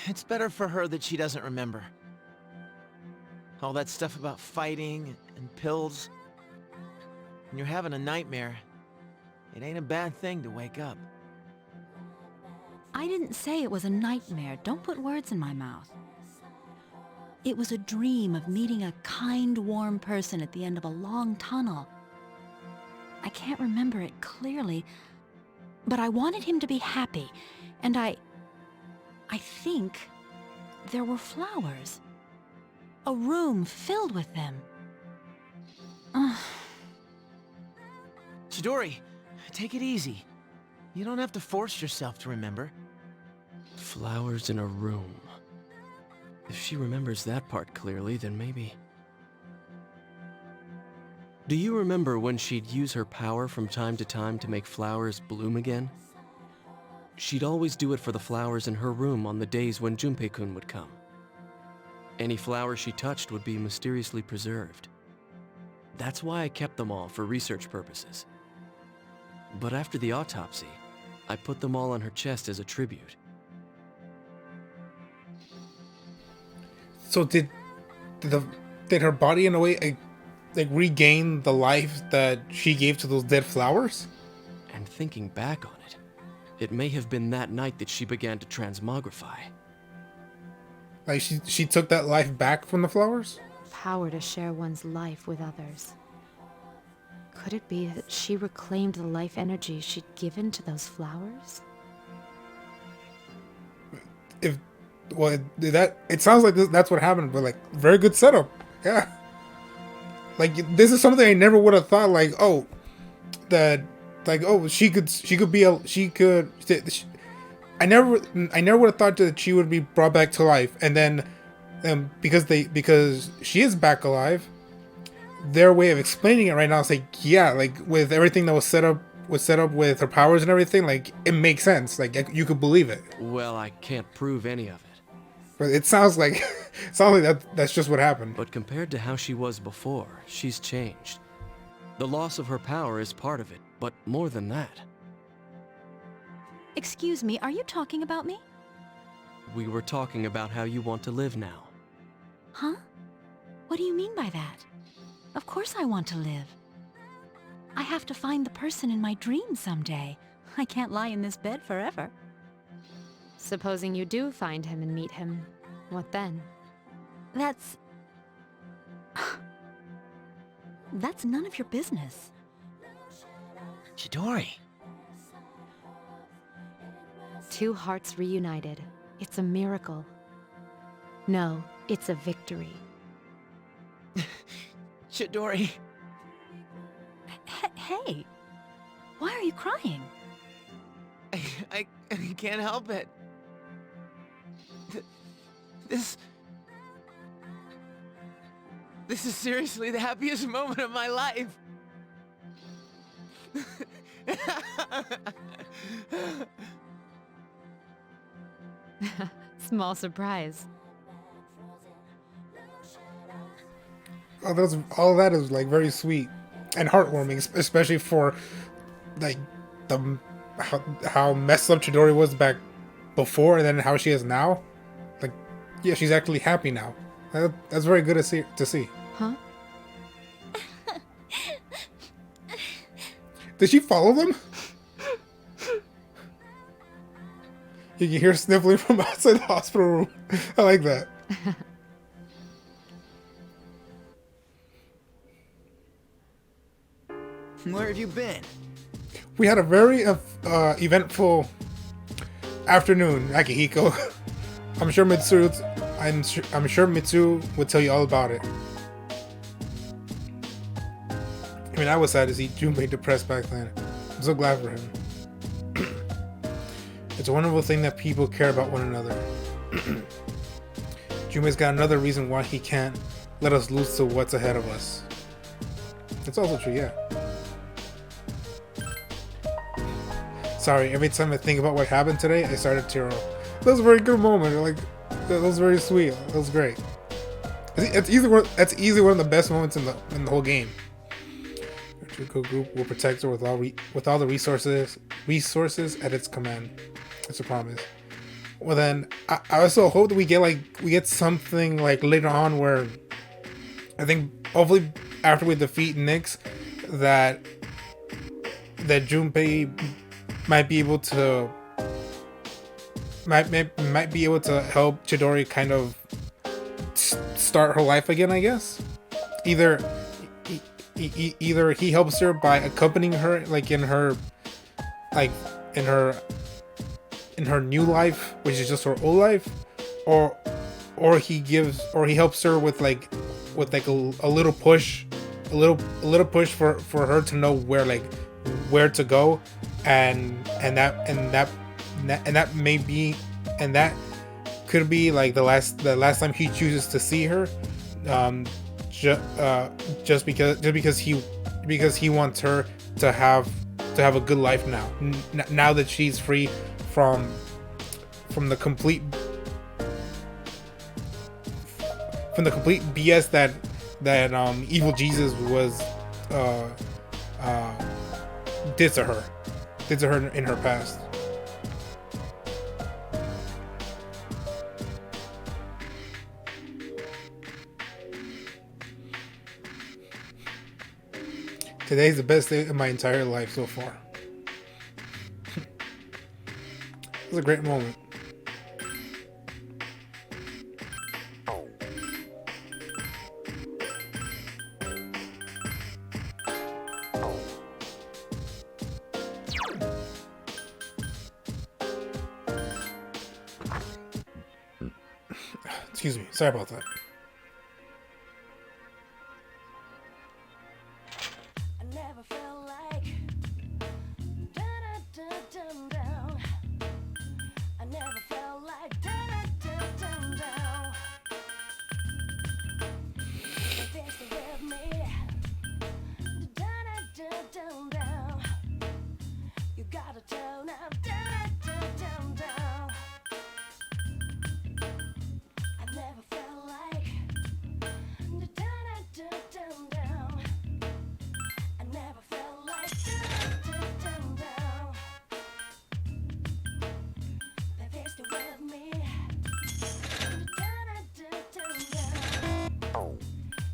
it's better for her that she doesn't remember. All that stuff about fighting and pills. When you're having a nightmare, it ain't a bad thing to wake up. I didn't say it was a nightmare. Don't put words in my mouth. It was a dream of meeting a kind, warm person at the end of a long tunnel. I can't remember it clearly, but I wanted him to be happy, and I think there were flowers. A room filled with them. Chidori, take it easy. You don't have to force yourself to remember. Flowers in a room. If she remembers that part clearly, then maybe... Do you remember when she'd use her power from time to time to make flowers bloom again? She'd always do it for the flowers in her room on the days when Junpei-kun would come. Any flower she touched would be mysteriously preserved. That's why I kept them all for research purposes. But after the autopsy, I put them all on her chest as a tribute. So did her body in a way like regain the life that she gave to those dead flowers? And thinking back on it, it may have been that night that she began to transmogrify. Like she took that life back from the flowers? Power to share one's life with others. Could it be that she reclaimed the life energy she'd given to those flowers? It sounds like that's what happened, but like very good setup. Yeah. Like this is something I never would have thought. Like I never would have thought that she would be brought back to life, and then because she is back alive. Their way of explaining it right now is like, yeah, like with everything that was set up with her powers and everything, like it makes sense. Like you could believe it. Well, I can't prove any of it. But it sounds like that's just what happened. But compared to how she was before, she's changed. The loss of her power is part of it, but more than that. Excuse me, are you talking about me? We were talking about how you want to live now. Huh? What do you mean by that? Of course I want to live. I have to find the person in my dream someday. I can't lie in this bed forever. Supposing you do find him and meet him, what then? That's none of your business. Chidori. Two hearts reunited. It's a miracle. No, it's a victory. Chidori. Hey, why are you crying? I can't help it. This is seriously the happiest moment of my life. Small surprise. Oh, that's all that is like very sweet and heartwarming, especially for like the how messed up Chidori was back before, and then how she is now. Like, yeah, she's actually happy now. That's very good to see. Huh? Did she follow them? You can hear sniffling from outside the hospital room. I like that. Where have you been? We had a very eventful afternoon, Akihiko. I'm sure Mitsuru would tell you all about it. I mean, I was sad to see Junpei depressed back then. I'm so glad for him. It's a wonderful thing that people care about one another. Junpei's got another reason why he can't let us lose to what's ahead of us. It's also true, yeah. Sorry, every time I think about what happened today, I start to tear up. That was a very good moment. Like, that was very sweet. That was great. It's easily one of the best moments in the whole game. Our Juko group will protect her with all the resources at its command. It's a promise. Well then, I also hope that we get something like later on where I think hopefully after we defeat Nyx that Junpei might be able to help Chidori kind of start her life again, I guess. Either he helps her by accompanying her like in her new life, which is just her old life, or he helps her with a little push for her to know where to go, and that could be like the last time he chooses to see her, just because he wants her to have a good life now that she's free from the complete BS that evil Jesus was did to her in her past. Today's the best day of my entire life so far. It was a great moment. Excuse me, sorry about that. I never felt like down. I never felt like down. There's the way of me down. You gotta tell now down. I never felt like down. I never felt like down. There's the way of me down.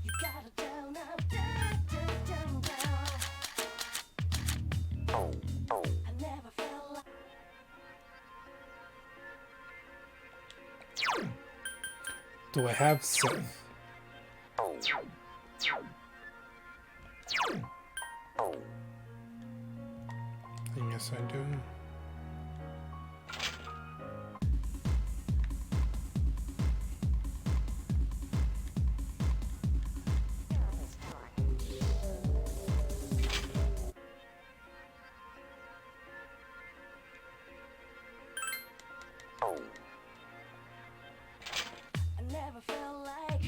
You gotta tell now down. I never felt like. Do I have Seth? Yes, I do. I never felt like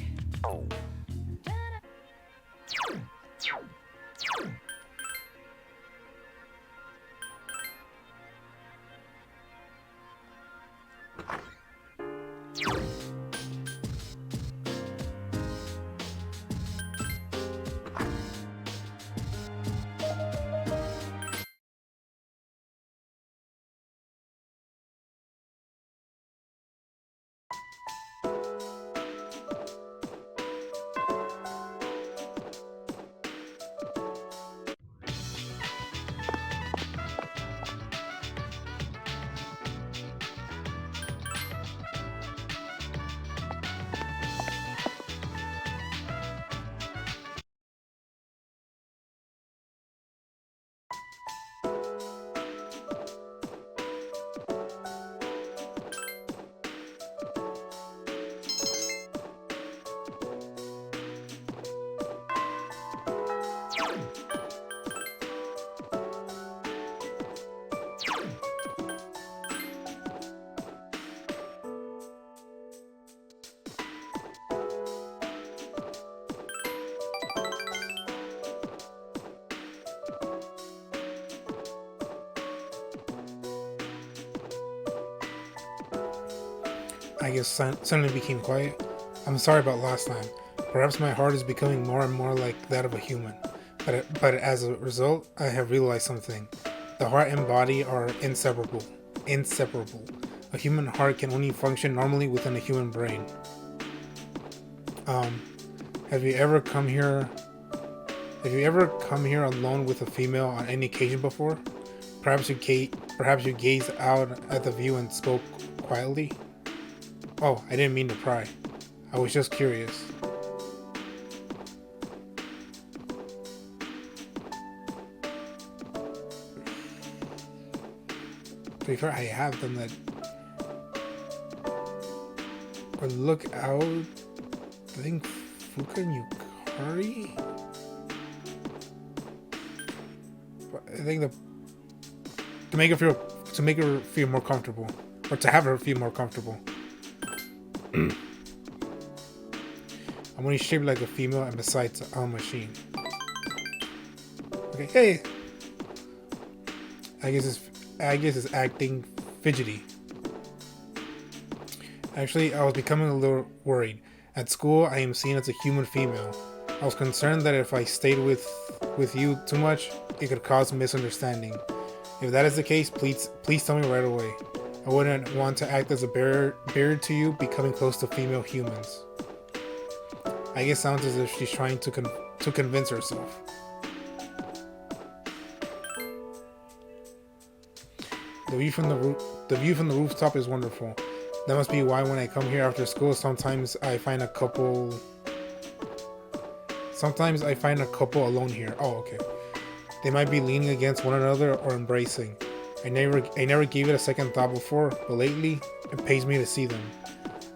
Aigis suddenly became quiet. I'm sorry about last time. Perhaps my heart is becoming more and more like that of a human. But as a result, I have realized something. The heart and body are inseparable. Inseparable. A human heart can only function normally within a human brain. Have you ever come here alone with a female on any occasion before? Perhaps you gazed out at the view and spoke quietly? Oh, I didn't mean to pry. I was just curious. To be fair, I have done that. Or look out. I think Fuka and Yukari? But I think to make her feel more comfortable. Or to have her feel more comfortable. I'm only shaped like a female and besides a machine. Okay, hey! I guess it's acting fidgety. Actually, I was becoming a little worried. At school, I am seen as a human female. I was concerned that if I stayed with you too much, it could cause misunderstanding. If that is the case, please tell me right away. I wouldn't want to act as a barrier to you becoming close to female humans. I guess it sounds as if she's trying to convince herself. The view from the rooftop is wonderful. That must be why when I come here after school, sometimes I find a couple alone here. Oh, okay. They might be leaning against one another or embracing. I never gave it a second thought before, but lately it pains me to see them.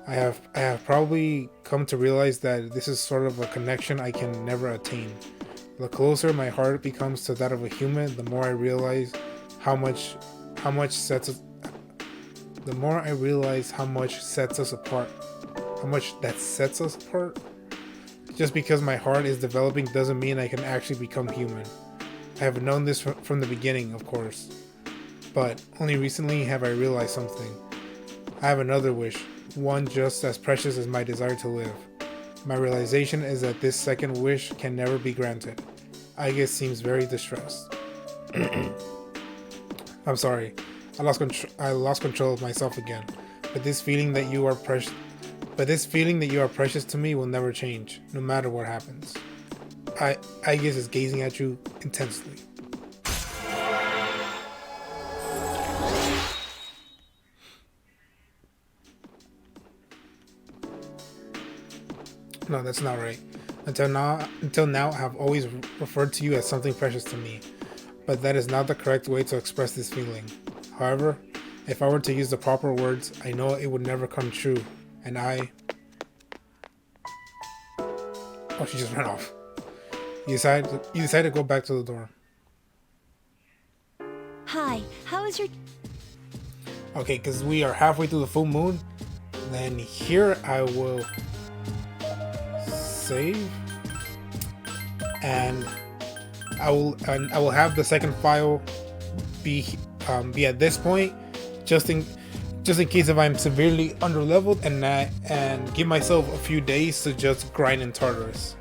I have probably come to realize that this is sort of a connection I can never attain. The closer my heart becomes to that of a human, the more I realize how much sets us apart. How much that sets us apart. Just because my heart is developing doesn't mean I can actually become human. I have known this from the beginning, of course. But only recently have I realized something. I have another wish, one just as precious as my desire to live. My realization is that this second wish can never be granted. Aigis seems very distressed. I'm sorry. I lost control of myself again. But this feeling that you are precious to me will never change, no matter what happens. Aigis is gazing at you intensely. No, that's not right. Until now, I have always referred to you as something precious to me. But that is not the correct way to express this feeling. However, if I were to use the proper words, I know it would never come true. And I... Oh, she just ran off. You decide to go back to the door. Hi, how is your... Okay, because we are halfway through the full moon. Then here I will save. And I will have the second file be at this point, just in case if I'm severely underleveled, and give myself a few days to just grind in Tartarus.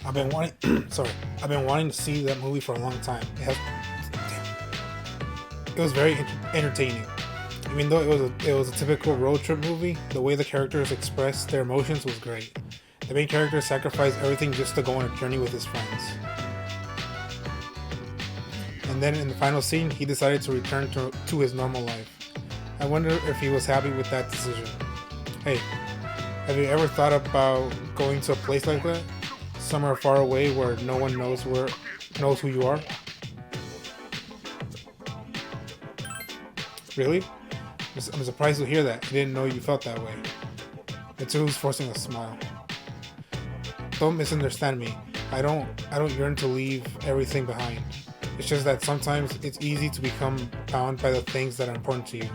I've been wanting. Sorry, I've been wanting to see that movie for a long time. It was very entertaining. Even though it was a typical road trip movie, the way the characters expressed their emotions was great. The main character sacrificed everything just to go on a journey with his friends. And then in the final scene, he decided to return to his normal life. I wonder if he was happy with that decision. Hey, have you ever thought about going to a place like that? Somewhere far away where no one knows who you are? Really? I'm surprised to hear that. I didn't know you felt that way. Mitsuru's forcing a smile. Don't misunderstand me. I don't yearn to leave everything behind. It's just that sometimes it's easy to become bound by the things that are important to you.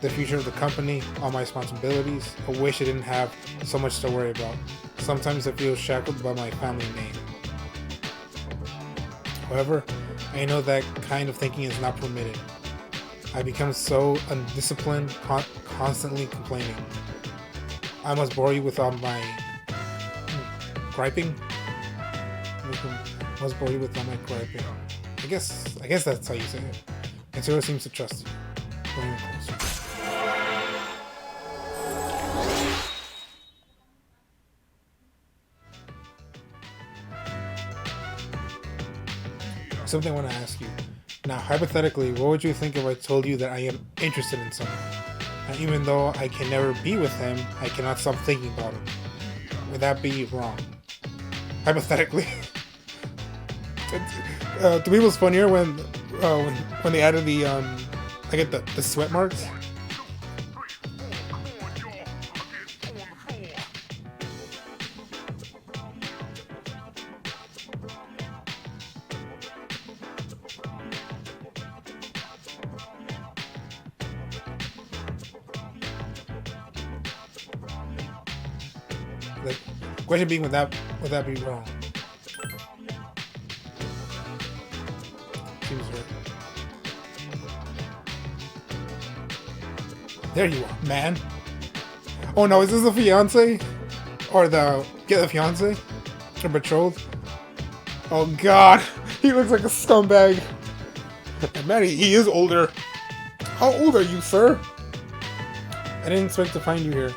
The future of the company, all my responsibilities. I wish I didn't have so much to worry about. Sometimes I feel shackled by my family name. However, I know that kind of thinking is not permitted. I become so undisciplined, constantly complaining. I must bore you with all my griping. I must bore you with all my griping. I guess that's how you say it. Mitsuru seems to trust you. Bring it closer. Something I want to ask you. Now, hypothetically, what would you think if I told you that I am interested in someone? And even though I can never be with him, I cannot stop thinking about him. Would that be wrong? Hypothetically. To me, it was funnier when they added the I get the sweat marks. The question being, would that be wrong? Seems right. There you are, man. Oh no, is this the fiance? Or the fiance? Or betrothed? Oh god, he looks like a scumbag. And man, he is older. How old are you, sir? I didn't expect to find you here.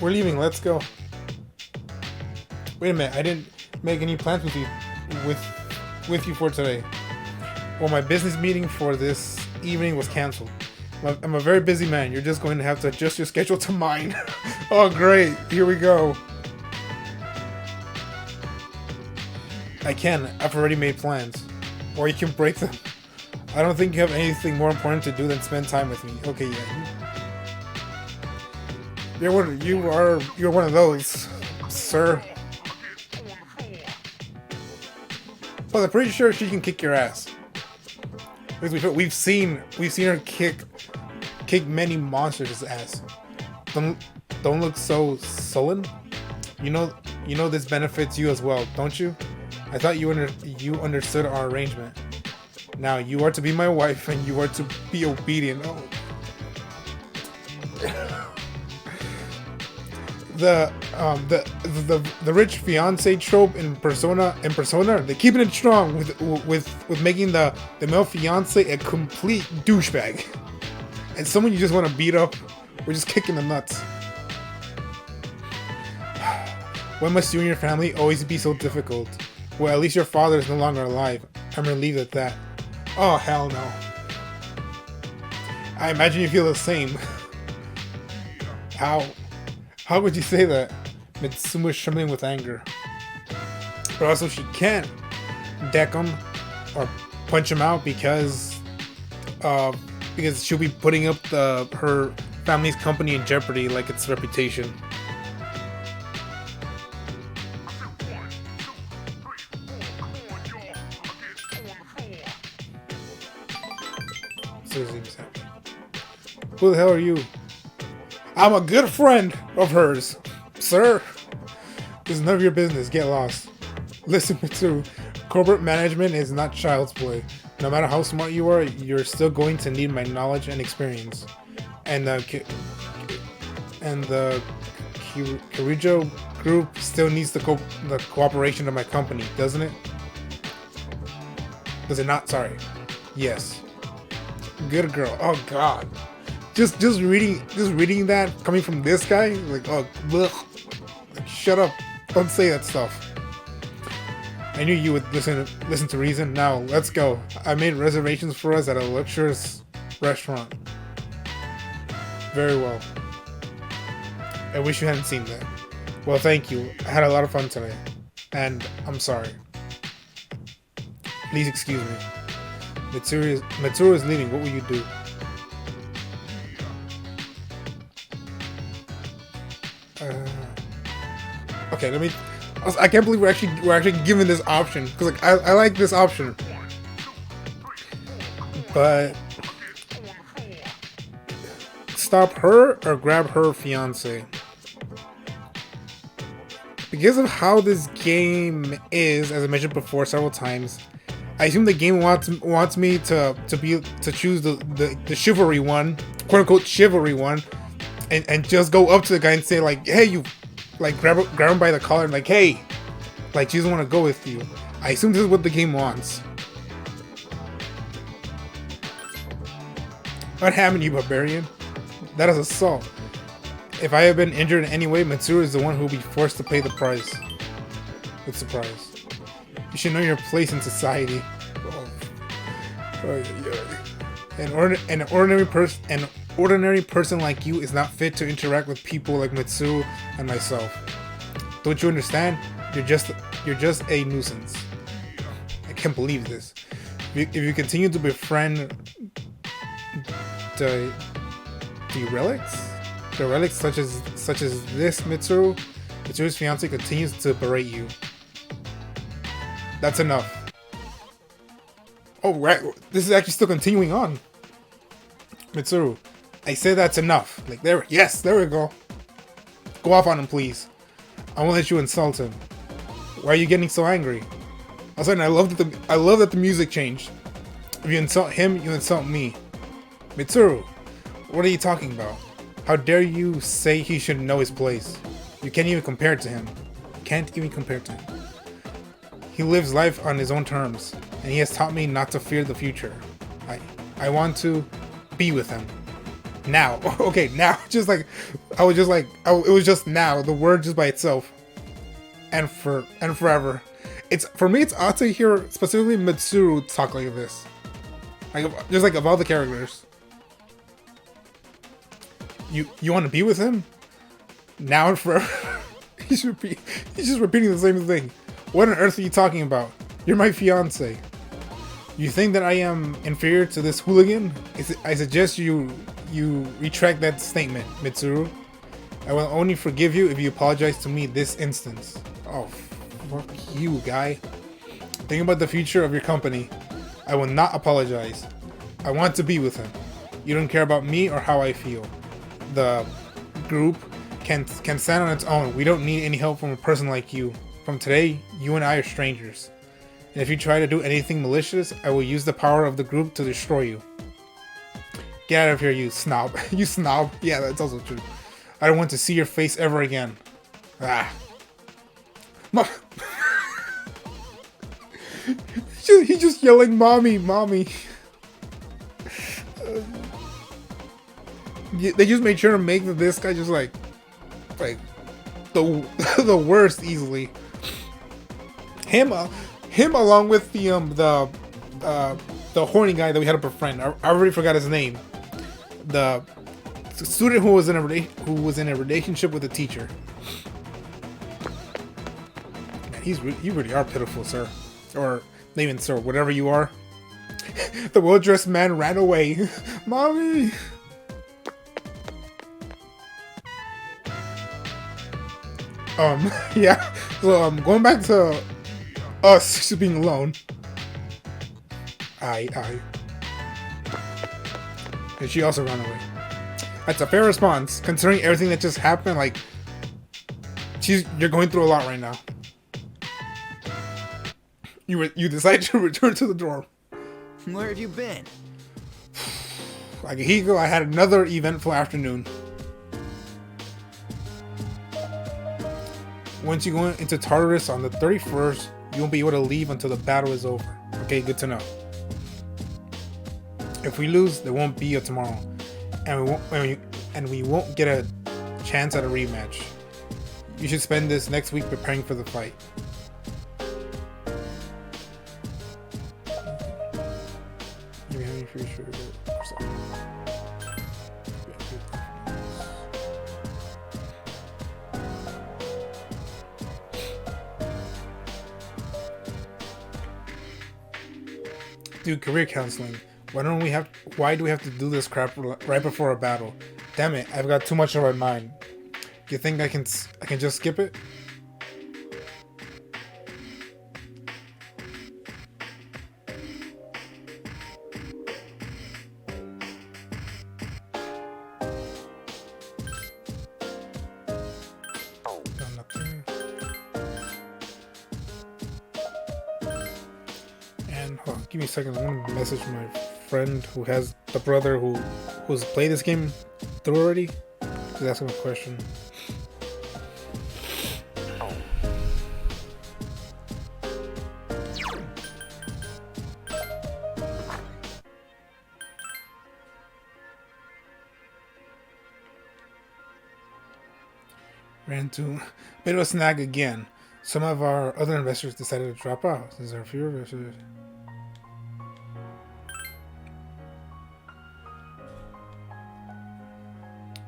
We're leaving, let's go. Wait a minute, I didn't make any plans with you for today. Well, my business meeting for this evening was cancelled. I'm a very busy man. You're just going to have to adjust your schedule to mine. Oh, great. Here we go. I can. I've already made plans. Or you can break them. I don't think you have anything more important to do than spend time with me. Okay, yeah. You're one of those, sir. Well, I'm pretty sure she can kick your ass. Because we've seen her kick many monsters' ass. Don't look so sullen. You know this benefits you as well, don't you? I thought you understood our arrangement. Now you are to be my wife and you are to be obedient. Oh. The rich fiance trope in Persona, they're keeping it strong with making the male fiance a complete douchebag and someone you just want to beat up or just kick in the nuts. Why must you and your family always be so difficult? Well, at least your father is no longer alive. I'm relieved at that. Oh hell no. I imagine you feel the same. How would you say that? Mitsuru is trembling with anger. But also she can't deck him or punch him out because she'll be putting up her family's company in jeopardy, like its reputation. Who the hell are you? I'm a good friend of hers, sir. It's none of your business. Get lost. Listen, Mitsuru, corporate management is not child's play. No matter how smart you are, you're still going to need my knowledge and experience. And the Kirijo group still needs the cooperation of my company, doesn't it? Does it not? Sorry. Yes. Good girl. Oh God. Just reading that coming from this guy, like, oh, blech. Like, shut up. Don't say that stuff. I knew you would listen to reason. Now, let's go. I made reservations for us at a luxurious restaurant. Very well. I wish you hadn't seen that. Well, thank you. I had a lot of fun today. And I'm sorry. Please excuse me. Mitsuru is leaving. What will you do? Okay, let me. I can't believe we're actually given this option, because like I like this option, but stop her or grab her fiance. Because of how this game is, as I mentioned before several times, I assume the game wants me to choose the chivalry one, quote unquote chivalry one, and just go up to the guy and say like, hey, you. Like grab him by the collar and like, hey, like she doesn't want to go with you. I assume this is what the game wants. What happened, you barbarian? That is assault. If I have been injured in any way, Mitsuru is the one who will be forced to pay the price. With surprise. You should know your place in society. An ordinary person like you is not fit to interact with people like Mitsuru and myself. Don't you understand? You're just a nuisance. I can't believe this. If you continue to befriend the relics such as this Mitsuru's fiance continues to berate you. That's enough. Oh right, this is actually still continuing on. Mitsuru, I said that's enough. Like there we go. Go off on him, please. I won't let you insult him. Why are you getting so angry? All of a sudden, I love that the music changed. If you insult him, you insult me. Mitsuru, what are you talking about? How dare you say he should know his place? You can't even compare to him. He lives life on his own terms, and he has taught me not to fear the future. I want to be with him. Now. Okay, now. It was just now. The word just by itself. And forever. For me, it's odd to hear specifically Mitsuru talk like this. Like, just like of all the characters. You want to be with him? Now and forever? He's just repeating the same thing. What on earth are you talking about? You're my fiance. You think that I am inferior to this hooligan? I suggest you retract that statement, Mitsuru. I will only forgive you if you apologize to me this instance. Oh, fuck you, guy. Think about the future of your company. I will not apologize. I want to be with him. You don't care about me or how I feel. The group can stand on its own. We don't need any help from a person like you. From today, you and I are strangers. And if you try to do anything malicious, I will use the power of the group to destroy you. Get out of here, you snob. You snob. Yeah, that's also true. I don't want to see your face ever again. Ah. He's just yelling, mommy, mommy. They just made sure to make this guy just like the worst easily. Him along with the horny guy that we had up a friend. I already forgot his name. The student who was in a relationship with a teacher. Man, you really are pitiful, sir, or not even sir, whatever you are. The well-dressed man ran away. Mommy. Yeah. So going back to us just being alone. Aye. And she also ran away. That's a fair response, considering everything that just happened. Like, you're going through a lot right now. You decided to return to the dorm. Where have you been? Like a Higo, I had another eventful afternoon. Once you go into Tartarus on the 31st, you won't be able to leave until the battle is over. Okay, good to know. If we lose, there won't be a tomorrow, and we won't get a chance at a rematch. You should spend this next week preparing for the fight. Dude, career counseling. Why do we have to do this crap right before a battle? Damn it, I've got too much on my mind. You think I can just skip it? And hold on, give me a second. I'm gonna message my friend who has the brother who's played this game through already. Just ask him a question. Ran to a bit of a snag again. Some of our other investors decided to drop out. Since there are fewer investors.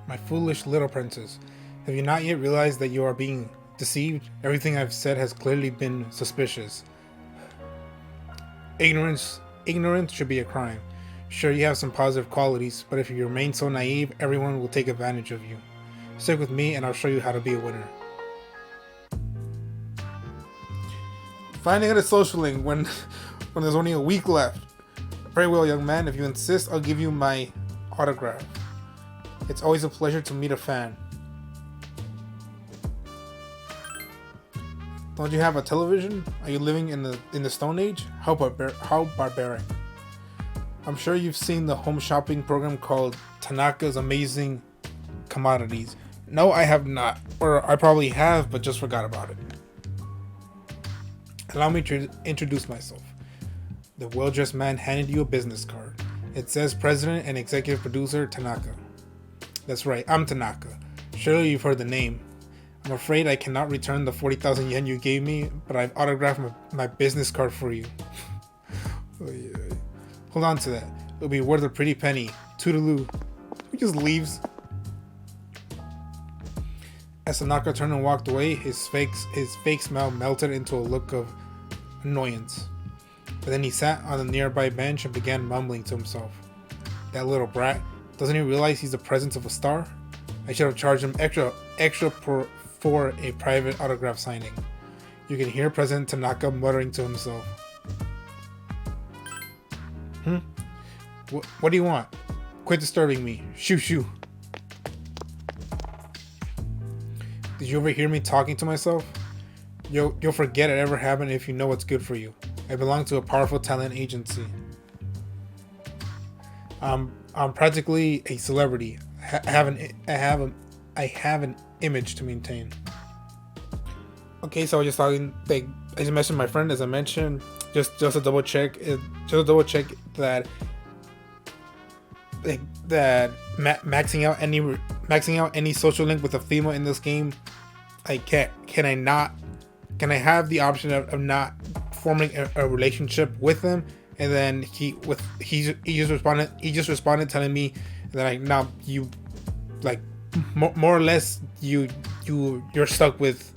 My foolish little princess, have you not yet realized that you are being deceived? Everything I've said has clearly been suspicious. Ignorance should be a crime. Sure, you have some positive qualities, but if you remain so naive, everyone will take advantage of you. Stick with me and I'll show you how to be a winner. Finally got a social link when there's only a week left. Very well, young man. If you insist, I'll give you my autograph. It's always a pleasure to meet a fan. Don't you have a television? Are you living in the Stone Age? How barbaric. I'm sure you've seen the home shopping program called Tanaka's Amazing Commodities. No, I have not. Or I probably have, but just forgot about it. Allow me to introduce myself. The well-dressed man handed you a business card. It says President and Executive Producer Tanaka. That's right, I'm Tanaka. Surely you've heard the name. I'm afraid I cannot return the 40,000 yen you gave me, but I've autographed my business card for you. Oh, yeah. Hold on to that. It'll be worth a pretty penny. Toodaloo. He just leaves. As Tanaka turned and walked away, his fake smile melted into a look of annoyance. But then he sat on the nearby bench and began mumbling to himself. That little brat. Doesn't he realize he's the presence of a star? I should have charged him extra for a private autograph signing. You can hear President Tanaka muttering to himself. What do you want? Quit disturbing me. Shoo shoo. Did you ever hear me talking to myself? You'll forget it ever happened if you know what's good for you. I belong to a powerful talent agency. I'm practically a celebrity. I have an image to maintain. Okay, so I was just talking. I just mentioned my friend, as I mentioned, just to double check. That maxing out any social link with a female in this game, I can't. Can I have the option of not forming a relationship with them? And then he just responded telling me that now you more or less you're stuck with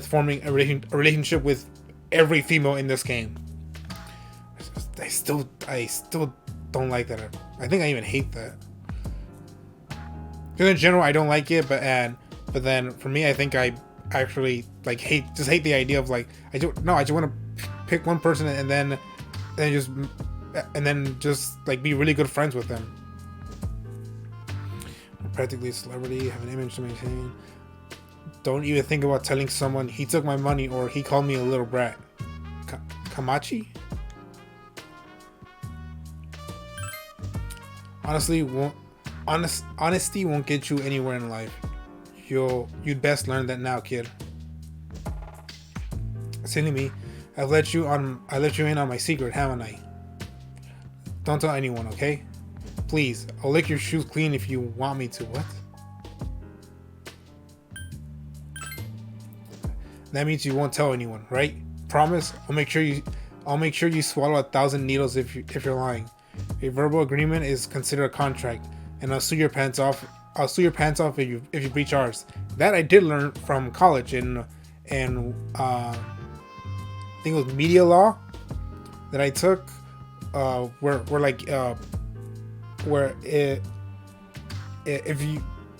forming a relationship with every female in this game. I still don't like that. I think I even hate that. In general, I don't like it, but then for me, I think I actually hate the idea of I just want to pick one person and then just be really good friends with them. I'm practically a celebrity, have an image to maintain. Don't even think about telling someone he took my money or he called me a little brat. Kamachi? Honesty won't get you anywhere in life. you'd best learn that now, kid. Silly me. I let you in on my secret, haven't I? Don't tell anyone, okay? Please, I'll lick your shoes clean if you want me to. What? That means you won't tell anyone, right? Promise? I'll make sure you swallow 1,000 needles if you're lying. A verbal agreement is considered a contract, and I'll sue your pants off. I'll sue your pants off if you breach ours. That I did learn from college in I think it was media law that I took.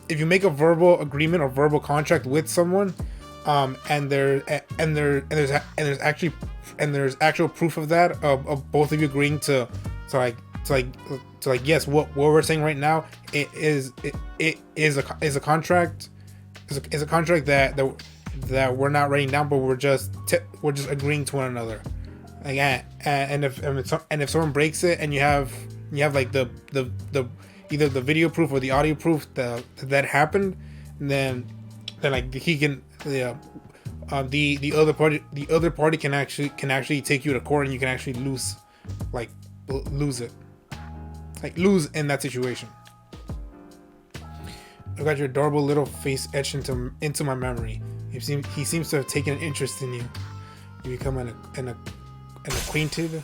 If you make a verbal agreement or verbal contract with someone, and there's actual proof of that, of both of you agreeing to yes, what we're saying right now, it is a contract, is a contract that we're not writing down, but we're just agreeing to one another. Like, and if someone breaks it, and you have like the either the video proof or the audio proof that happened, then like he can the other party can actually take you to court, and you can actually lose in that situation. I got your adorable little face etched into my memory. He seems to have taken an interest in you. You become an acquaintance.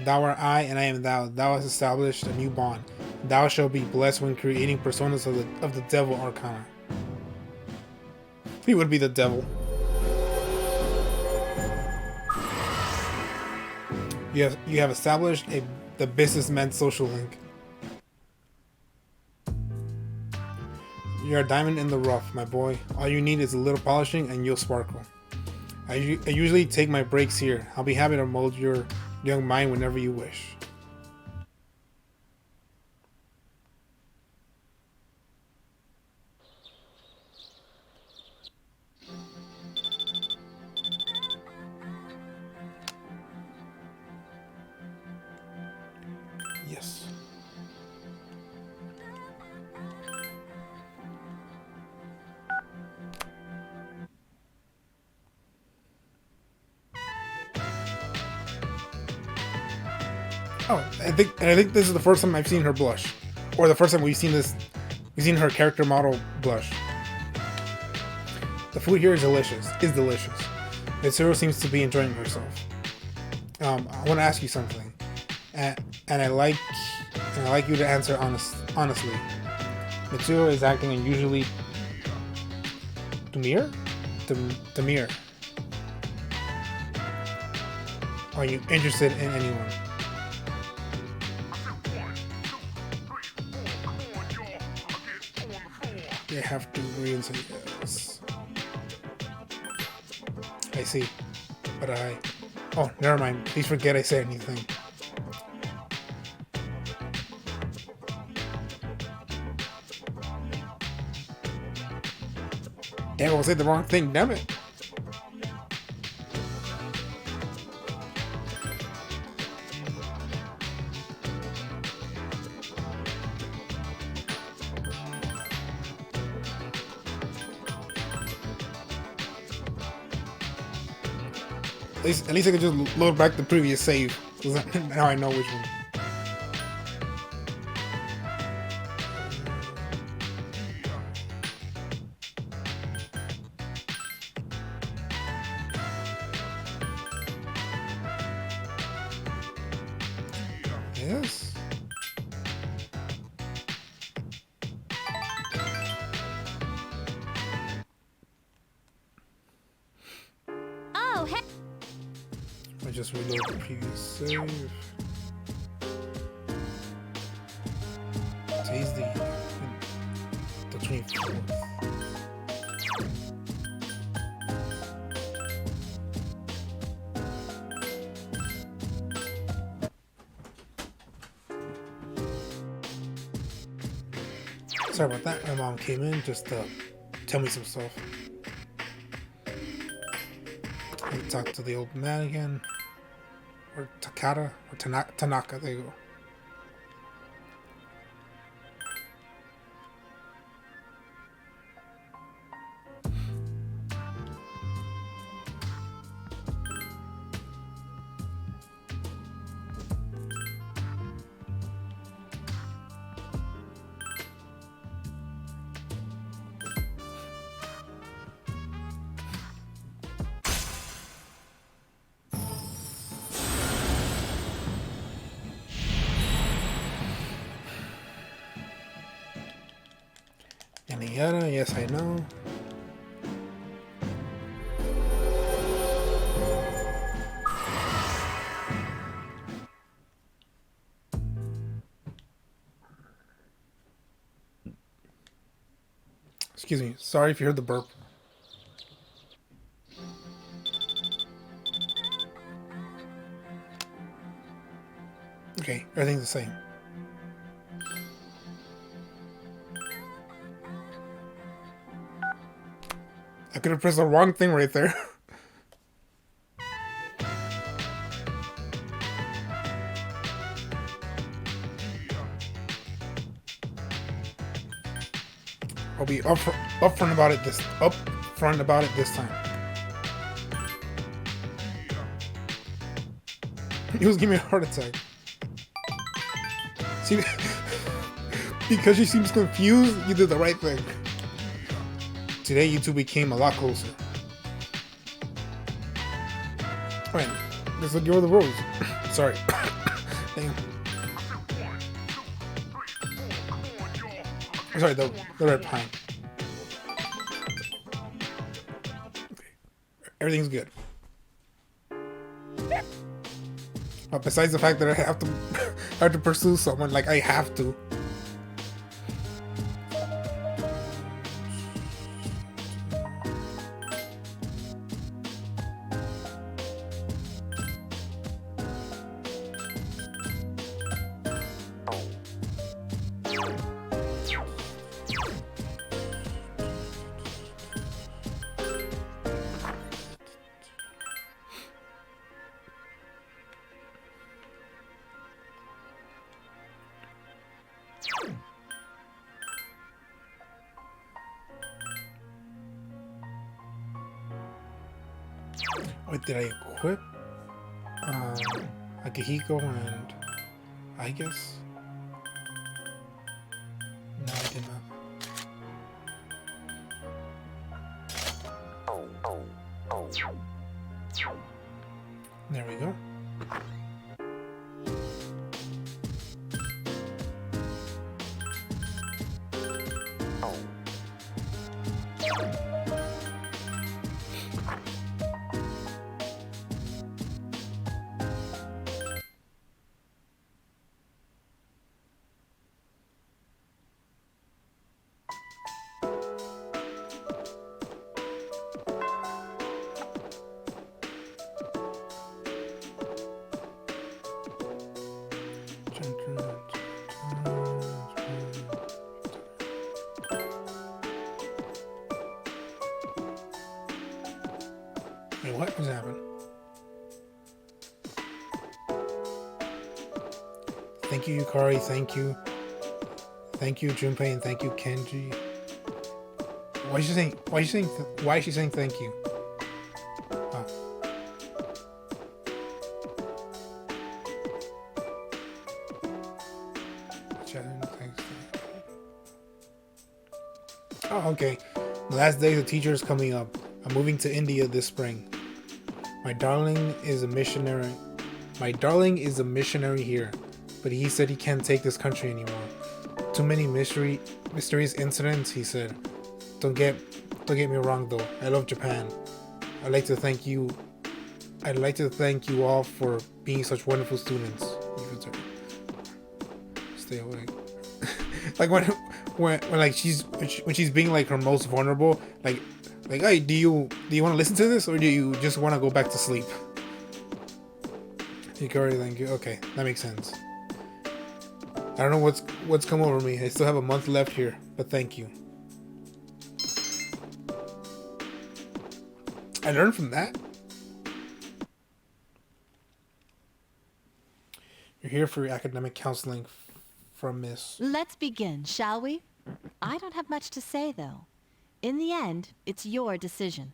Thou art I, and I am thou. Thou hast established a new bond. Thou shalt be blessed when creating personas of the devil arcana. He would be the devil. You have established the businessman's social link. You're a diamond in the rough, my boy. All you need is a little polishing and you'll sparkle. I usually take my breaks here. I'll be happy to mold your young mind whenever you wish. Yes. Oh, I think this is the first time I've seen her blush, or the first time we've seen her character model blush. The food here is delicious. Mitsuru seems to be enjoying herself. I want to ask you something, and I like you to answer honestly. Mitsuru is acting unusually demure. Are you interested in anyone? You have to agree and say yes. I see. But oh, never mind. Please forget I said anything. Damn, I said the wrong thing, damn it. At least I can just load back the previous save. Now I know which one. Yes. Oh, hey. I just reload the previous save. Today's the 24th. Sorry about that. My mom came in just to tell me some stuff. I talked to the old man again. or Takata or Tanaka. There you go. Yada, yes, I know. Excuse me. Sorry if you heard the burp. Okay, everything's the same. I could have pressed the wrong thing right there. I'll be upfront about it this time. He was giving me a heart attack. See, because she seems confused, you did the right thing. Today, you two became a lot closer. Alright, let's look over the rules. Sorry. Damn. Sorry, the red pine. Okay. Everything's good. But besides the fact that I have to pursue someone, like I have to. Wait, did I equip Akihiko and Aigis? No, I did not. There we go. Wait, what was happening? Thank you, Yukari. Thank you. Thank you, Junpei, and thank you, Kenji. Why is she saying thank you? Oh. Oh, okay. The last day the teacher is coming up. I'm moving to India this spring. My darling is a missionary. My darling is a missionary here, but he said he can't take this country anymore. Too many mysterious incidents, he said. Don't get me wrong though. I love Japan. I'd like to thank you all for being such wonderful students. Stay away. Like when she's being like her most vulnerable, like, hey, do you want to listen to this, or do you just want to go back to sleep? Hikari, thank you. Okay, that makes sense. I don't know what's come over me. I still have a month left here, but thank you. I learned from that. here for your academic counseling from Miss. Let's begin, shall we? I don't have much to say, though. In the end, it's your decision.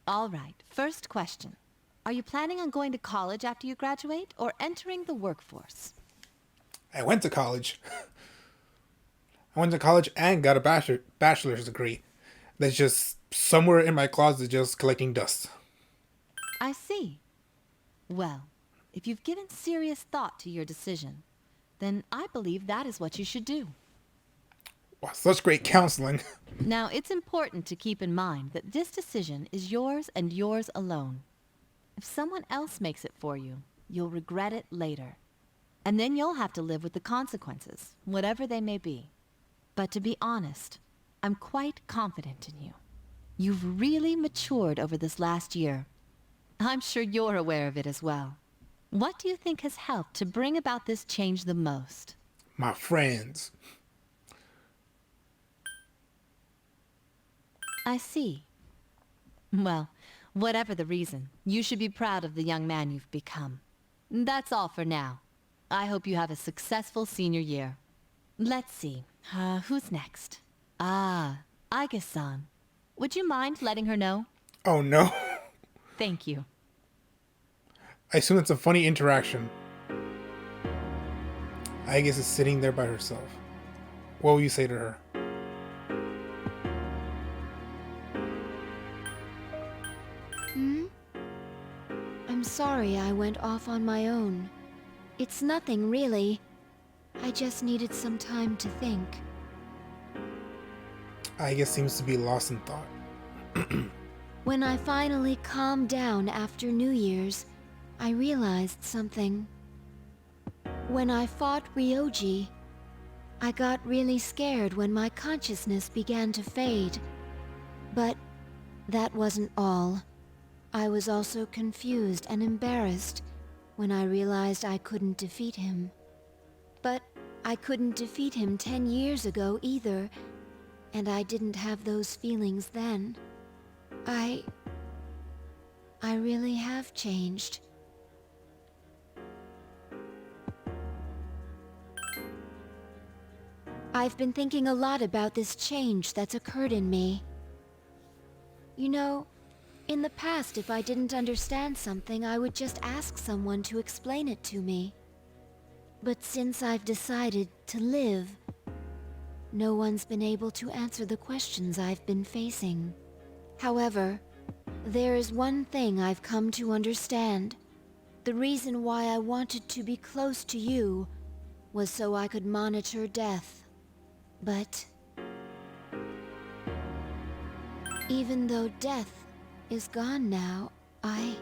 All right, first question. Are you planning on going to college after you graduate, or entering the workforce? I went to college. I went to college and got a bachelor's degree. That's just somewhere in my closet just collecting dust. I see. Well, if you've given serious thought to your decision, then I believe that is what you should do. Wow, such great counseling. Now, it's important to keep in mind that this decision is yours and yours alone. If someone else makes it for you, you'll regret it later. And then you'll have to live with the consequences, whatever they may be. But to be honest, I'm quite confident in you. You've really matured over this last year. I'm sure you're aware of it as well. What do you think has helped to bring about this change the most? My friends. I see. Well, whatever the reason, you should be proud of the young man you've become. That's all for now. I hope you have a successful senior year. Let's see, who's next? Aigis-san. Would you mind letting her know? Oh no. Thank you. I assume it's a funny interaction. Aigis is sitting there by herself. What will you say to her? I'm sorry I went off on my own. It's nothing, really. I just needed some time to think. Aigis seems to be lost in thought. When I finally calmed down after New Year's, I realized something. When I fought Ryoji, I got really scared when my consciousness began to fade. But that wasn't all. I was also confused and embarrassed when I realized I couldn't defeat him. But I couldn't defeat him 10 years ago either, and I didn't have those feelings then. I really have changed. I've been thinking a lot about this change that's occurred in me. You know, in the past, if I didn't understand something, I would just ask someone to explain it to me. But since I've decided to live, no one's been able to answer the questions I've been facing. However, there is one thing I've come to understand. The reason why I wanted to be close to you was so I could monitor death. But even though death is gone now, I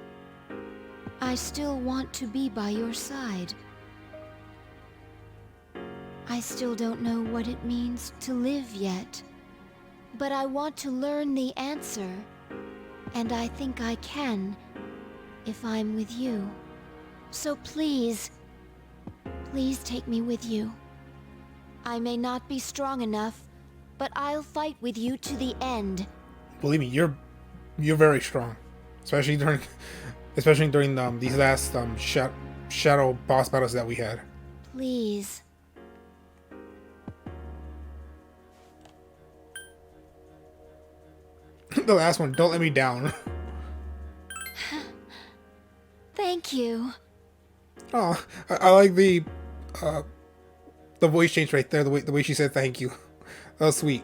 still want to be by your side. I still don't know what it means to live yet, but I want to learn the answer, and I think I can if I'm with you. So please, please take me with you. I may not be strong enough, but I'll fight with you to the end. Believe me, you're very strong, especially during these last shadow boss battles that we had. Please. The last one, don't let me down. Thank you. Oh, I like the voice change right there. The way she said thank you. That was sweet.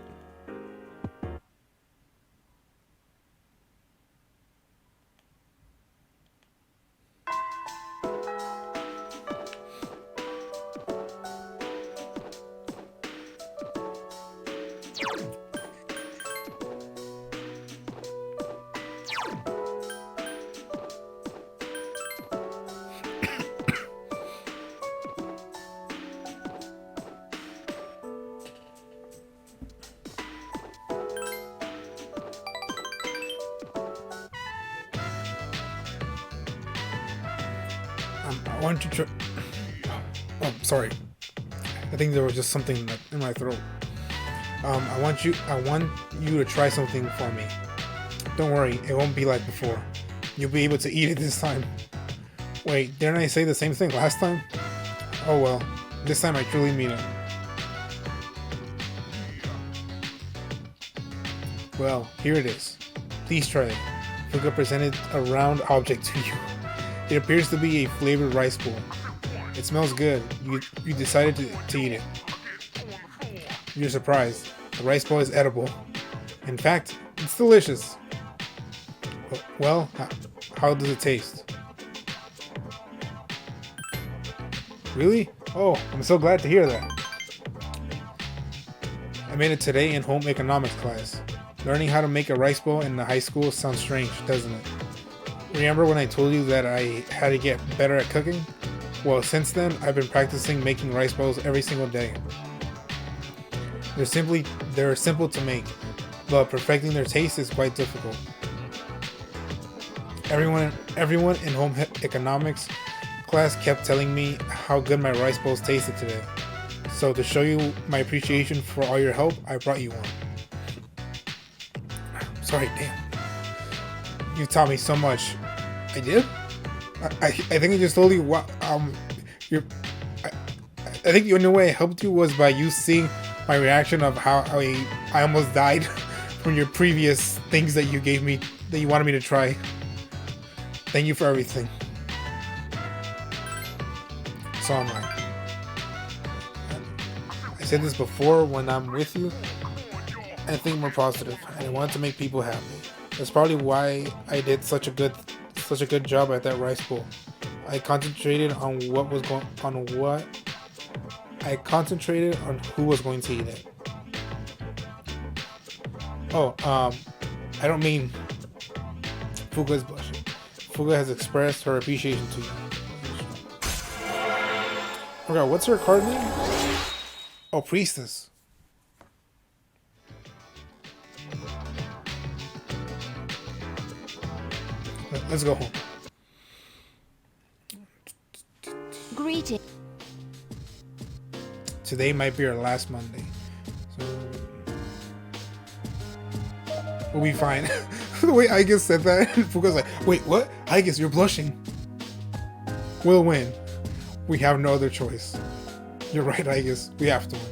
I want to try. Oh, sorry. I think there was just something in my throat. I want you to try something for me. Don't worry, it won't be like before. You'll be able to eat it this time. Wait, didn't I say the same thing last time? Oh well, this time I truly mean it. Well, here it is. Please try it. Fuka presented a round object to you. It appears to be a flavored rice bowl. It smells good. You decided to eat it. You're surprised. The rice bowl is edible. In fact, it's delicious. Well, how does it taste? Really? Oh, I'm so glad to hear that. I made it today in home economics class. Learning how to make a rice bowl in the high school sounds strange, doesn't it? Remember when I told you that I had to get better at cooking? Well, since then, I've been practicing making rice bowls every single day. They're simple to make, but perfecting their taste is quite difficult. Everyone in home economics class kept telling me how good my rice bowls tasted today. So to show you my appreciation for all your help, I brought you one. Sorry, damn. You taught me so much. I did? I think I just told you what I think the only way I helped you was by you seeing my reaction of how I almost died from your previous things that you gave me that you wanted me to try. Thank you for everything. So am I. I said this before, when I'm with you, I think more positive, and I want to make people happy. That's probably why I did such a good job at that rice bowl. I concentrated on who was going to eat it. Oh, I don't mean Fuga is blushing. Fuga has expressed her appreciation to you. Oh god, what's her card name? Oh, Priestess. Let's go home. Greeting. Today might be our last Monday, so we'll be fine. The way Aigis said that, Fuka's like, wait, what? Aigis, you're blushing. We'll win. We have no other choice. You're right, Aigis. We have to win.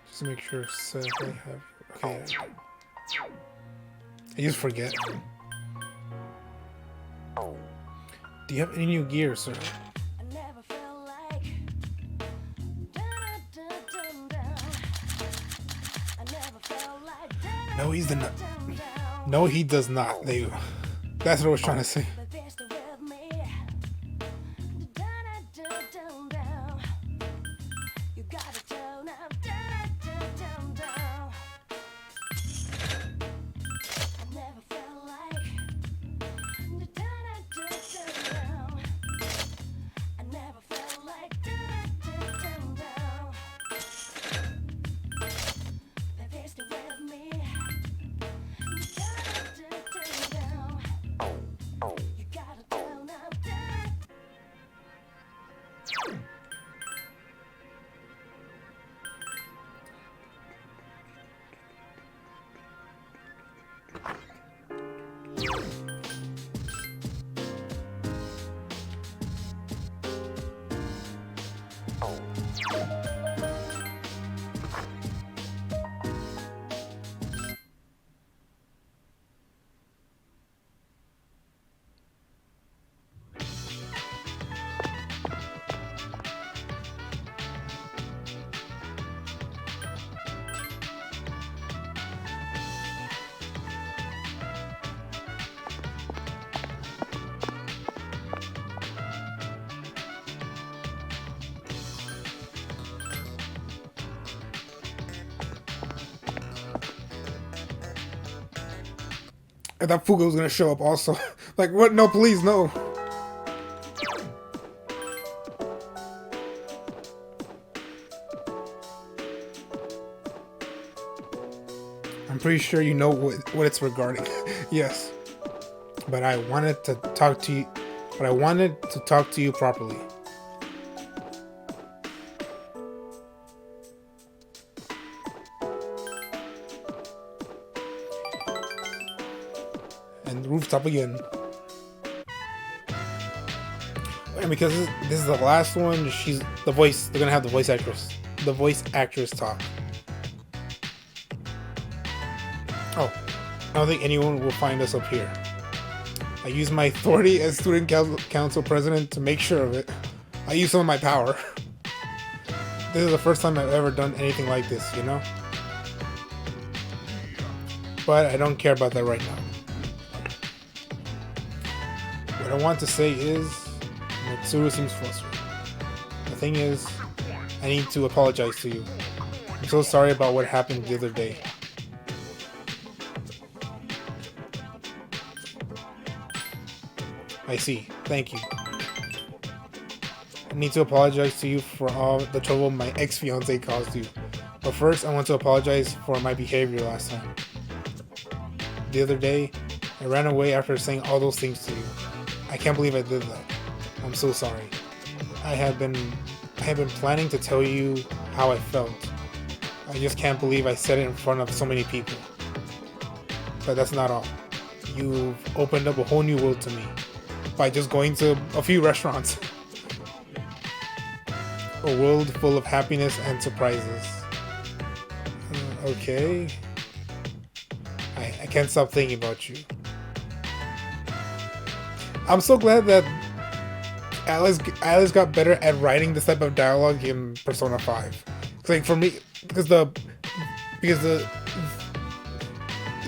Just to make sure I have. Okay. I just forget. Do you have any new gear, sir? No, he's the nut. No, he does not. That's what I was trying to say. I thought Fuga was gonna show up also. Like, what? No, please, no. I'm pretty sure you know what it's regarding. Yes. But I wanted to talk to you. But I wanted to talk to you properly. And the rooftop again. And because this is the last one, she's the voice. They're gonna have the voice actress talk. Oh, I don't think anyone will find us up here. I use my authority as student council president to make sure of it. I use some of my power. This is the first time I've ever done anything like this, you know? But I don't care about that right now. What I want to say is, Mitsuru seems frustrated. The thing is, I need to apologize to you. I'm so sorry about what happened the other day. I see. Thank you. I need to apologize to you for all the trouble my ex-fiance caused you. But first, I want to apologize for my behavior last time. The other day, I ran away after saying all those things to you. I can't believe I did that. I'm so sorry. I have been planning to tell you how I felt. I just can't believe I said it in front of so many people. But that's not all. You've opened up a whole new world to me by just going to a few restaurants. A world full of happiness and surprises. Okay. I can't stop thinking about you. I'm so glad that Alice got better at writing this type of dialogue in Persona 5. It's like for me, because the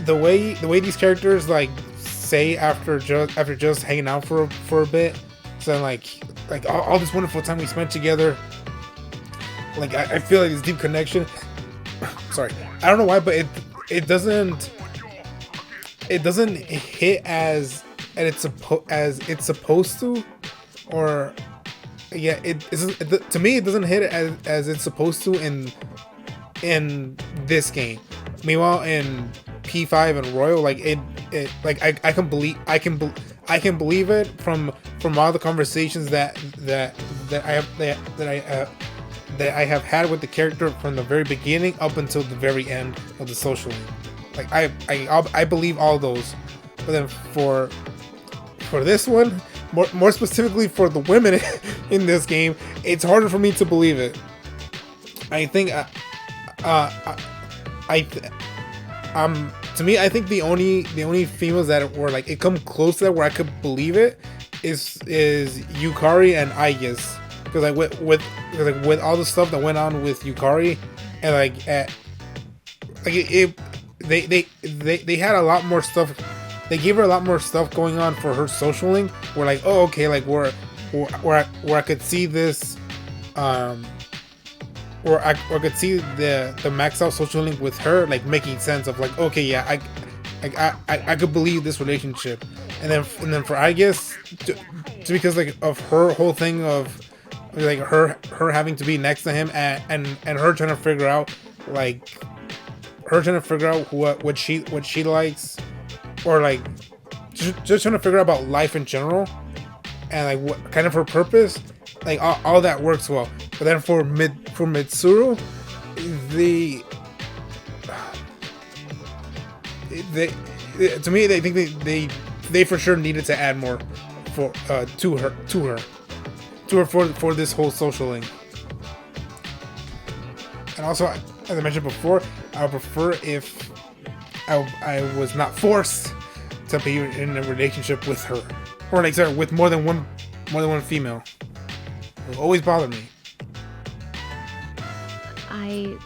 way these characters like say after just hanging out for a bit, so like all this wonderful time we spent together. Like I feel like this deep connection. Sorry, I don't know why, but it doesn't hit as it's supposed to, or yeah, to me it doesn't hit as it's supposed to in this game. Meanwhile, in P5 and Royal, like it like I can believe it from all the conversations that I have had with the character from the very beginning up until the very end of the social link. Like I believe all those, but then for this one, more specifically for the women in this game, it's harder for me to believe it. I think to me, I think the only females that were like it come close to that where I could believe it is Yukari and Aigis, because like with all the stuff that went on with Yukari, and they had a lot more stuff. They gave her a lot more stuff going on for her social link. We're like, oh, okay, like where I could see this, or I could see the max out social link with her, like making sense of like, okay, yeah, I could believe this relationship, and then for Aigis, because like of her whole thing of like her having to be next to him and her trying to figure out what she likes, or like just trying to figure out about life in general, and like what kind of her purpose, like all that works well. But then for Mitsuru, to me, they think they for sure needed to add more to her for this whole social link. And also, as I mentioned before, I would prefer if I was not forced to be in a relationship with her, or like sorry, with more than one female. It will always bother me. I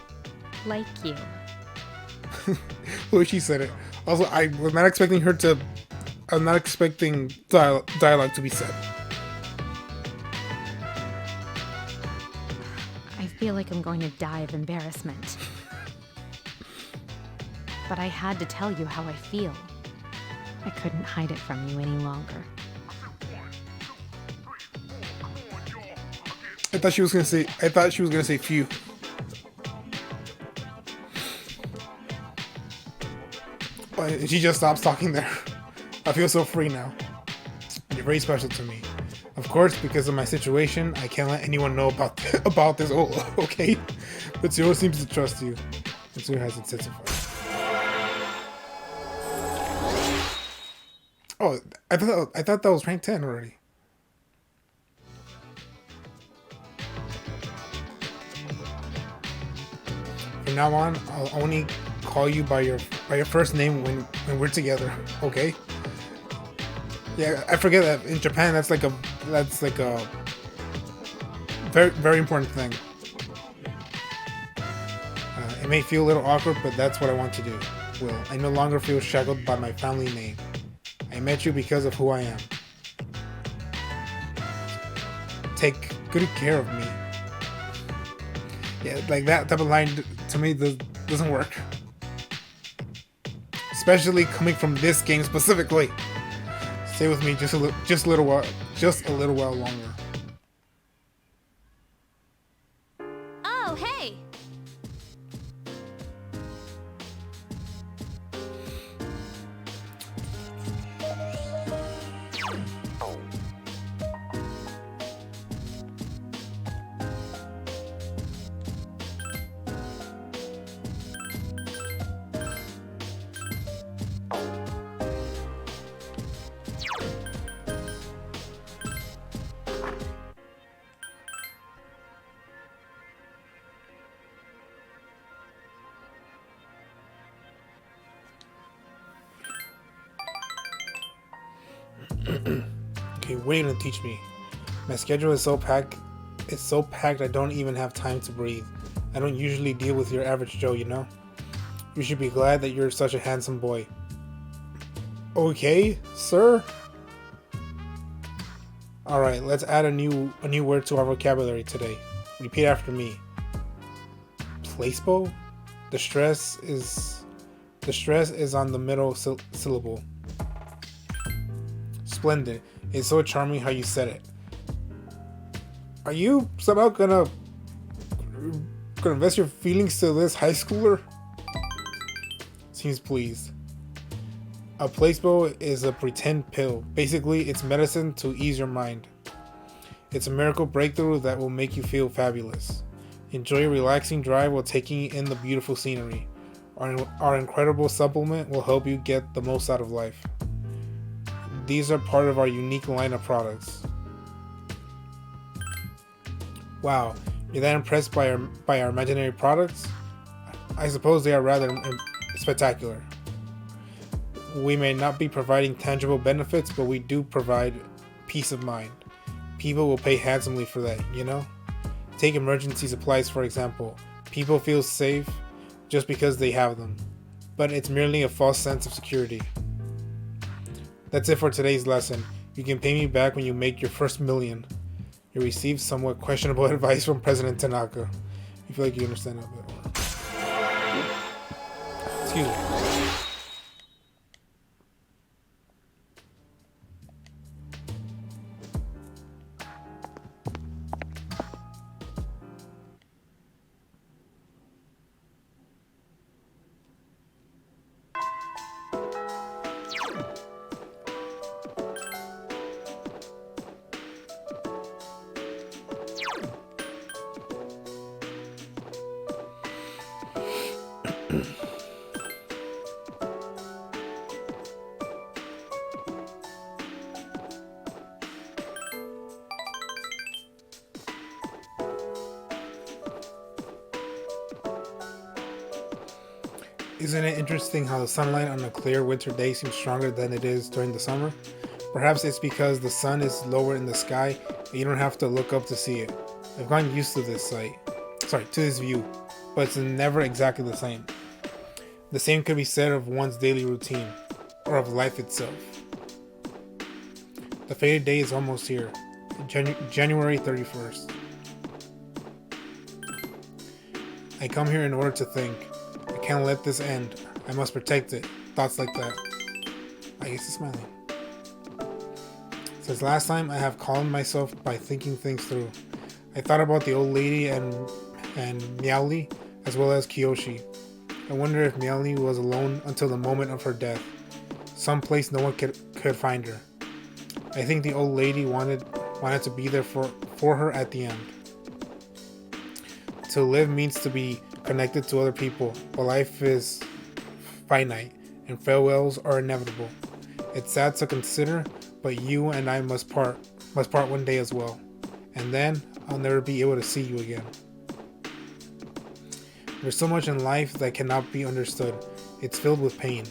like you. The way she said it. Also, I was not expecting her to. I'm not expecting dialogue to be said. I feel like I'm going to die of embarrassment. But I had to tell you how I feel. I couldn't hide it from you any longer. I thought she was gonna say few. She just stops talking there. I feel so free now. You're very special to me. Of course, because of my situation, I can't let anyone know about this. Oh, okay. Mitsuru seems to trust you. Mitsuru has intensified. Oh, I thought that was rank 10 already. From now on, I'll only call you by your first name when we're together. Okay? Yeah, I forget that in Japan that's like a very very important thing. It may feel a little awkward, but that's what I want to do. Will, I no longer feel shackled by my family name. I met you because of who I am. Take good care of me. Yeah, like that type of line to me doesn't work. Especially coming from this game specifically. Stay with me just a little while longer. Oh, hey! Okay, what are you gonna teach me? My schedule is so packed. It's so packed I don't even have time to breathe. I don't usually deal with your average Joe, you know? You should be glad that you're such a handsome boy. Okay, sir? Alright, let's add a new word to our vocabulary today. Repeat after me. Placebo? The stress is on the middle syllable. Splendid. It's so charming how you said it. Are you somehow gonna invest your feelings to this high schooler? Seems pleased. A placebo is a pretend pill. Basically, it's medicine to ease your mind. It's a miracle breakthrough that will make you feel fabulous. Enjoy a relaxing drive while taking in the beautiful scenery. Our incredible supplement will help you get the most out of life. These are part of our unique line of products. Wow, you're that impressed by our imaginary products? I suppose they are rather spectacular. We may not be providing tangible benefits, but we do provide peace of mind. People will pay handsomely for that, you know? Take emergency supplies for example. People feel safe just because they have them, but it's merely a false sense of security. That's it for today's lesson. You can pay me back when you make your first million. You received somewhat questionable advice from President Tanaka. You feel like you understand that a bit more. Excuse me. Isn't it interesting how the sunlight on a clear winter day seems stronger than it is during the summer? Perhaps it's because the sun is lower in the sky and you don't have to look up to see it. I've gotten used to this view, but it's never exactly the same. The same could be said of one's daily routine, or of life itself. The fated day is almost here, January 31st. I come here in order to think. I can't let this end. I must protect it. Thoughts like that. Aigis is smiling. Since last time, I have calmed myself by thinking things through. I thought about the old lady and Meowly, as well as Kiyoshi. I wonder if Melanie was alone until the moment of her death. Someplace no one could find her. I think the old lady wanted to be there for her at the end. To live means to be connected to other people, but life is finite and farewells are inevitable. It's sad to consider, but you and I must part one day as well. And then I'll never be able to see you again. There's so much in life that cannot be understood. It's filled with pain.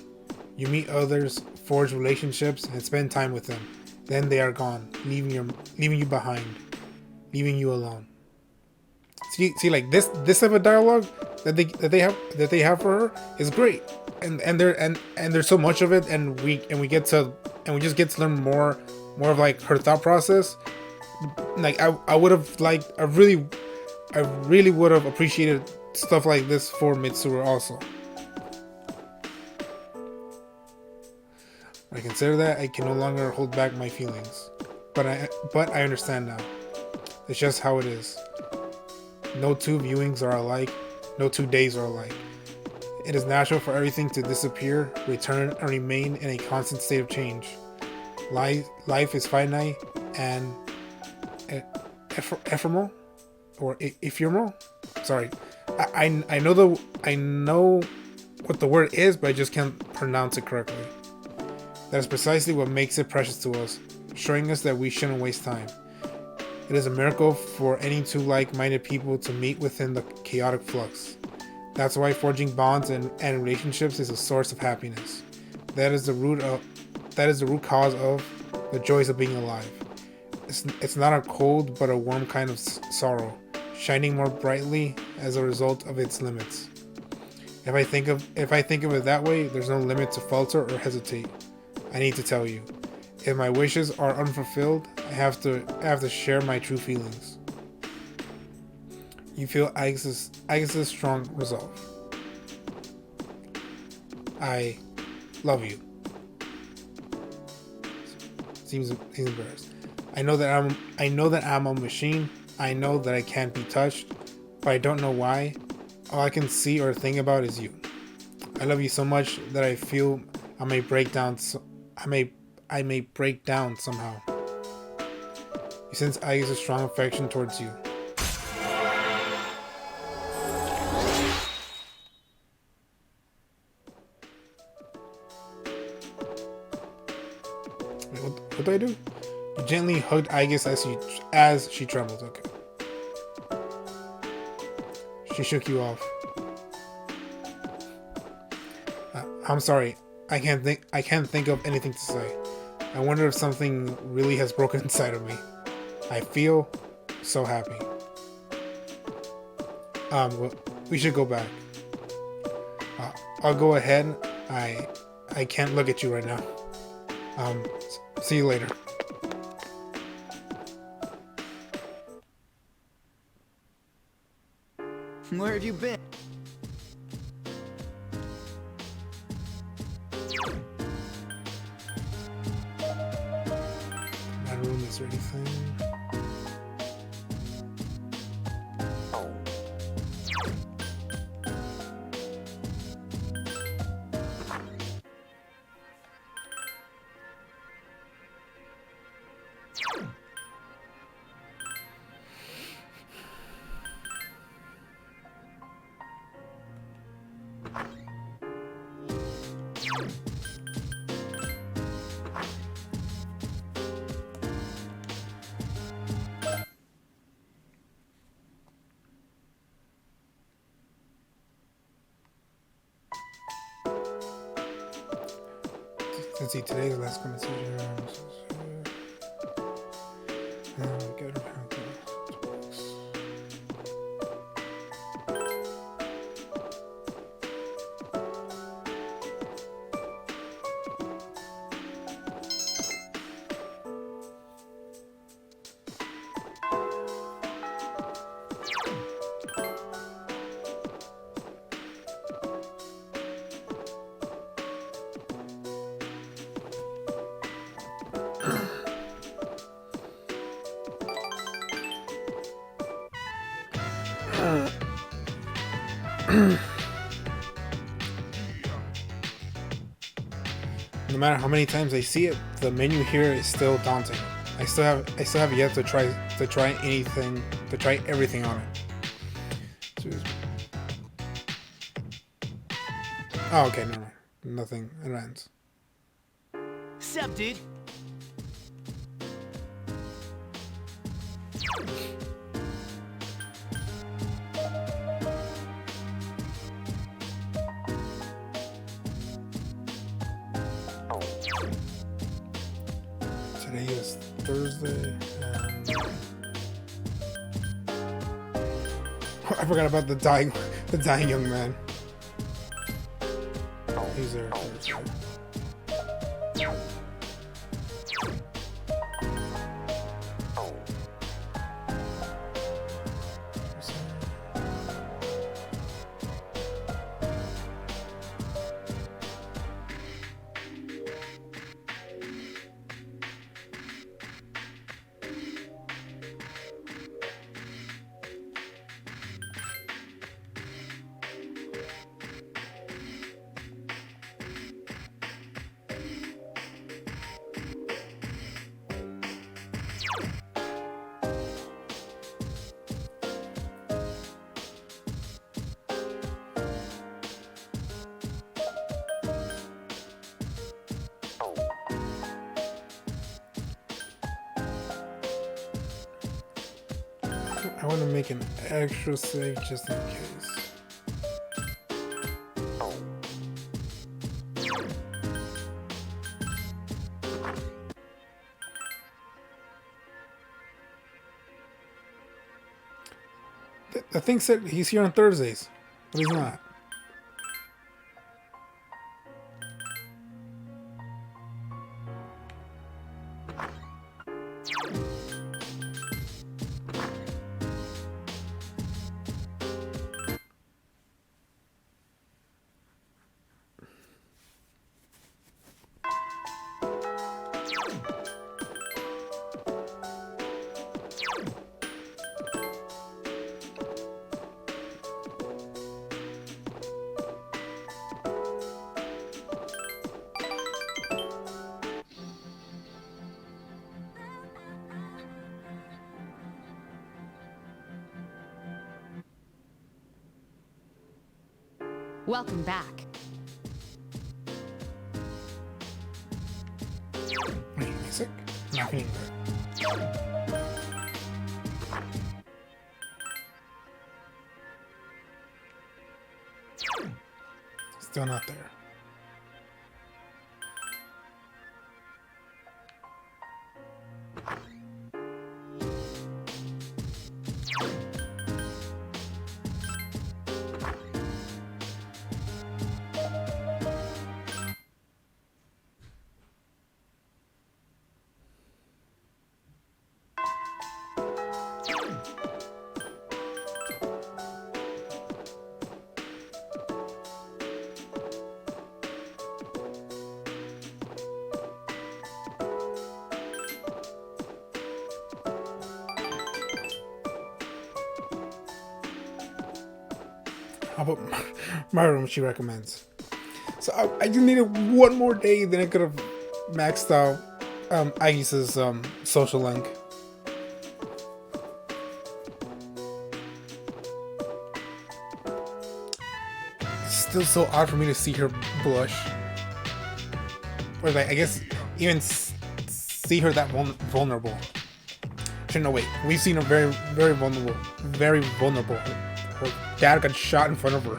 You meet others, forge relationships, and spend time with them. Then they are gone, leaving you behind, leaving you alone. See, like this type of dialogue that they have for her is great, and there's so much of it, and we just get to learn more of like her thought process. Like I really would have appreciated stuff like this for Mitsuru also. When I consider that, I can no longer hold back my feelings, but I understand now. It's just how it is. No two viewings are alike. No 2 days are alike. It is natural for everything to disappear, return, and remain in a constant state of change. Life is finite and ephemeral, or ephemeral. Sorry, I know what the word is, but I just can't pronounce it correctly. That is precisely what makes it precious to us, showing us that we shouldn't waste time. It is a miracle for any two like-minded people to meet within the chaotic flux. That's why forging bonds and relationships is a source of happiness. That is the root cause of the joys of being alive. It's not a cold but a warm kind of sorrow, shining more brightly as a result of its limits. If I think of it that way, there's no limit to falter or hesitate. I need to tell you, if my wishes are unfulfilled, I have to share my true feelings. You feel Aigis' strong resolve. I love you. Seems embarrassed. I know that I'm a machine. I know that I can't be touched, but I don't know why. All I can see or think about is you. I love you so much that I feel I may break down. I may break down somehow. You sense Aigis' strong affection towards you. Wait, what do I do? You gently hugged Aigis as she trembled. Okay. She shook you off. I'm sorry. I can't think of anything to say. I wonder if something really has broken inside of me. I feel so happy. Well, we should go back. I'll go ahead. I can't look at you right now. See you later. Where have you been? My room, is there anything? Let's see, today's last conversation. no matter how many times I see it, the menu here is still daunting. I still have yet to try everything on it. Oh, okay, no, nothing advanced. Sup, dude? Today is Thursday. I forgot about the dying young man. He's there Thursday. I want to make an extra save just in case. The thing said he's here on Thursdays, but he's not. Welcome back. Wait, music? Not feeling good. Still not there. How about my room she recommends? So I just needed one more day, then I could have maxed out Aigis' social link. It's still so odd for me to see her blush. Or like, I guess even see her that vulnerable. No, wait. We've seen her very, very vulnerable. Very vulnerable. Her dad got shot in front of her.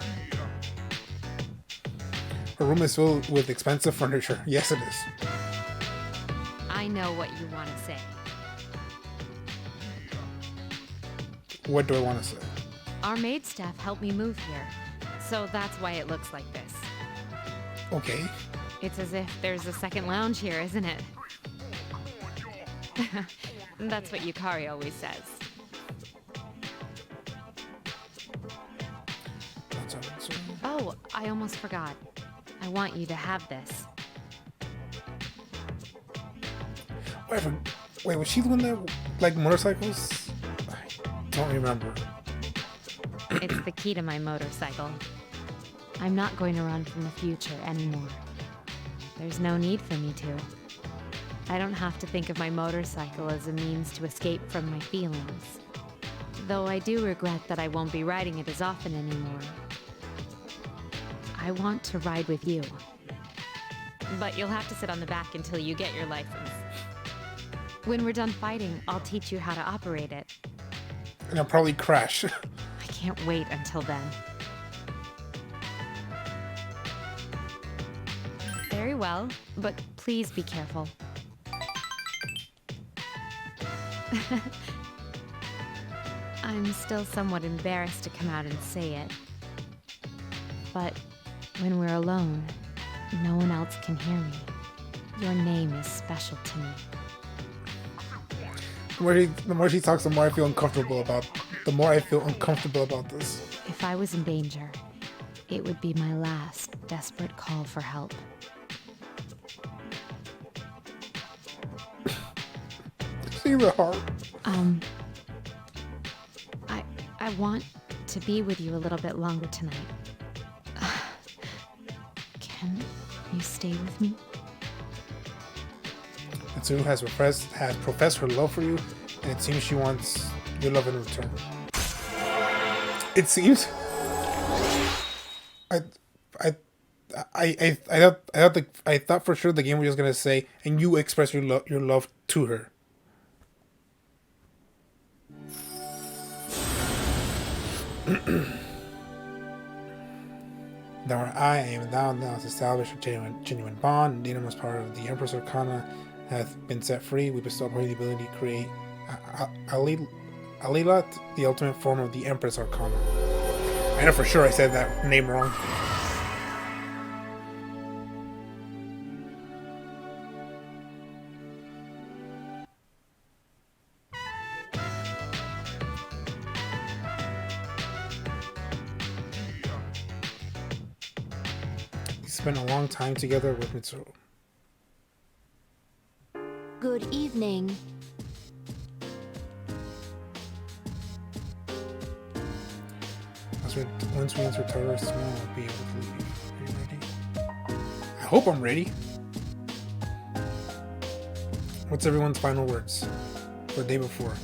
Her room is filled with expensive furniture. Yes, it is. I know what you want to say. What do I want to say? Our maid staff helped me move here, so that's why it looks like this. Okay. It's as if there's a second lounge here, isn't it? That's what Yukari always says. Oh, I almost forgot. I want you to have this. Wait, was she the one that liked motorcycles? I don't remember. It's the key to my motorcycle. I'm not going to run from the future anymore. There's no need for me to. I don't have to think of my motorcycle as a means to escape from my feelings. Though I do regret that I won't be riding it as often anymore. I want to ride with you. But you'll have to sit on the back until you get your license. When we're done fighting, I'll teach you how to operate it. And I'll probably crash. I can't wait until then. Very well, but please be careful. I'm still somewhat embarrassed to come out and say it. But when we're alone, no one else can hear me. Your name is special to me. The more she talks, the more I feel uncomfortable about. The more I feel uncomfortable about this. If I was in danger, it would be my last desperate call for help. See the heart. I want to be with you a little bit longer tonight. Can you stay with me? Mitsuru has professed her love for you, and it seems she wants your love in return. It seems. I thought for sure the game was just gonna say, and you express your love to her. Thou art I am thou, and thou hast established a genuine bond. The innermost part of the Empress Arcana hath been set free. We bestow upon you the ability to create Alilat, the ultimate form of the Empress Arcana. I know for sure I said that name wrong. Spent a long time together with Mitsuru. Good evening. Once we enter Tartarus, no one will be able to leave. Are you ready? I hope I'm ready. What's everyone's final words for the day before?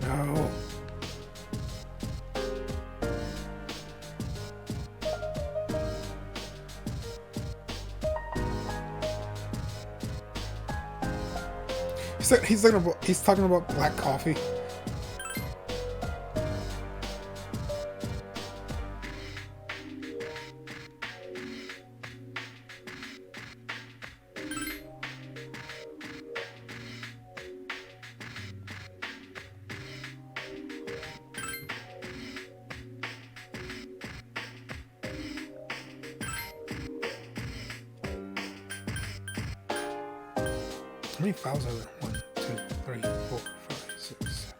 No. He's talking about black coffee. How many files are there? 1, 2, 3, 4, 5, 6,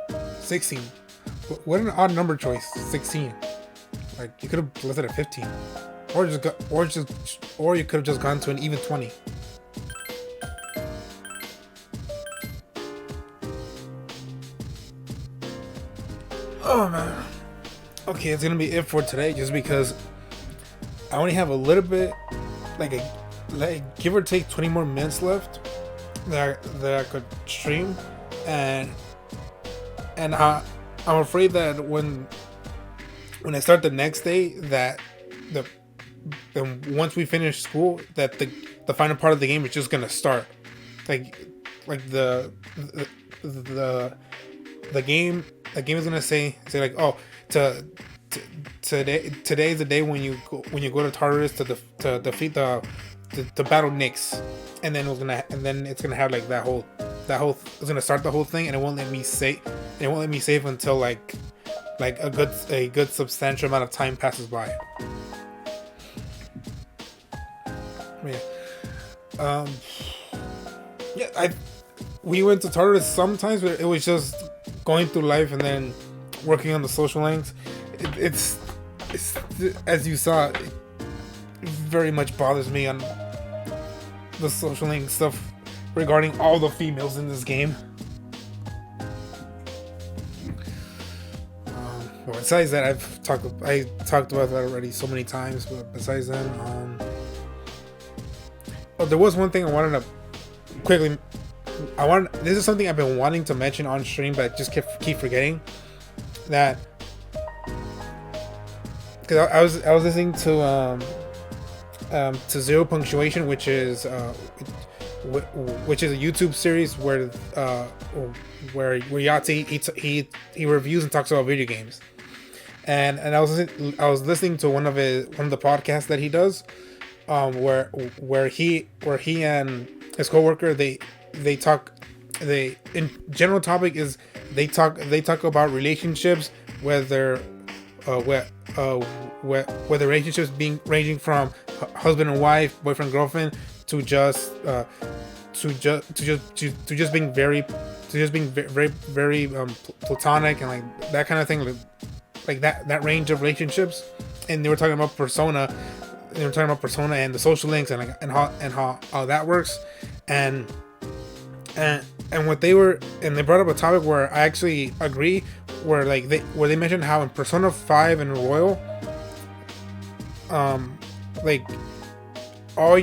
7, 16. What an odd number choice. 16. Like you could have left it at 15, or you could have just gone to an even 20. Oh man. Okay, it's gonna be it for today, just because I only have a little bit. Like give or take 20 more minutes left that I could stream, and I'm afraid that when I start the next day, that once we finish school, that the final part of the game is just gonna start. Like the game is gonna say like, oh, today's the day when you go to Tartarus to defeat the battle Nyx, and then it's gonna have like that whole it's gonna start the whole thing, and it won't let me save until like a good substantial amount of time passes by. We went to Tartarus sometimes, but it was just going through life and then working on the social links. It's as you saw, it very much bothers me on the social link stuff regarding all the females in this game. Well, besides that, I talked about that already so many times. But besides that, oh, there was one thing I wanted to quickly. This is something I've been wanting to mention on stream, but I just keep forgetting. That because I was listening to Zero Punctuation, which is a YouTube series where Yahtzee he reviews and talks about video games, and I was listening to one of the podcasts that he does, where he and his coworker they talk, in general topic is they talk about relationships, whether relationships ranging from husband and wife, boyfriend girlfriend, to just being very platonic, and like that kind of thing, like that range of relationships. And they were talking about Persona. They were talking about Persona and the social links, and how that works, and what they brought up a topic where I actually agree, where they mentioned how in Persona 5 and Royal, like all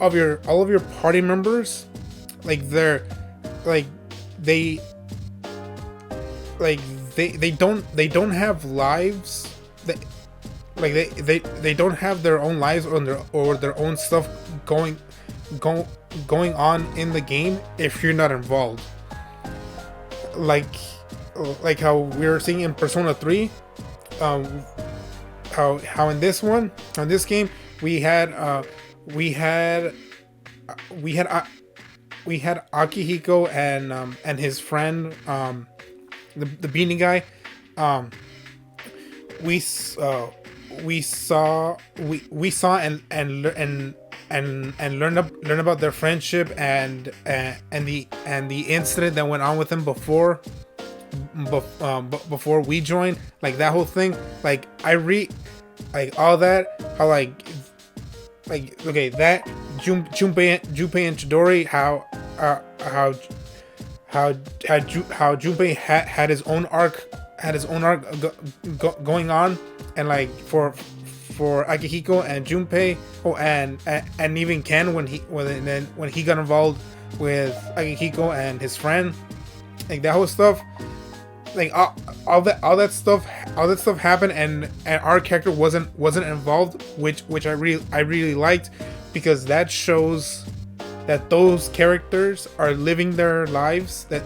of your party members, they don't have lives. They don't have their own lives or their own stuff going on in the game if you're not involved. Like how we were seeing in Persona 3, how in this game we had Akihiko and his friend, the beanie guy. We saw and learn about their friendship and the incident that went on with them before we joined, like that whole thing. Like all that, how okay, that Junpei and Chidori, how Junpei had his own arc going on, and like for Akihiko and Junpei, and even Ken when he got involved with Akihiko and his friend, like that whole stuff, like all that stuff happened, and our character wasn't involved, which I really liked, because that shows that those characters are living their lives, and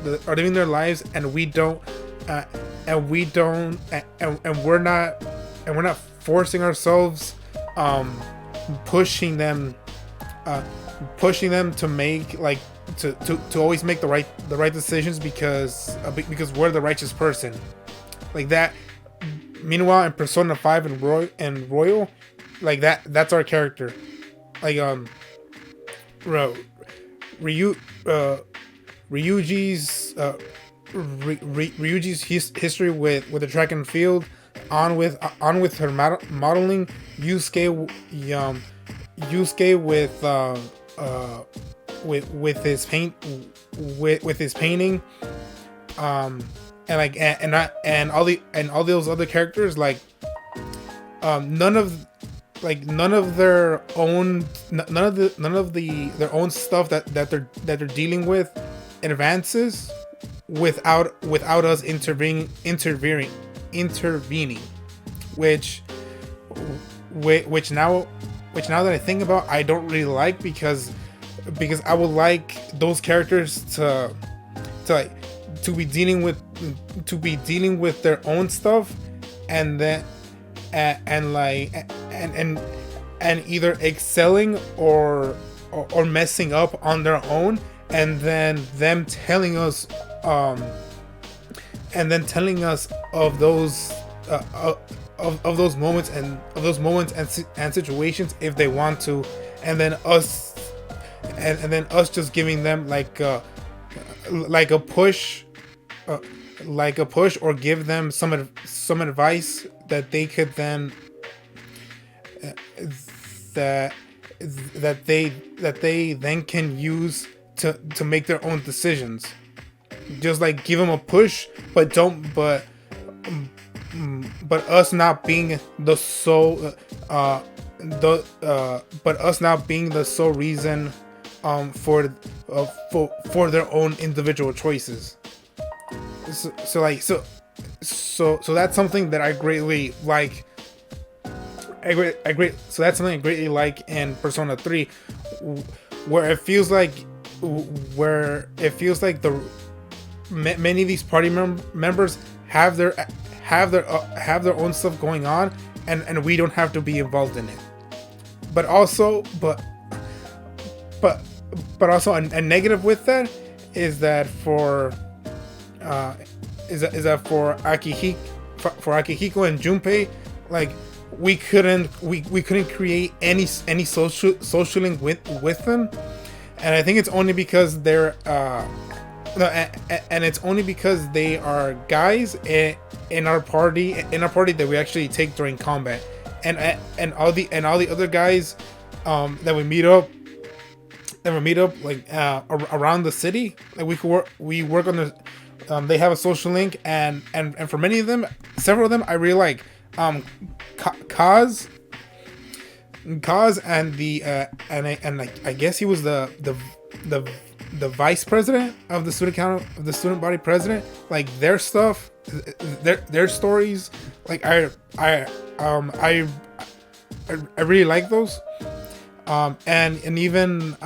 we're not forcing ourselves, pushing them to make to always make the right decisions because we're the righteous person, like that. Meanwhile, in Persona 5 and Royal, like that's our character. Like Ryuji's history with the track and field, on with her modeling, Yusuke with his painting, and all those other characters, none of their own stuff that they're dealing with advances without us intervening, which now that I think about, I don't really like, because I would like those characters to be dealing with their own stuff, and then and either excelling or messing up on their own, and then them telling us of those of those moments and situations if they want to, and then us just giving them like a push, or give them some advice that they could then that they then can use to make their own decisions. just like give him a push, but us not being the sole but us not being the sole reason for their own individual choices. So that's something that I greatly like. So that's something I greatly like in Persona 3, where it feels like the many of these party members have their own stuff going on, and we don't have to be involved in it. But also a negative with that is that for Akihiko and Junpei, like we couldn't create any social link with them, and I think it's only because they're and it's only because they are guys in our party that we actually take during combat, and all the other guys that we meet up like around the city, like we work on the they have a social link, and for many of them, several of them I really like. Kaz and the I guess he was the vice president of the student body president. Like their stuff, their stories, like I really like those. And even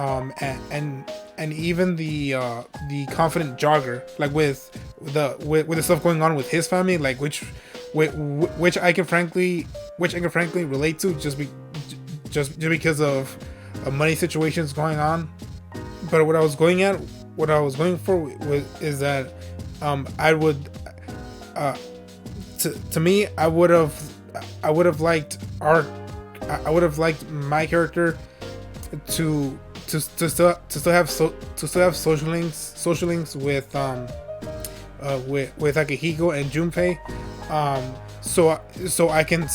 the confident jogger, like with the stuff going on with his family, like which I can frankly relate to, just because of money situations going on. But what I was going for is that I would to me I would have liked my character to still have social links with Akihiko and Junpei, so I can,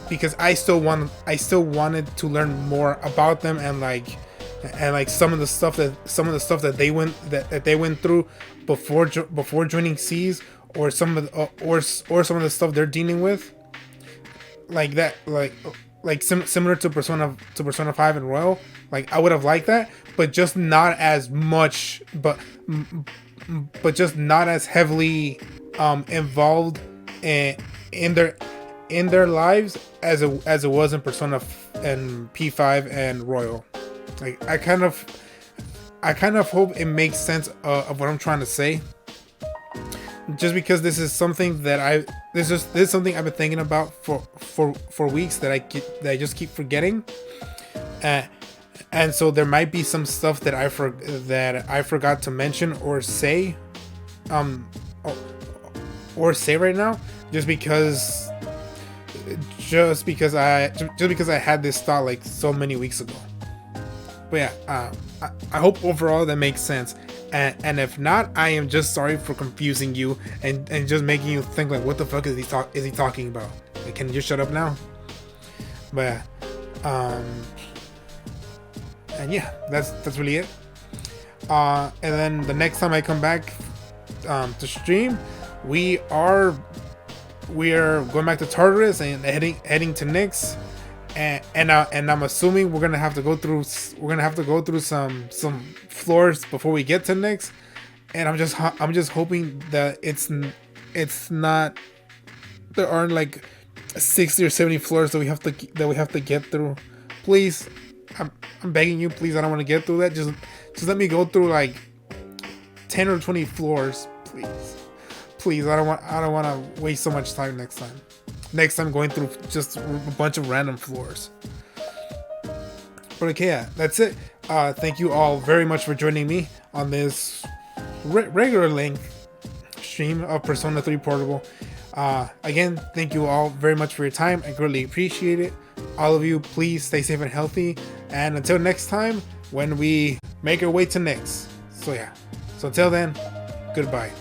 because I still wanted to learn more about them, and like some of the stuff that they went through before joining C's, or some of the stuff they're dealing with, like that, similar to Persona 5 and Royal. Like I would have liked that, but just not as much, but just not as heavily involved in their lives as it was in Persona and P5 and Royal. Like I kind of hope it makes sense of what I'm trying to say. Just because this is something that this is something I've been thinking about for weeks that I just keep forgetting, and so there might be some stuff that I forgot to mention or say right now, just because I had this thought like so many weeks ago. But yeah, I hope overall that makes sense. And if not, I am just sorry for confusing you and just making you think like, what the fuck is he talking about? Like, can you just shut up now? But and yeah, that's really it. And then the next time I come back to stream, we are going back to Tartarus and heading to Nyx. And I'm assuming we're gonna have to go through some floors before we get to Nyx, and I'm just hoping that it's not, there aren't like 60 or 70 floors that we have to get through. Please, I'm begging you, please. I don't want to get through that. Just let me go through like 10 or 20 floors, please. I don't want to waste so much time next time. Going through just a bunch of random floors. But okay, yeah, that's it. Thank you all very much for joining me on this regular length stream of Persona 3 Portable. Again, thank you all very much for your time. I greatly appreciate it. All of you, please stay safe and healthy. And until next time, when we make our way to Nyx. So yeah. So until then, goodbye.